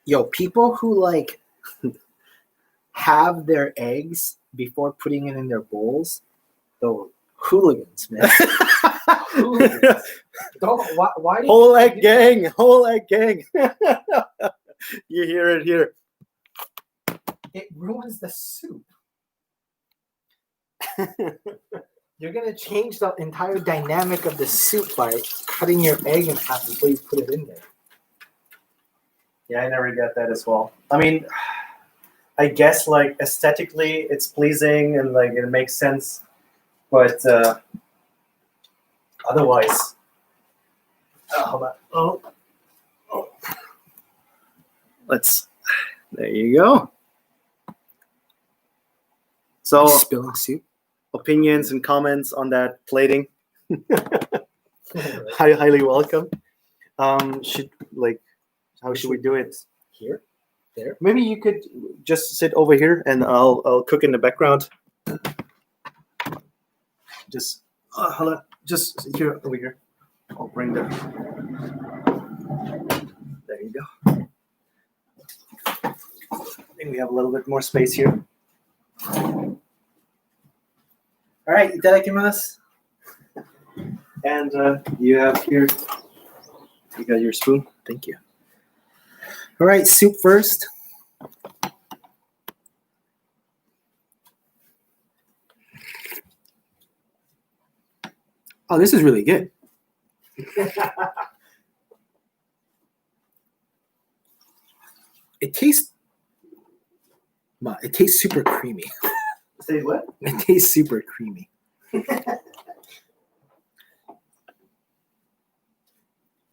Yo, people who have their eggs before putting it in their bowls, though hooligans, man. Hooligans. Why do you Whole egg gang, whole egg gang. You hear it here. It ruins the soup. You're gonna change the entire dynamic of the soup by cutting your egg in half before you put it in there. Yeah, I never get that as well. I mean, I guess aesthetically it's pleasing and it makes sense, but otherwise, hold on. Oh. There you go. So Spilling soup. opinions and comments on that plating, highly welcome. How should we do it? Here, there. Maybe you could just sit over here and I'll cook in the background. Just hold on. Just sit here over here. I'll bring the. There you go. I think we have a little bit more space here. All right, itadakimasu. And you have here. You got your spoon. Thank you. All right, soup first. Oh, this is really good. It tastes super creamy. Say what? It tastes super creamy.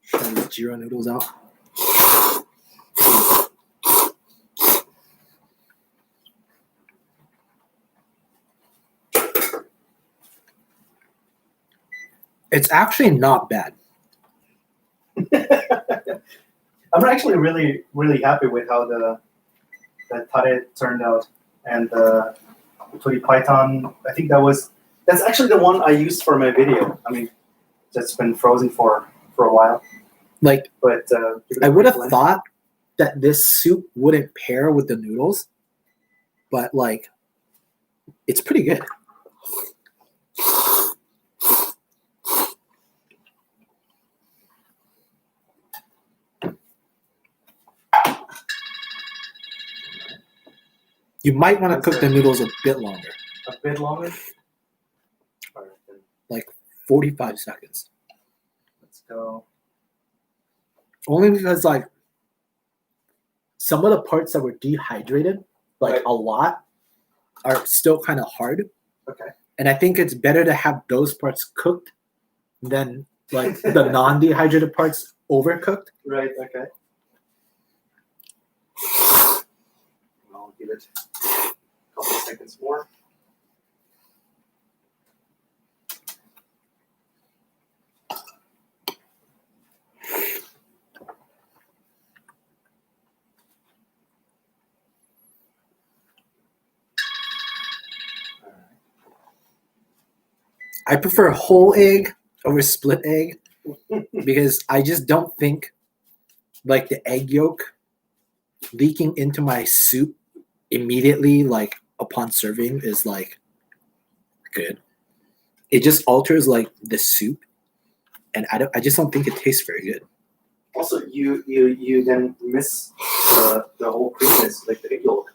Try these Jiro noodles out. It's actually not bad. I'm actually really, really happy with how the Tare turned out, and the Tori Python. I think that's actually the one I used for my video. I mean, that's been frozen for a while. Like, But I would have thought that this soup wouldn't pair with the noodles, but it's pretty good. You might want to cook the noodles a bit longer. A bit longer. All right, then 45 seconds. let's go. Only because some of the parts that were dehydrated, Right. a lot, are still kind of hard. Okay. And I think it's better to have those parts cooked than the non-dehydrated parts overcooked. Right. Okay. I'll give it a couple seconds more. I prefer whole egg over split egg because I just don't think the egg yolk leaking into my soup immediately upon serving is good. It just alters like the soup, and I just don't think it tastes very good. Also, you then miss the whole creaminess, like the egg yolk,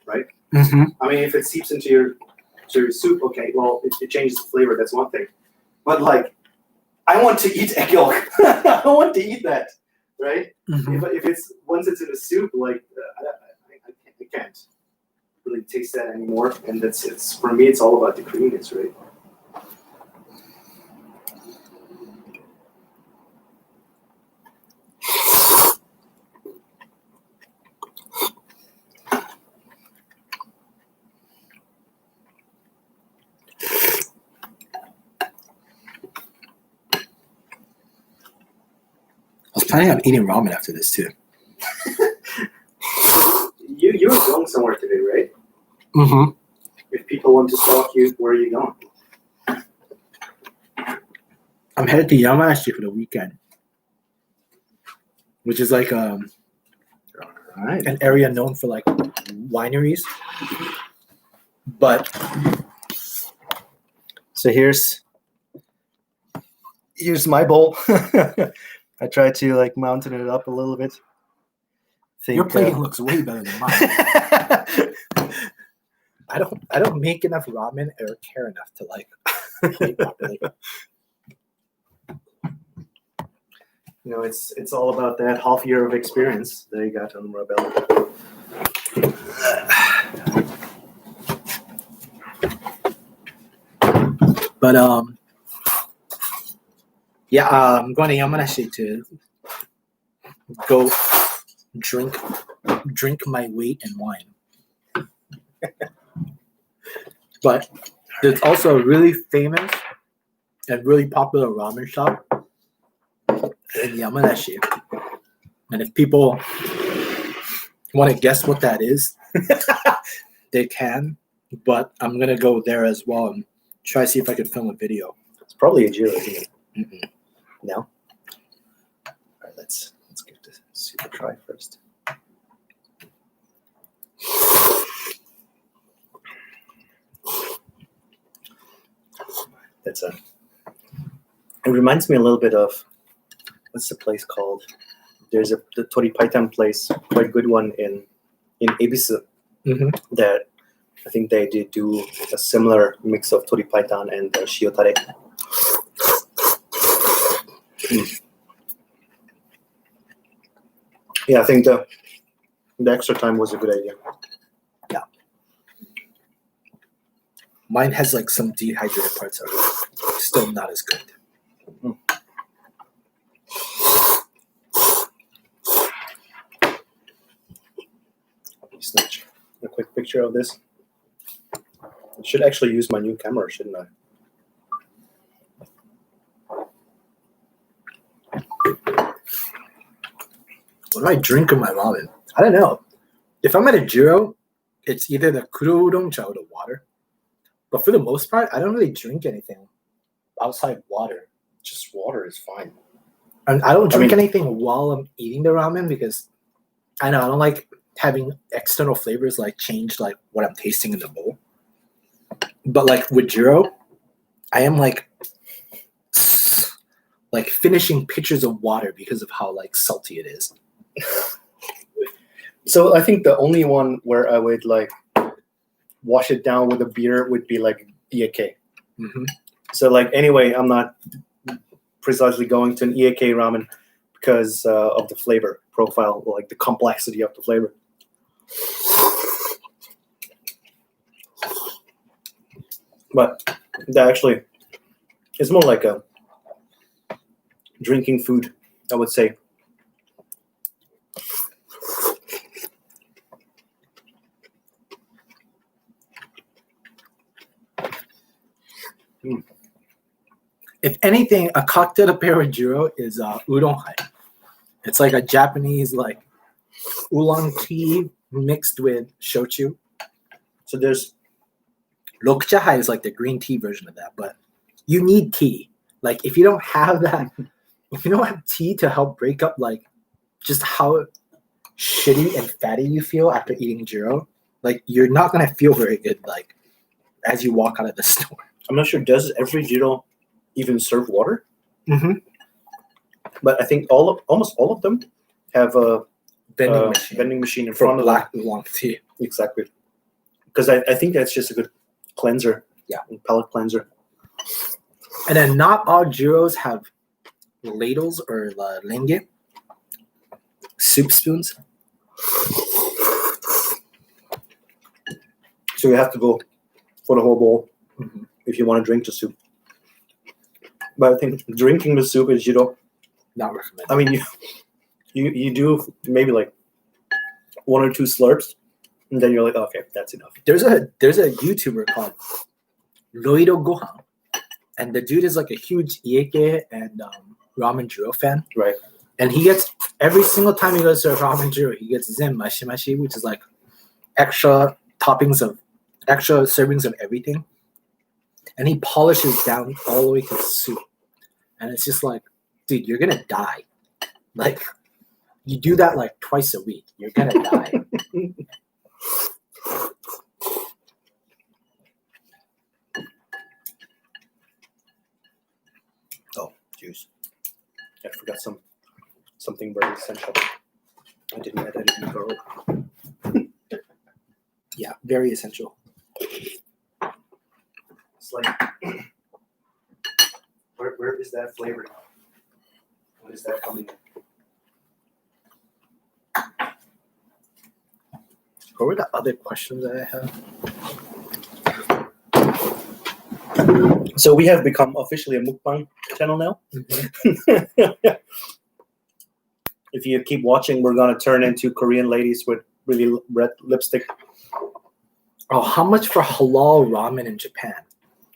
right? Mm-hmm. I mean, if it seeps into your soup, okay, well, it changes the flavor. That's one thing. But like, I want to eat egg yolk. I want to eat that, right? Mm-hmm. If it's once it's in a soup, like I can't really taste that anymore. And it's for me, it's all about the creaminess, right? I was planning on eating ramen after this too. You were going somewhere today, right? Mm-hmm. If people want to stalk you, where are you going? I'm headed to Yamanashi for the weekend, which is like All right. an area known for like wineries. But So here's my bowl. I tried to like mountain it up a little bit. your plating looks way better than mine. I don't make enough ramen or care enough to like plate properly. You know, it's all about that half year of experience that you got on Rabel. But yeah, I'm going to Yamanashi to go drink my weight in wine. But there's also a really famous and really popular ramen shop in Yamanashi. And if people want to guess what that is, they can. But I'm going to go there as well and try to see if I can film a video. It's probably a Jiro, isn't it? Mm-mm. No? All right, let's give this a super try first. It reminds me a little bit of, what's the place called? There's the Tori Paitan place, quite good one in Ebisu, that I think they did do a similar mix of Tori Paitan and Shio Tare. Yeah, I think the extra time was a good idea. Yeah. Mine has like some dehydrated parts of it. Still not as good. Let me snatch a quick picture of this. I should actually use my new camera, shouldn't I? What do I drink in my ramen? I don't know. If I'm at a Jiro, it's either the kuro udon cha or the water. But for the most part, I don't really drink anything outside water. Just water is fine. And I don't drink anything while I'm eating the ramen because I don't like having external flavors like change like what I'm tasting in the bowl. But like with Jiro, I am like finishing pitchers of water because of how like salty it is. So I think the only one where I would like wash it down with a beer would be like EAK. Mm-hmm. So like anyway, I'm not precisely going to an EAK ramen because of the flavor profile, like the complexity of the flavor. But that actually is more like a drinking food, I would say. If anything, a cocktail to pair with Jiro is udon hai. It's like a Japanese like oolong tea mixed with shochu. So there's Rokcha hai is like the green tea version of that, but you need tea. Like if you don't have that, if you don't have tea to help break up like just how shitty and fatty you feel after eating Jiro, like you're not gonna feel very good like as you walk out of the store. I'm not sure, does every Jiro even serve water? Mm-hmm. But I think almost all of them have a vending machine in for front of black oolong tea. them. Exactly. Because I think that's just a good cleanser. Yeah. Palate cleanser. And then not all Jiros have ladles or lenge, soup spoons. So you have to go for the whole bowl Mm-hmm. if you want to drink the soup. But I think drinking the soup is Jiro. Not recommended. I mean, you do maybe like 1 or 2 slurps, and then you're like, okay, that's enough. There's a YouTuber called Roido Gohan, and the dude is like a huge Ieke and ramen Jiro fan. Right. And he gets every single time he goes to a ramen Jiro, he gets zen mashi, which is like extra servings of everything. And he polishes down all the way to the soup. And it's just like, dude, you're gonna die. Like, you do that like twice a week, you're gonna die. Oh, juice. I forgot something very essential. I didn't add it in the garlic. Yeah, very essential. It's like, where is that flavor? What is that coming in? What were the other questions that I have? So we have become officially a mukbang channel now. Mm-hmm. If you keep watching, we're gonna turn into Korean ladies with really red lipstick. Oh, how much for halal ramen in Japan?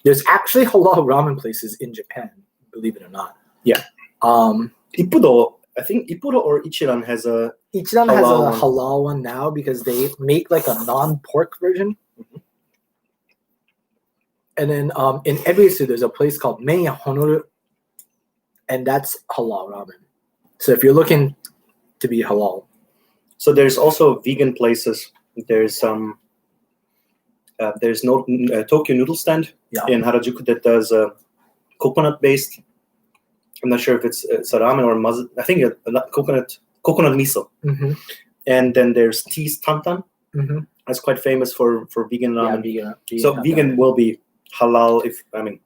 There's actually halal ramen places in Japan, believe it or not. Yeah. Ippudo, I think Ippudo or Ichiran has a Ichiran has a halal one. halal one now because they make like a non-pork version. Mhm. And then in Ebisu, there's a place called Meiya Honoru, and that's halal ramen. So if you're looking to be halal, So there's also vegan places. There's no Tokyo Noodle stand in Harajuku that does coconut based. I'm not sure if it's a ramen or I think coconut miso. mm-hmm. And then there's Tea's Tantan. Mm-hmm. That's quite famous for vegan ramen. Yeah, vegan. So vegan will be halal And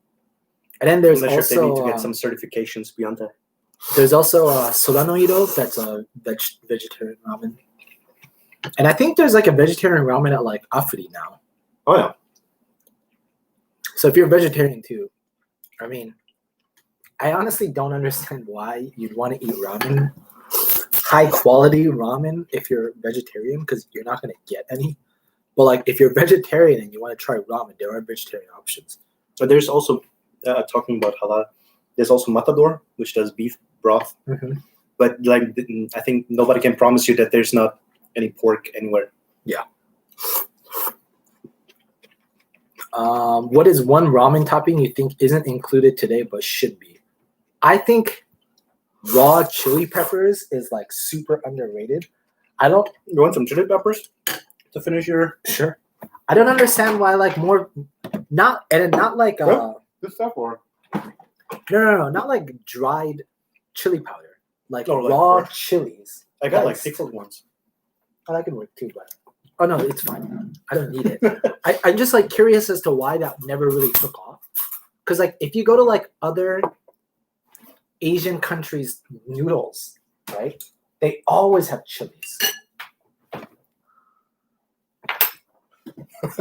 then there's I'm not sure if they need also to get some certifications beyond that. there's also Soranoiro, that's a vegetarian ramen. And I think there's like a vegetarian ramen at like Afuri now. Oh yeah. So if you're vegetarian too, I mean, I honestly don't understand why you'd want to eat ramen, high quality ramen, if you're vegetarian, because you're not going to get any. But like if you're vegetarian and you want to try ramen, there are vegetarian options. But there's also talking about halal. There's also Matador, which does beef broth. Mm-hmm. But like I think nobody can promise you that there's not any pork anywhere. Yeah. What is one ramen topping you think isn't included today but should be? I think raw chili peppers is like super underrated. You want some chili peppers to finish your? Sure. I don't understand why like more not like Good stuff, or no, not like dried chili powder, like like raw fresh. chilies. I got like That's- pickled ones. Oh, that can work too, but oh no, it's fine. I don't need it. I'm just like curious as to why that never really took off. Because like if you go to like other Asian countries' noodles, right? They always have chilies.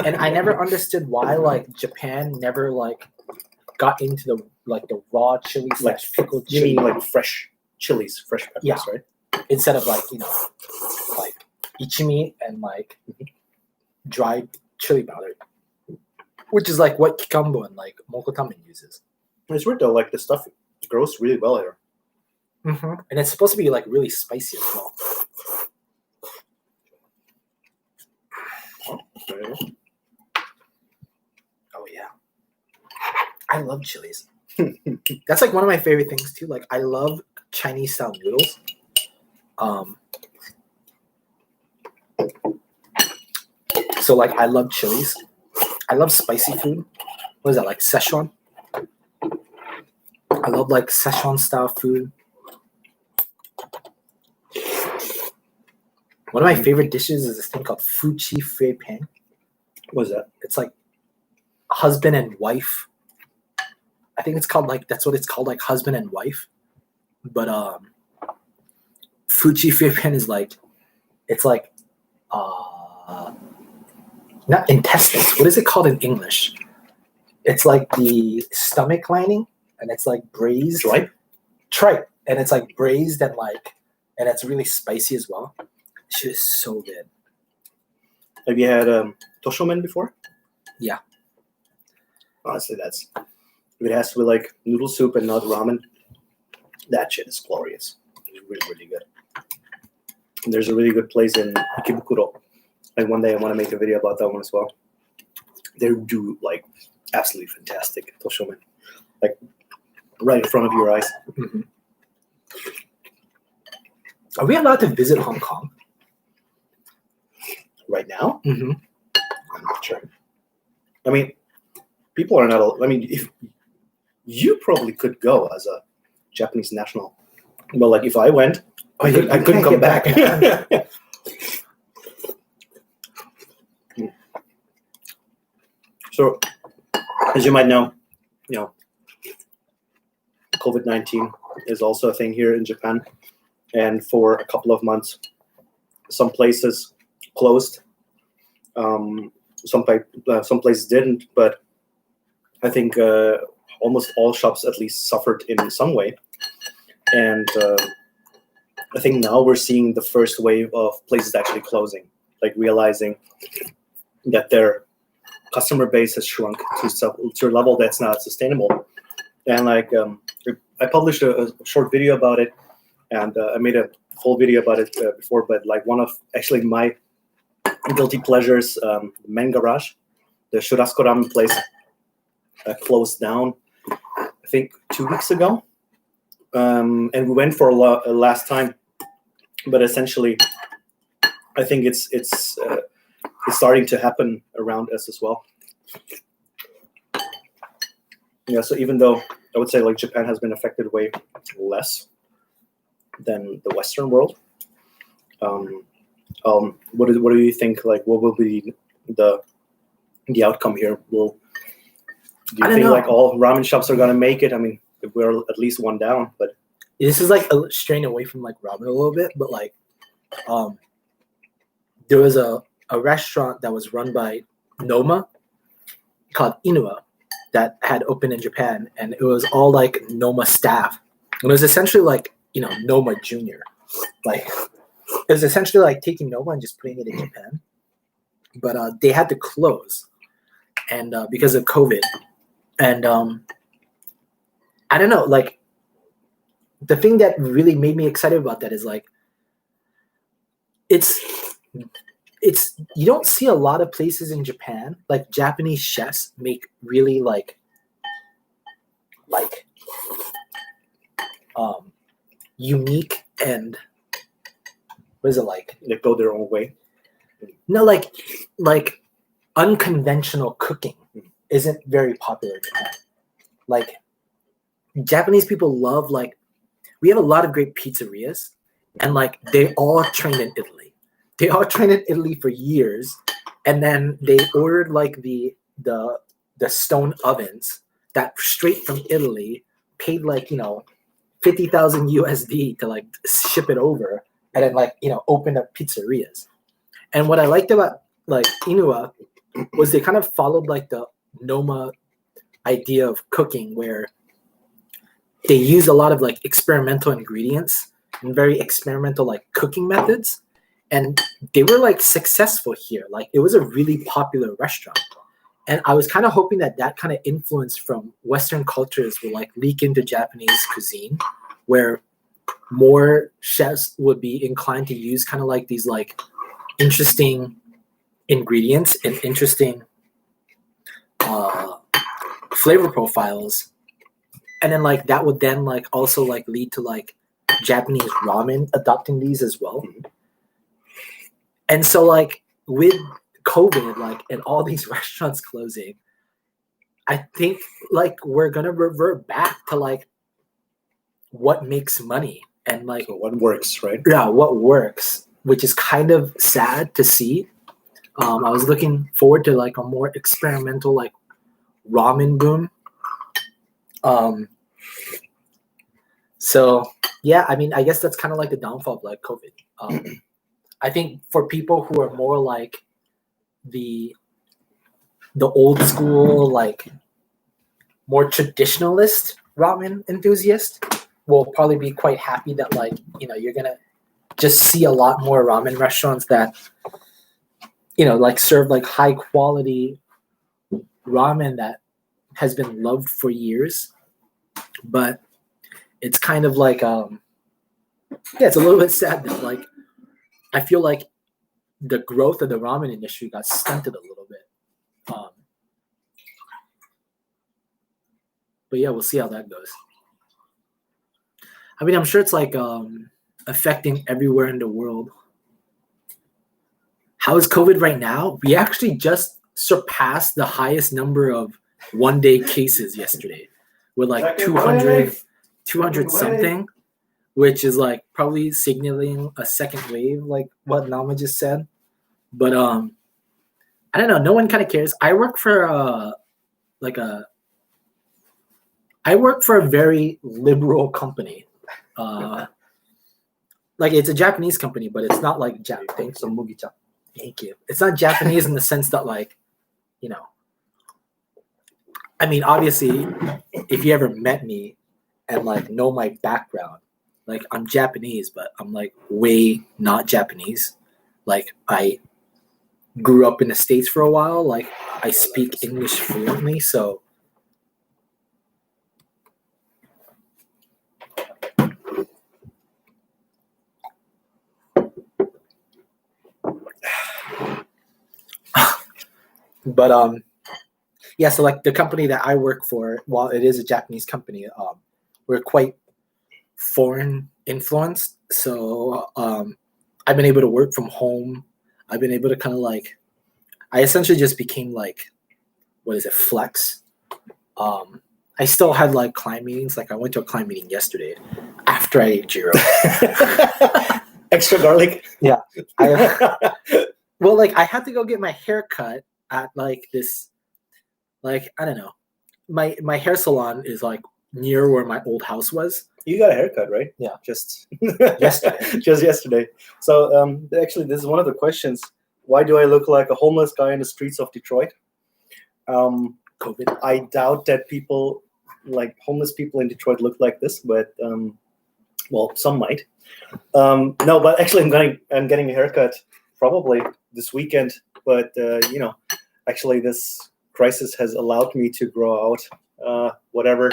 And I never understood why like Japan never like got into the raw chili Like slash pickled You chili mean like fresh chilies, fresh peppers, Yeah. right? instead of like like ichimi and like dried chili powder, which is like what kikambo and like mokotamen uses. It's weird though. Like the stuff grows really well here. Mm-hmm. And it's supposed to be like really spicy as well. Oh yeah, I love chilies. That's like one of my favorite things too. Like I love Chinese style noodles. So like I love chilies. I love spicy food. what is that, like Szechuan? I love like Szechuan style food. One of my favorite dishes is this thing called fuchi fei pang. What is that? It's like husband and wife. I think it's called like, that's what it's called, like husband and wife. But fuchi fei pang is like, it's like not intestines. What is it called in English? It's like the stomach lining, and it's like braised. Tripe. And it's like braised and like, and it's really spicy as well. Shit is so good. Have you had toshomen before? Yeah. Honestly, if it has to be like noodle soup and not ramen, that shit is glorious. It's really, really good. And there's a really good place in Ikebukuro. Like one day I want to make a video about that one as well. They do like absolutely fantastic toshomen, like right in front of your eyes. Mm-hmm. Are we allowed to visit Hong Kong right now? Mm-hmm. I'm not sure. I mean, people are not. I mean, if you probably could go as a Japanese national, but like if I went, I couldn't come back. So, as you might know, COVID-19 is also a thing here in Japan, and for a couple of months, some places closed. Some places didn't, but I think almost all shops at least suffered in some way. And I think now we're seeing the first wave of places actually closing, like realizing that their customer base has shrunk to a level that's not sustainable. And like I published a short video about it, and I made a full video about it before. But like one of actually my guilty pleasures, Men Garage, the Shurasuko ramen place, closed down, I think 2 weeks ago, and we went for a last time. But essentially, I think it's starting to happen around us as well. Yeah. So even though I would say like Japan has been affected way less than the Western world, what do you think? Like, what will be the outcome here? Do you think like all ramen shops are gonna make it? I mean, we're at least one down, but this is like straying away from like ramen a little bit, but like, there was a restaurant that was run by Noma called Inua that had opened in Japan, and it was all like Noma staff. And it was essentially like, Noma Junior. Like, it was essentially like taking Noma and just putting it in Japan. But they had to close, and because of COVID. And I don't know, like, the thing that really made me excited about that is like, it's you don't see a lot of places in Japan, like Japanese chefs make really like unique and what is it like? They go their own way. No, like unconventional cooking isn't very popular in Japan. Like Japanese people love, like, we have a lot of great pizzerias, and like they all trained in Italy. They all trained in Italy for years, and then they ordered like the stone ovens that straight from Italy, paid like 50,000 USD to like ship it over, and then like opened up pizzerias. And what I liked about like Inua was they kind of followed like the Noma idea of cooking, where they use a lot of like experimental ingredients and very experimental like cooking methods, and they were like successful here. Like, it was a really popular restaurant, and I was kind of hoping that kind of influence from Western cultures will like leak into Japanese cuisine, where more chefs would be inclined to use kind of like these like interesting ingredients and interesting flavor profiles. And then like that would then like also like lead to like Japanese ramen adopting these as well. And so like with COVID, like, and all these restaurants closing, I think like we're gonna revert back to like what makes money and like So what works, right? yeah, what works, which is kind of sad to see. I was looking forward to like a more experimental like ramen boom. So yeah, I mean, I guess that's kind of like the downfall of like COVID. I think for people who are more like the old school, like more traditionalist ramen enthusiast, will probably be quite happy that like you're gonna just see a lot more ramen restaurants that like serve like high quality ramen that has been loved for years. But it's kind of like it's a little bit sad that like I feel like the growth of the ramen industry got stunted a little bit. But yeah, we'll see how that goes. I mean, I'm sure it's like affecting everywhere in the world. How is COVID right now? We actually just surpassed the highest number of one-day cases yesterday with like 200 something, which is like probably signaling a second wave, like what Nama just said. But I don't know. No one kind of cares. I work for a very liberal company. Like it's a Japanese company, but it's not like Japanese. Thank you. It's not Japanese in the sense that like, I mean, obviously, if you ever met me and like know my background, like I'm Japanese, but I'm like way not Japanese. Like I grew up in the States for a while. Like I speak English fluently, so but yeah, so like the company that I work for, while it is a Japanese company, we're quite foreign influenced. So I've been able to work from home. I've been able to kind of like, I essentially just became like, flex. I still had like client meetings. Like I went to a client meeting yesterday after I ate Jiro. Extra garlic. Yeah. Well, like I had to go get my hair cut at like this, like, I don't know. My hair salon is like near where my old house was. You got a haircut, right? Yeah. Just yesterday. Just yesterday. So actually, this is one of the questions. Why do I look like a homeless guy in the streets of Detroit? COVID. I doubt that people, like homeless people in Detroit, look like this, but well, some might. No, but actually, I'm getting a haircut probably this weekend. But actually, this crisis has allowed me to grow out whatever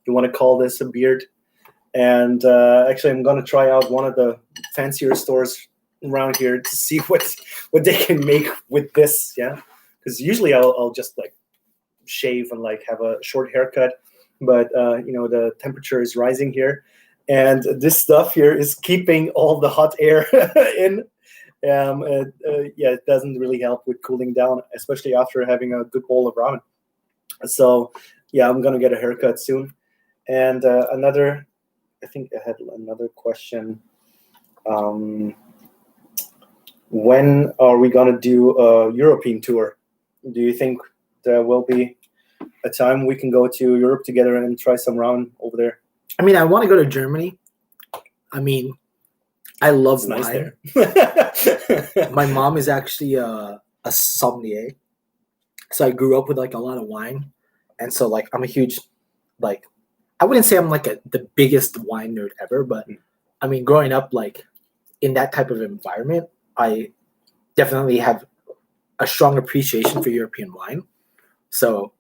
you want to call this, a beard. And actually, I'm gonna try out one of the fancier stores around here to see what they can make with this. Yeah, because usually I'll just like shave and like have a short haircut, but the temperature is rising here, and this stuff here is keeping all the hot air in. It doesn't really help with cooling down, especially after having a good bowl of ramen. So yeah, I'm gonna get a haircut soon. And I think I had another question. When are we gonna do a European tour? Do you think there will be a time we can go to Europe together and try some ramen over there? I mean, I want to go to Germany. I mean, I love It's wine. nice there. My mom is actually a sommelier, so I grew up with like a lot of wine, and so like I'm a huge, like, I wouldn't say I'm like the biggest wine nerd ever, but I mean, growing up like in that type of environment, I definitely have a strong appreciation for European wine. So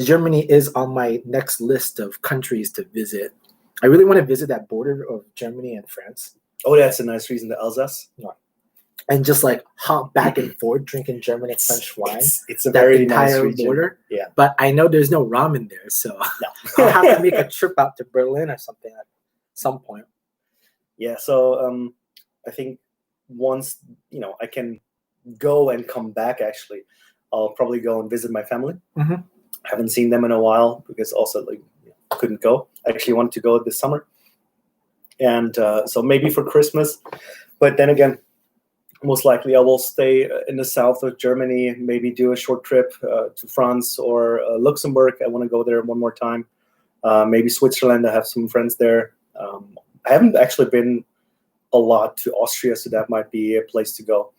Germany is on my next list of countries to visit. I really want to visit that border of Germany and France. Oh, that's a nice reason, the Alsace. And just like hop back and forth drinking German and French wine. It's a very nice entire region. border. Yeah. But I know there's no ramen there, so No. I'll have to make a trip out to Berlin or something at some point. Yeah, so I think once I can go and come back, actually, I'll probably go and visit my family. Mhm. Haven't seen them in a while because also like couldn't go. I actually wanted to go this summer, and so maybe for Christmas. But then again, most likely I will stay in the south of Germany. Maybe do a short trip to France or Luxembourg. I want to go there one more time. Maybe Switzerland. I have some friends there. I haven't actually been a lot to Austria, so that might be a place to go.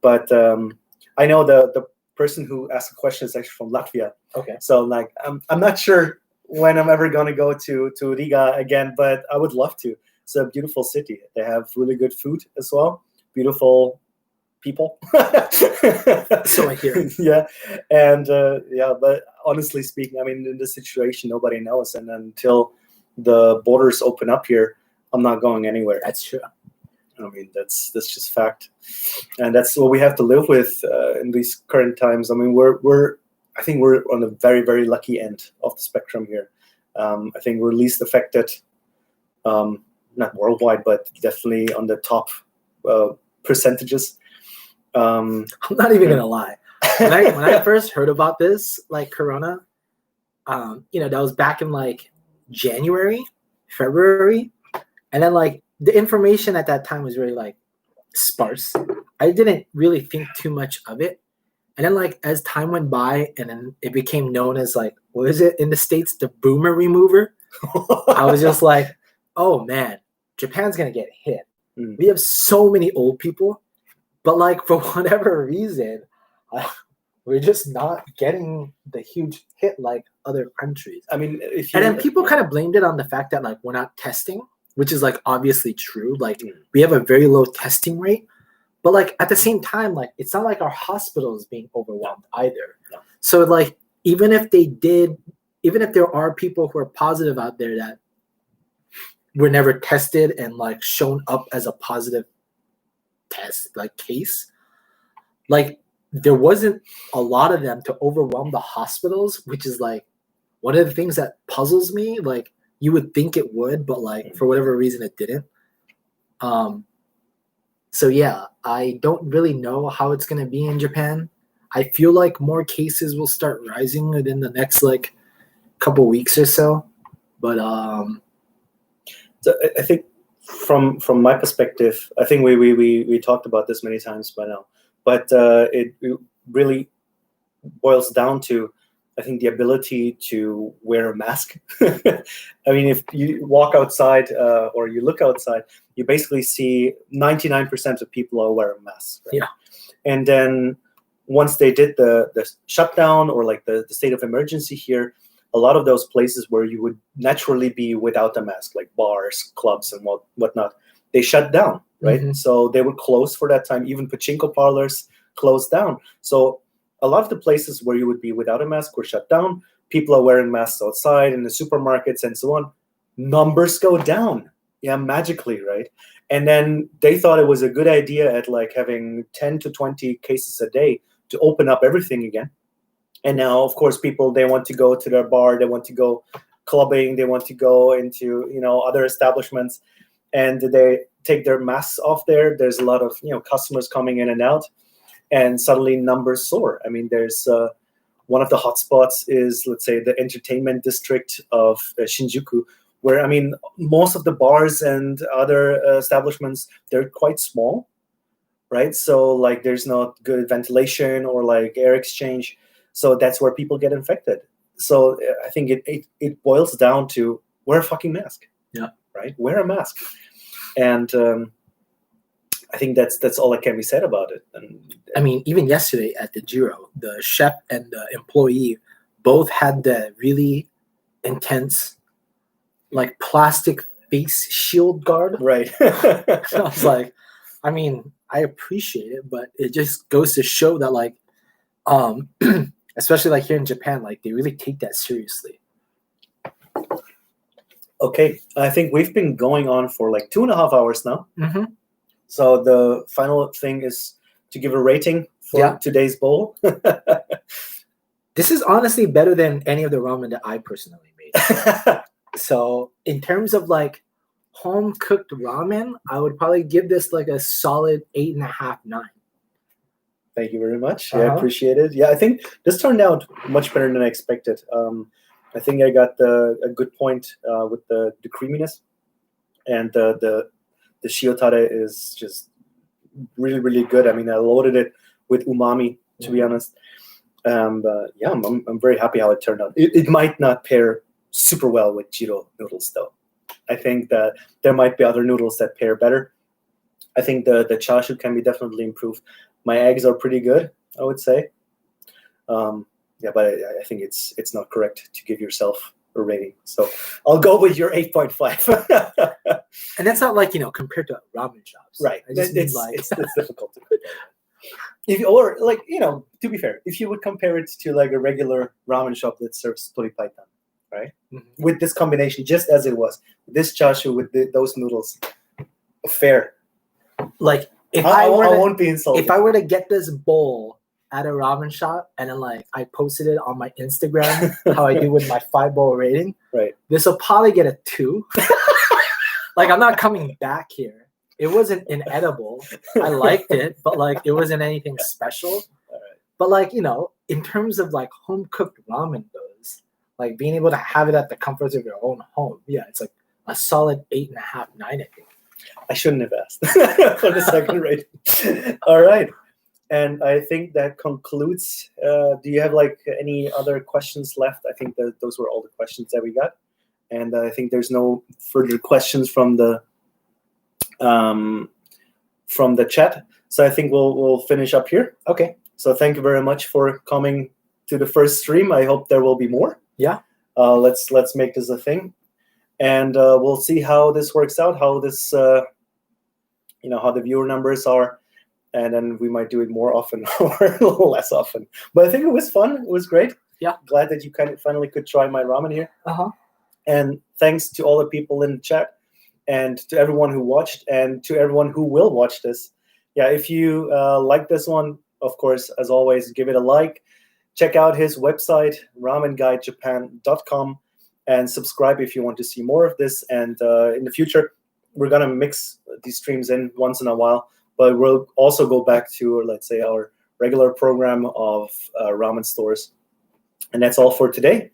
But I know the person who asked the question is actually from Latvia. Okay. So like I'm not sure when I'm ever going to go to Riga again, but I would love to. It's a beautiful city. They have really good food as well. Beautiful people. So I hear. Yeah, and but honestly speaking, I mean, in this situation, nobody knows, and until the borders open up here, I'm not going anywhere. That's true. I mean, that's just fact, and that's what we have to live with in these current times. I mean, I think we're on a very, very lucky end of the spectrum here. I think we're least affected, not worldwide, but definitely on the top percentages. I'm not even gonna lie. When I first heard about this, like Corona, that was back in like January, February, and then like the information at that time was really like sparse. I didn't really think too much of it. And then like as time went by and then it became known as like, what is it in the States, the boomer remover? I was just like, oh man, Japan's gonna get hit. We have so many old people, but like for whatever reason, we're just not getting the huge hit like other countries. I mean, and then people kind of blamed it on the fact that like we're not testing, which is like obviously true. Like we have a very low testing rate, but like at the same time, like it's not like our hospital is being overwhelmed either. No. So like even if there are people who are positive out there that were never tested and like shown up as a positive test like case, like there wasn't a lot of them to overwhelm the hospitals, which is like one of the things that puzzles me. Like you would think it would, but like for whatever reason it didn't. So yeah, I don't really know how it's gonna be in Japan. I feel like more cases will start rising within the next like couple weeks or so. But so I think from my perspective, I think we talked about this many times by now, but it really boils down to, I think, the ability to wear a mask. I mean, if you walk outside or you look outside, you basically see 99% of people are wearing masks. Right? Yeah. And then once they did the shutdown or like the state of emergency here, a lot of those places where you would naturally be without a mask, like bars, clubs, and whatnot, they shut down, right? Mm-hmm. So they were closed for that time. Even pachinko parlors closed down. So a lot of the places where you would be without a mask were shut down. People are wearing masks outside in the supermarkets and so on. Numbers go down, magically, right? And then they thought it was a good idea at like having 10 to 20 cases a day to open up everything again. And now, of course, people, they want to go to their bar, they want to go clubbing, they want to go into, other establishments, and they take their masks off there. There's a lot of, customers coming in and out, and suddenly numbers soar. I mean, there's one of the hotspots is, let's say, the entertainment district of Shinjuku, where, I mean, most of the bars and other establishments, they're quite small, right? So, like, there's not good ventilation or, like, air exchange. So that's where people get infected. So I think it boils down to wear a fucking mask. Yeah. Right? Wear a mask. And I think that's all that can be said about it. And I mean, even yesterday at the Jiro, the chef and the employee both had the really intense, like plastic face shield guard. Right. I was like, I mean, I appreciate it, but it just goes to show that like, especially like here in Japan, like they really take that seriously. Okay, I think we've been going on for like 2.5 hours now. Mm-hmm. So the final thing is to give a rating for today's bowl. This is honestly better than any of the ramen that I personally made. So in terms of like home cooked ramen, I would probably give this like a solid 8.5, 9. Thank you very much. Yeah, I Uh-huh. appreciate it. Yeah, I think this turned out much better than I expected. I think I got a good point with the creaminess, and the shio tare is just really, really good. I mean, I loaded it with umami, to be honest. Yeah, I'm very happy how it turned out. It might not pair super well with Jiro noodles, though. I think that there might be other noodles that pair better. I think the chashu can be definitely improved. My eggs are pretty good, I would say. Yeah, but I think it's not correct to give yourself a rating. So I'll go with your 8.5. And that's not like, compared to ramen shops. Right. I just mean It's difficult to compare. Or like, to be fair, if you would compare it to like a regular ramen shop that serves tori paitan, right? Mm-hmm. With this combination, just as it was, this chashu with those noodles, fair. Like if I I won't be insulted. if I were to get this bowl at a ramen shop and then like I posted it on my Instagram, how I do with my 5-bowl rating, right, this will probably get a 2. Like I'm not coming back here. It wasn't inedible. I liked it, but like it wasn't anything special. Right. But like, in terms of like home cooked ramen goes, like being able to have it at the comforts of your own home, yeah, it's like a solid 8.5, 9, I think. I shouldn't have asked for the second rating. All right. And I think that concludes. Do you have like any other questions left? I think that those were all the questions that we got. And I think there's no further questions from the chat. So I think we'll finish up here. Okay. So thank you very much for coming to the first stream. I hope there will be more. Yeah. Let's make this a thing. And we'll see how this works out, how this, how the viewer numbers are. And then we might do it more often or a little less often. But I think it was fun. It was great. Yeah. Glad that you finally could try my ramen here. Uh-huh. And thanks to all the people in the chat and to everyone who watched and to everyone who will watch this. Yeah, if you like this one, of course, as always, give it a like. Check out his website, ramenguidejapan.com, and subscribe if you want to see more of this. And in the future, we're going to mix these streams in once in a while. But we'll also go back to, let's say, our regular program of ramen stores. And that's all for today.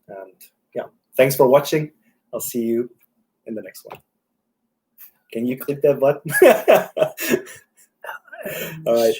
And yeah, thanks for watching. I'll see you in the next one. Can you click that button? All right.